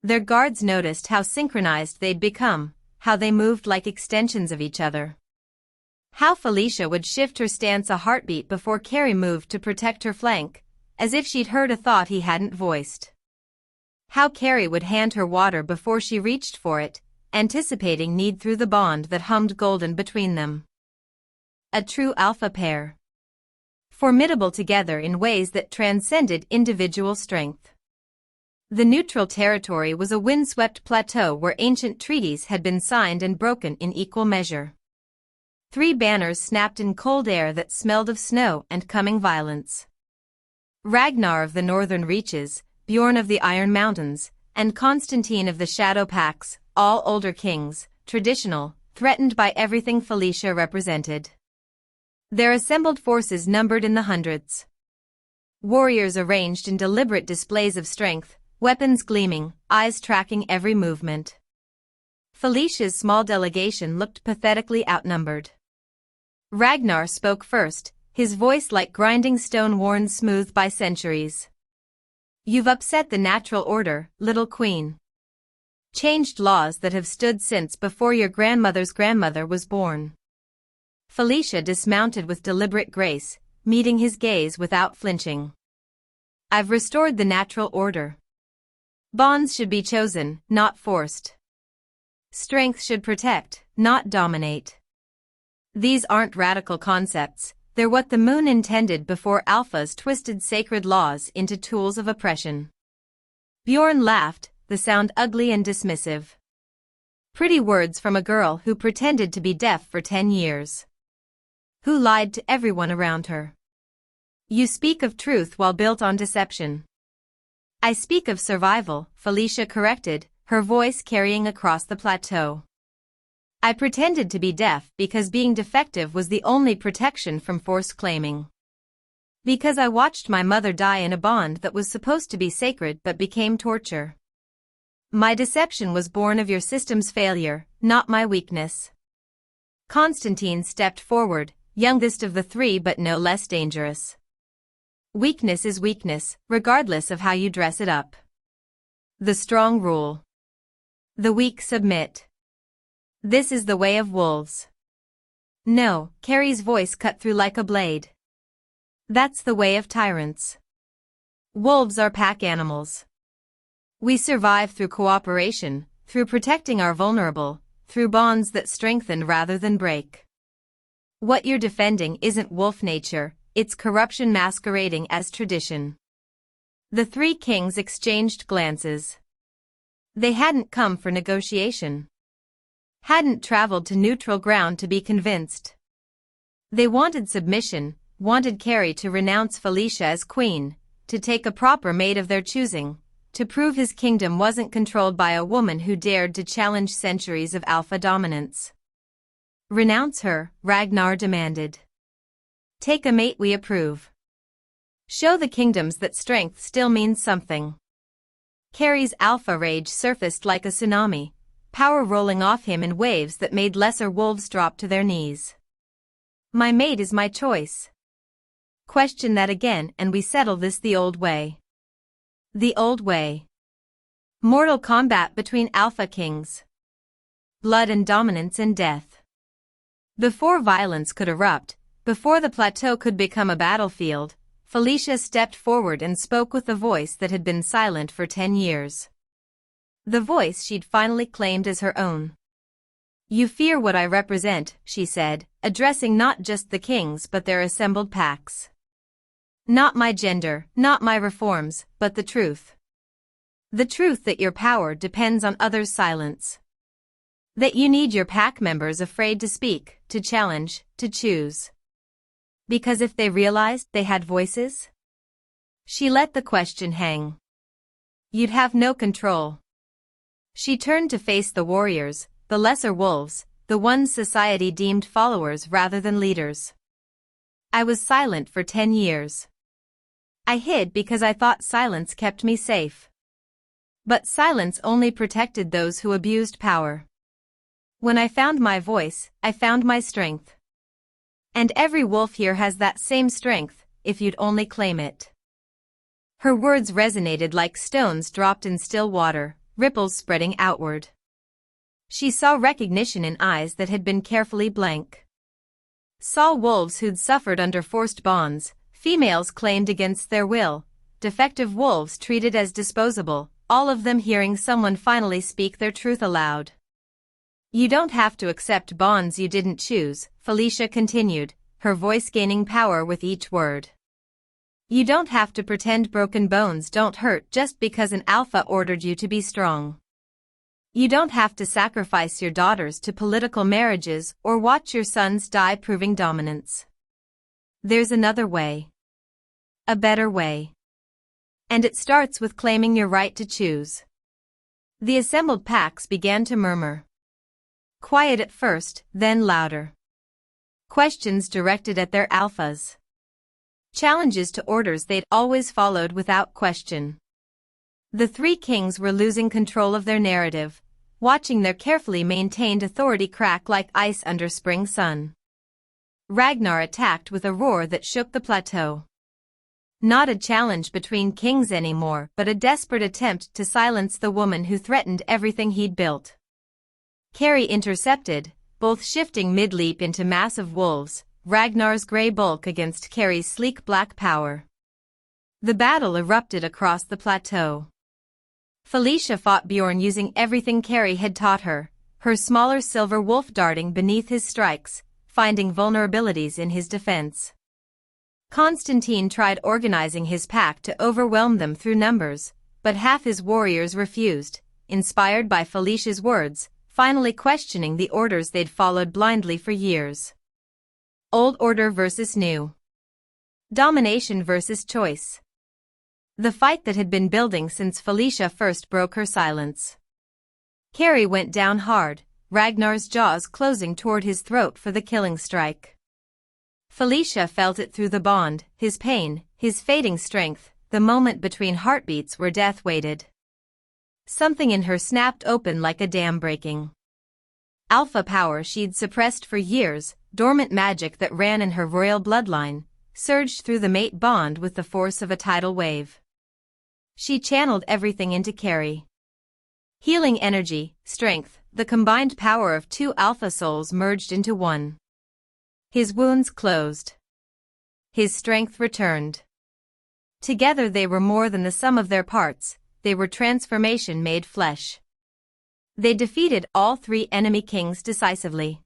Their guards noticed how synchronized they'd become, how they moved like extensions of each other. How Felicia would shift her stance a heartbeat before Carrie moved to protect her flank, as if she'd heard a thought he hadn't voiced. How Carrie would hand her water before she reached for it, anticipating need through the bond that hummed golden between them. A true alpha pair. Formidable together in ways that transcended individual strength. The neutral territory was a windswept plateau where ancient treaties had been signed and broken in equal measure. 3 banners snapped in cold air that smelled of snow and coming violence. Ragnar of the northern reaches, Bjorn of the Iron Mountains, and Constantine of the Shadow Pacts, all older kings, traditional, threatened by everything Felicia represented. Their assembled forces numbered in the hundreds. Warriors arranged in deliberate displays of strength, weapons gleaming, eyes tracking every movement. Felicia's small delegation looked pathetically outnumbered. Ragnar spoke first, his voice like grinding stone worn smooth by centuries. You've upset the natural order, little queen. Changed laws that have stood since before your grandmother's grandmother was born. Felicia dismounted with deliberate grace, meeting his gaze without flinching. I've restored the natural order. Bonds should be chosen, not forced. Strength should protect, not dominate. These aren't radical concepts, they're what the moon intended before alphas twisted sacred laws into tools of oppression. Bjorn laughed, the sound ugly and dismissive. Pretty words from a girl who pretended to be deaf for 10 years. Who lied to everyone around her. You speak of truth while built on deception. I speak of survival, Felicia corrected, her voice carrying across the plateau. I pretended to be deaf because being defective was the only protection from forced claiming. Because I watched my mother die in a bond that was supposed to be sacred but became torture. My deception was born of your system's failure, not my weakness. Constantine stepped forward, youngest of the 3 but no less dangerous. Weakness is weakness, regardless of how you dress it up. The strong rule. The weak submit. This is the way of wolves. No, Carrie's voice cut through like a blade. That's the way of tyrants. Wolves are pack animals. We survive through cooperation, through protecting our vulnerable, through bonds that strengthen rather than break. What you're defending isn't wolf nature, it's corruption masquerading as tradition. The 3 kings exchanged glances. They hadn't come for negotiation. Hadn't traveled to neutral ground to be convinced. They wanted submission, wanted Carrie to renounce Felicia as queen, to take a proper mate of their choosing, to prove his kingdom wasn't controlled by a woman who dared to challenge centuries of alpha dominance. Renounce her, Ragnar demanded. Take a mate we approve. Show the kingdoms that strength still means something. Carrie's alpha rage surfaced like a tsunami, power rolling off him in waves that made lesser wolves drop to their knees. My mate is my choice. Question that again and we settle this the old way. The old way. Mortal combat between alpha kings. Blood and dominance and death. Before violence could erupt, before the plateau could become a battlefield, Felicia stepped forward and spoke with the voice that had been silent for 10 years. The voice she'd finally claimed as her own. You fear what I represent, she said, addressing not just the kings but their assembled packs. Not my gender, not my reforms, but the truth. The truth that your power depends on others' silence. That you need your pack members afraid to speak, to challenge, to choose. Because if they realized they had voices? She let the question hang. You'd have no control. She turned to face the warriors, the lesser wolves, the ones society deemed followers rather than leaders. I was silent for 10 years. I hid because I thought silence kept me safe. But silence only protected those who abused power. When I found my voice, I found my strength. And every wolf here has that same strength, if you'd only claim it. Her words resonated like stones dropped in still water, ripples spreading outward. She saw recognition in eyes that had been carefully blank. Saw wolves who'd suffered under forced bonds, females claimed against their will, defective wolves treated as disposable, all of them hearing someone finally speak their truth aloud. You don't have to accept bonds you didn't choose, Felicia continued, her voice gaining power with each word. You don't have to pretend broken bones don't hurt just because an alpha ordered you to be strong. You don't have to sacrifice your daughters to political marriages or watch your sons die proving dominance. There's another way. A better way. And it starts with claiming your right to choose. The assembled packs began to murmur. Quiet at first, then louder. Questions directed at their alphas. Challenges to orders they'd always followed without question. The three kings were losing control of their narrative, watching their carefully maintained authority crack like ice under spring sun. Ragnar attacked with a roar that shook the plateau. Not a challenge between kings anymore, but a desperate attempt to silence the woman who threatened everything he'd built. Carrie intercepted, both shifting mid-leap into massive wolves, Ragnar's grey bulk against Carrie's sleek black power. The battle erupted across the plateau. Felicia fought Bjorn using everything Carrie had taught her, her smaller silver wolf darting beneath his strikes, finding vulnerabilities in his defense. Constantine tried organizing his pack to overwhelm them through numbers, but half his warriors refused, inspired by Felicia's words, finally questioning the orders they'd followed blindly for years. Old order versus new. Domination versus choice. The fight that had been building since Felicia first broke her silence. Carrie went down hard, Ragnar's jaws closing toward his throat for the killing strike. Felicia felt it through the bond, his pain, his fading strength, the moment between heartbeats where death waited. Something in her snapped open like a dam breaking. Alpha power she'd suppressed for years, dormant magic that ran in her royal bloodline, surged through the mate bond with the force of a tidal wave. She channeled everything into Carrie. Healing energy, strength, the combined power of two alpha souls merged into one. His wounds closed. His strength returned. Together they were more than the sum of their parts, they were transformation made flesh. They defeated all three enemy kings decisively.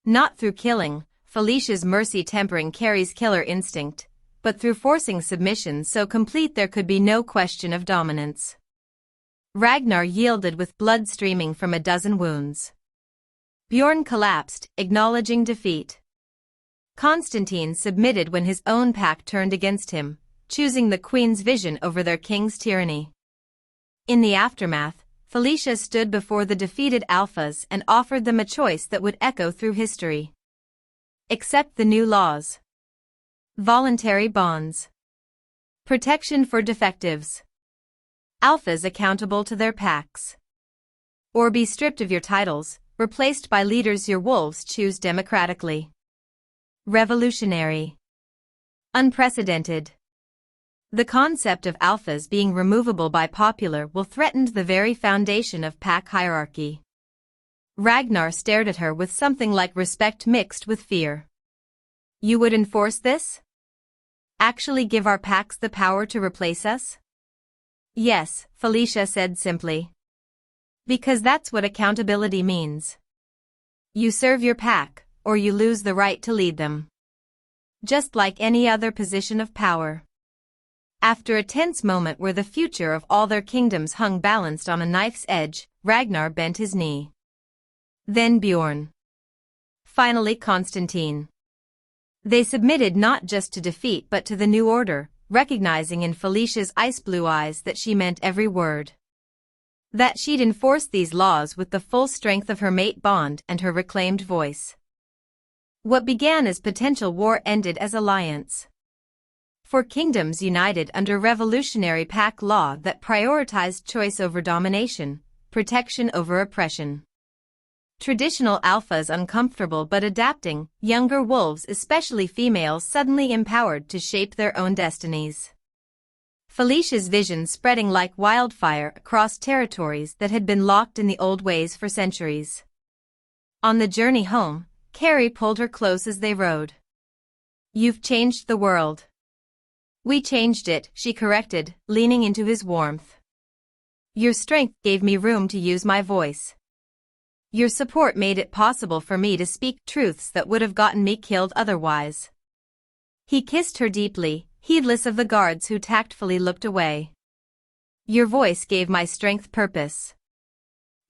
Not through killing, Felicia's mercy tempering Carrie's killer instinct, but through forcing submission so complete there could be no question of dominance. Ragnar yielded with blood streaming from a dozen wounds. Bjorn collapsed, acknowledging defeat. Constantine submitted when his own pack turned against him, choosing the queen's vision over their king's tyranny. In the aftermath, Felicia stood before the defeated alphas and offered them a choice that would echo through history. Accept the new laws. Voluntary bonds. Protection for defectives. alphas accountable to their packs. Or be stripped of your titles, replaced by leaders your wolves choose democratically. Revolutionary. Unprecedented. The concept of alphas being removable by popular will threaten the very foundation of pack hierarchy. Ragnar stared at her with something like respect mixed with fear. You would enforce this? Actually give our packs the power to replace us? Yes, Felicia said simply. Because that's what accountability means. You serve your pack, or you lose the right to lead them. Just like any other position of power. After a tense moment where the future of all their kingdoms hung balanced on a knife's edge, Ragnar bent his knee. Then Bjorn. Finally Constantine. They submitted not just to defeat but to the new order, recognizing in Felicia's ice-blue eyes that she meant every word. That she'd enforce these laws with the full strength of her mate bond and her reclaimed voice. What began as potential war ended as alliance. For kingdoms united under revolutionary pack law that prioritized choice over domination, protection over oppression. Traditional alphas uncomfortable but adapting, younger wolves especially females suddenly empowered to shape their own destinies. Felicia's vision spreading like wildfire across territories that had been locked in the old ways for centuries. On the journey home, Carrie pulled her close as they rode. You've changed the world. We changed it, she corrected, leaning into his warmth. Your strength gave me room to use my voice. Your support made it possible for me to speak truths that would have gotten me killed otherwise. He kissed her deeply, heedless of the guards who tactfully looked away. Your voice gave my strength purpose.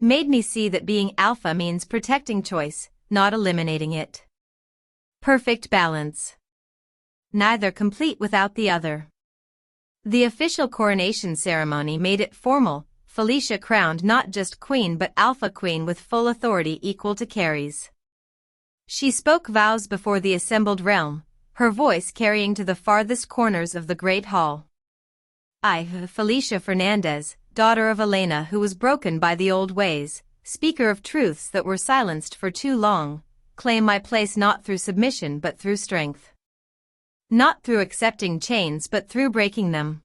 Made me see that being alpha means protecting choice, not eliminating it. Perfect balance. Neither complete without the other. The official coronation ceremony made it formal, Felicia crowned not just queen but alpha queen with full authority equal to Carrie's. She spoke vows before the assembled realm, her voice carrying to the farthest corners of the great hall. I, Felicia Fernandez, daughter of Elena who was broken by the old ways, speaker of truths that were silenced for too long, claim my place not through submission but through strength. Not through accepting chains but through breaking them.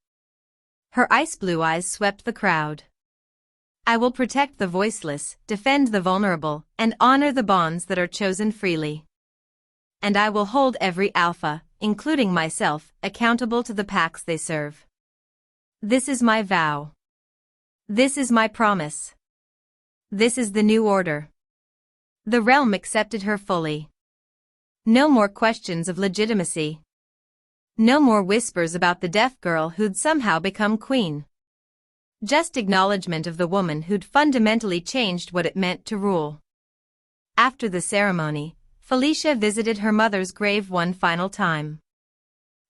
Her ice-blue eyes swept the crowd. I will protect the voiceless, defend the vulnerable, and honor the bonds that are chosen freely. And I will hold every alpha, including myself, accountable to the packs they serve. This is my vow. This is my promise. This is the new order. The realm accepted her fully. No more questions of legitimacy. No more whispers about the deaf girl who'd somehow become queen. Just acknowledgement of the woman who'd fundamentally changed what it meant to rule. After the ceremony, Felicia visited her mother's grave one final time.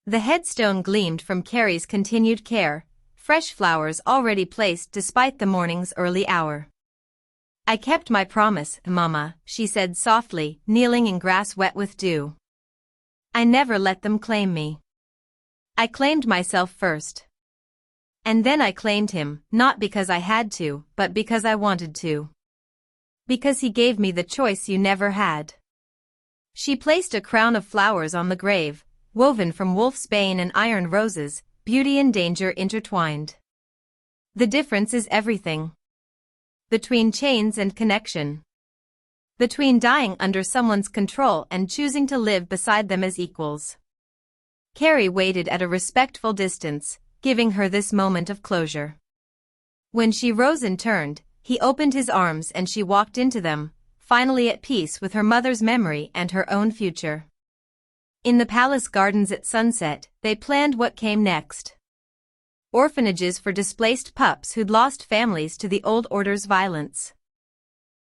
The headstone gleamed from Carrie's continued care, fresh flowers already placed despite the morning's early hour. I kept my promise, Mama, she said softly, kneeling in grass wet with dew. I never let them claim me. I claimed myself first. And then I claimed him, not because I had to, but because I wanted to. Because he gave me the choice you never had. She placed a crown of flowers on the grave, woven from wolfsbane and iron roses, beauty and danger intertwined. The difference is everything. Between chains and connection. Between dying under someone's control and choosing to live beside them as equals. Carrie waited at a respectful distance, giving her this moment of closure. When she rose and turned, he opened his arms and she walked into them, finally at peace with her mother's memory and her own future. In the palace gardens at sunset, they planned what came next. Orphanages for displaced pups who'd lost families to the old order's violence.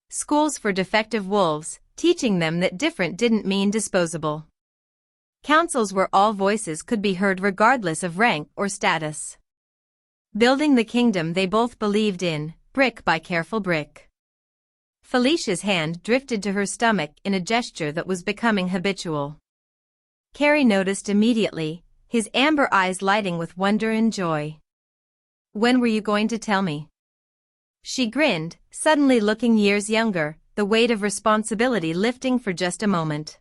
Schools for defective wolves, teaching them that different didn't mean disposable. Councils where all voices could be heard regardless of rank or status. Building the kingdom they both believed in, brick by careful brick. Felicia's hand drifted to her stomach in a gesture that was becoming habitual. Carrie noticed immediately, his amber eyes lighting with wonder and joy. When were you going to tell me? She grinned, suddenly looking years younger, the weight of responsibility lifting for just a moment.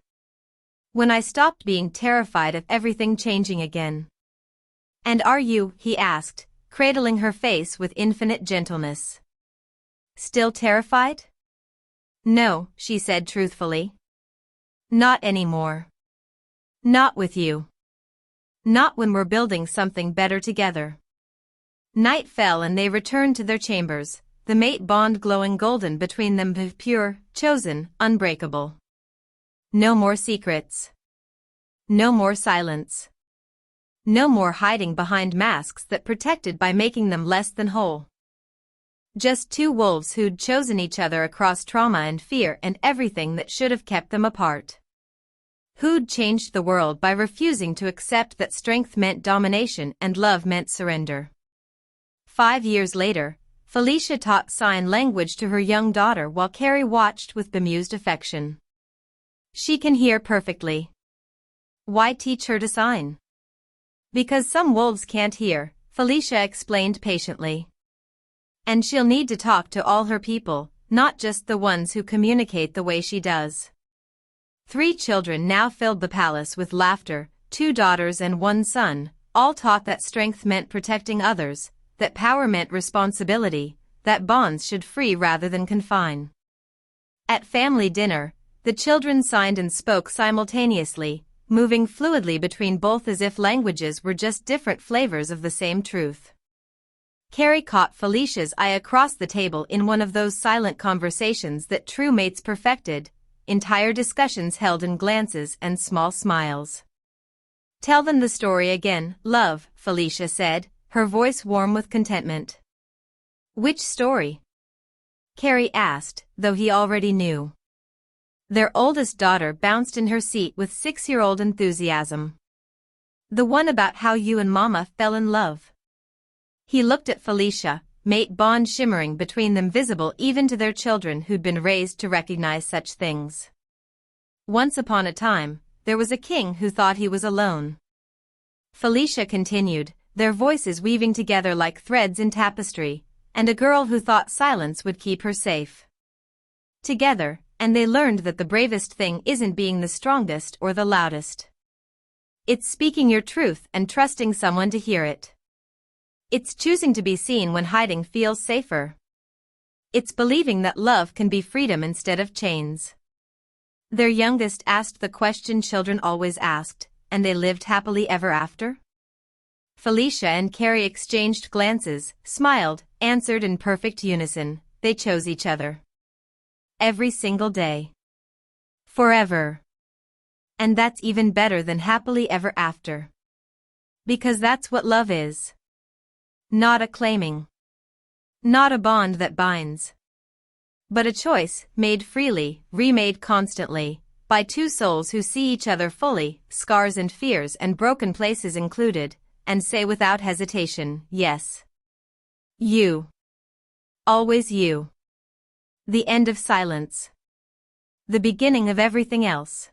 When I stopped being terrified of everything changing again. And are you, he asked, cradling her face with infinite gentleness. Still terrified? No, she said truthfully. Not anymore. Not with you. Not when we're building something better together. Night fell and they returned to their chambers, the mate bond glowing golden between them, pure, chosen, unbreakable. No more secrets. No more silence. No more hiding behind masks that protected by making them less than whole. Just two wolves who'd chosen each other across trauma and fear and everything that should have kept them apart. Who'd changed the world by refusing to accept that strength meant domination and love meant surrender. 5 years later, Felicia taught sign language to her young daughter while Carrie watched with bemused affection. She can hear perfectly. Why teach her to sign? Because some wolves can't hear, Felicia explained patiently. And she'll need to talk to all her people, not just the ones who communicate the way she does. 3 children now filled the palace with laughter, 2 daughters and 1 son, all taught that strength meant protecting others, that power meant responsibility, that bonds should free rather than confine. At family dinner, the children signed and spoke simultaneously, moving fluidly between both as if languages were just different flavors of the same truth. Carrie caught Felicia's eye across the table in one of those silent conversations that true mates perfected, entire discussions held in glances and small smiles. Tell them the story again, love, Felicia said, her voice warm with contentment. Which story? Carrie asked, though he already knew. Their oldest daughter bounced in her seat with 6-year-old enthusiasm. The one about how you and Mama fell in love. He looked at Felicia, mate bond shimmering between them visible even to their children who'd been raised to recognize such things. Once upon a time, there was a king who thought he was alone. Felicia continued, their voices weaving together like threads in tapestry, and a girl who thought silence would keep her safe. Together, and they learned that the bravest thing isn't being the strongest or the loudest. It's speaking your truth and trusting someone to hear it. It's choosing to be seen when hiding feels safer. It's believing that love can be freedom instead of chains. Their youngest asked the question children always asked, and they lived happily ever after? Felicia and Carrie exchanged glances, smiled, answered in perfect unison, they chose each other. Every single day. Forever. And that's even better than happily ever after. Because that's what love is. Not a claiming. Not a bond that binds. But a choice, made freely, remade constantly, by 2 souls who see each other fully, scars and fears and broken places included, and say without hesitation, yes. You. Always you. The end of silence. The beginning of everything else.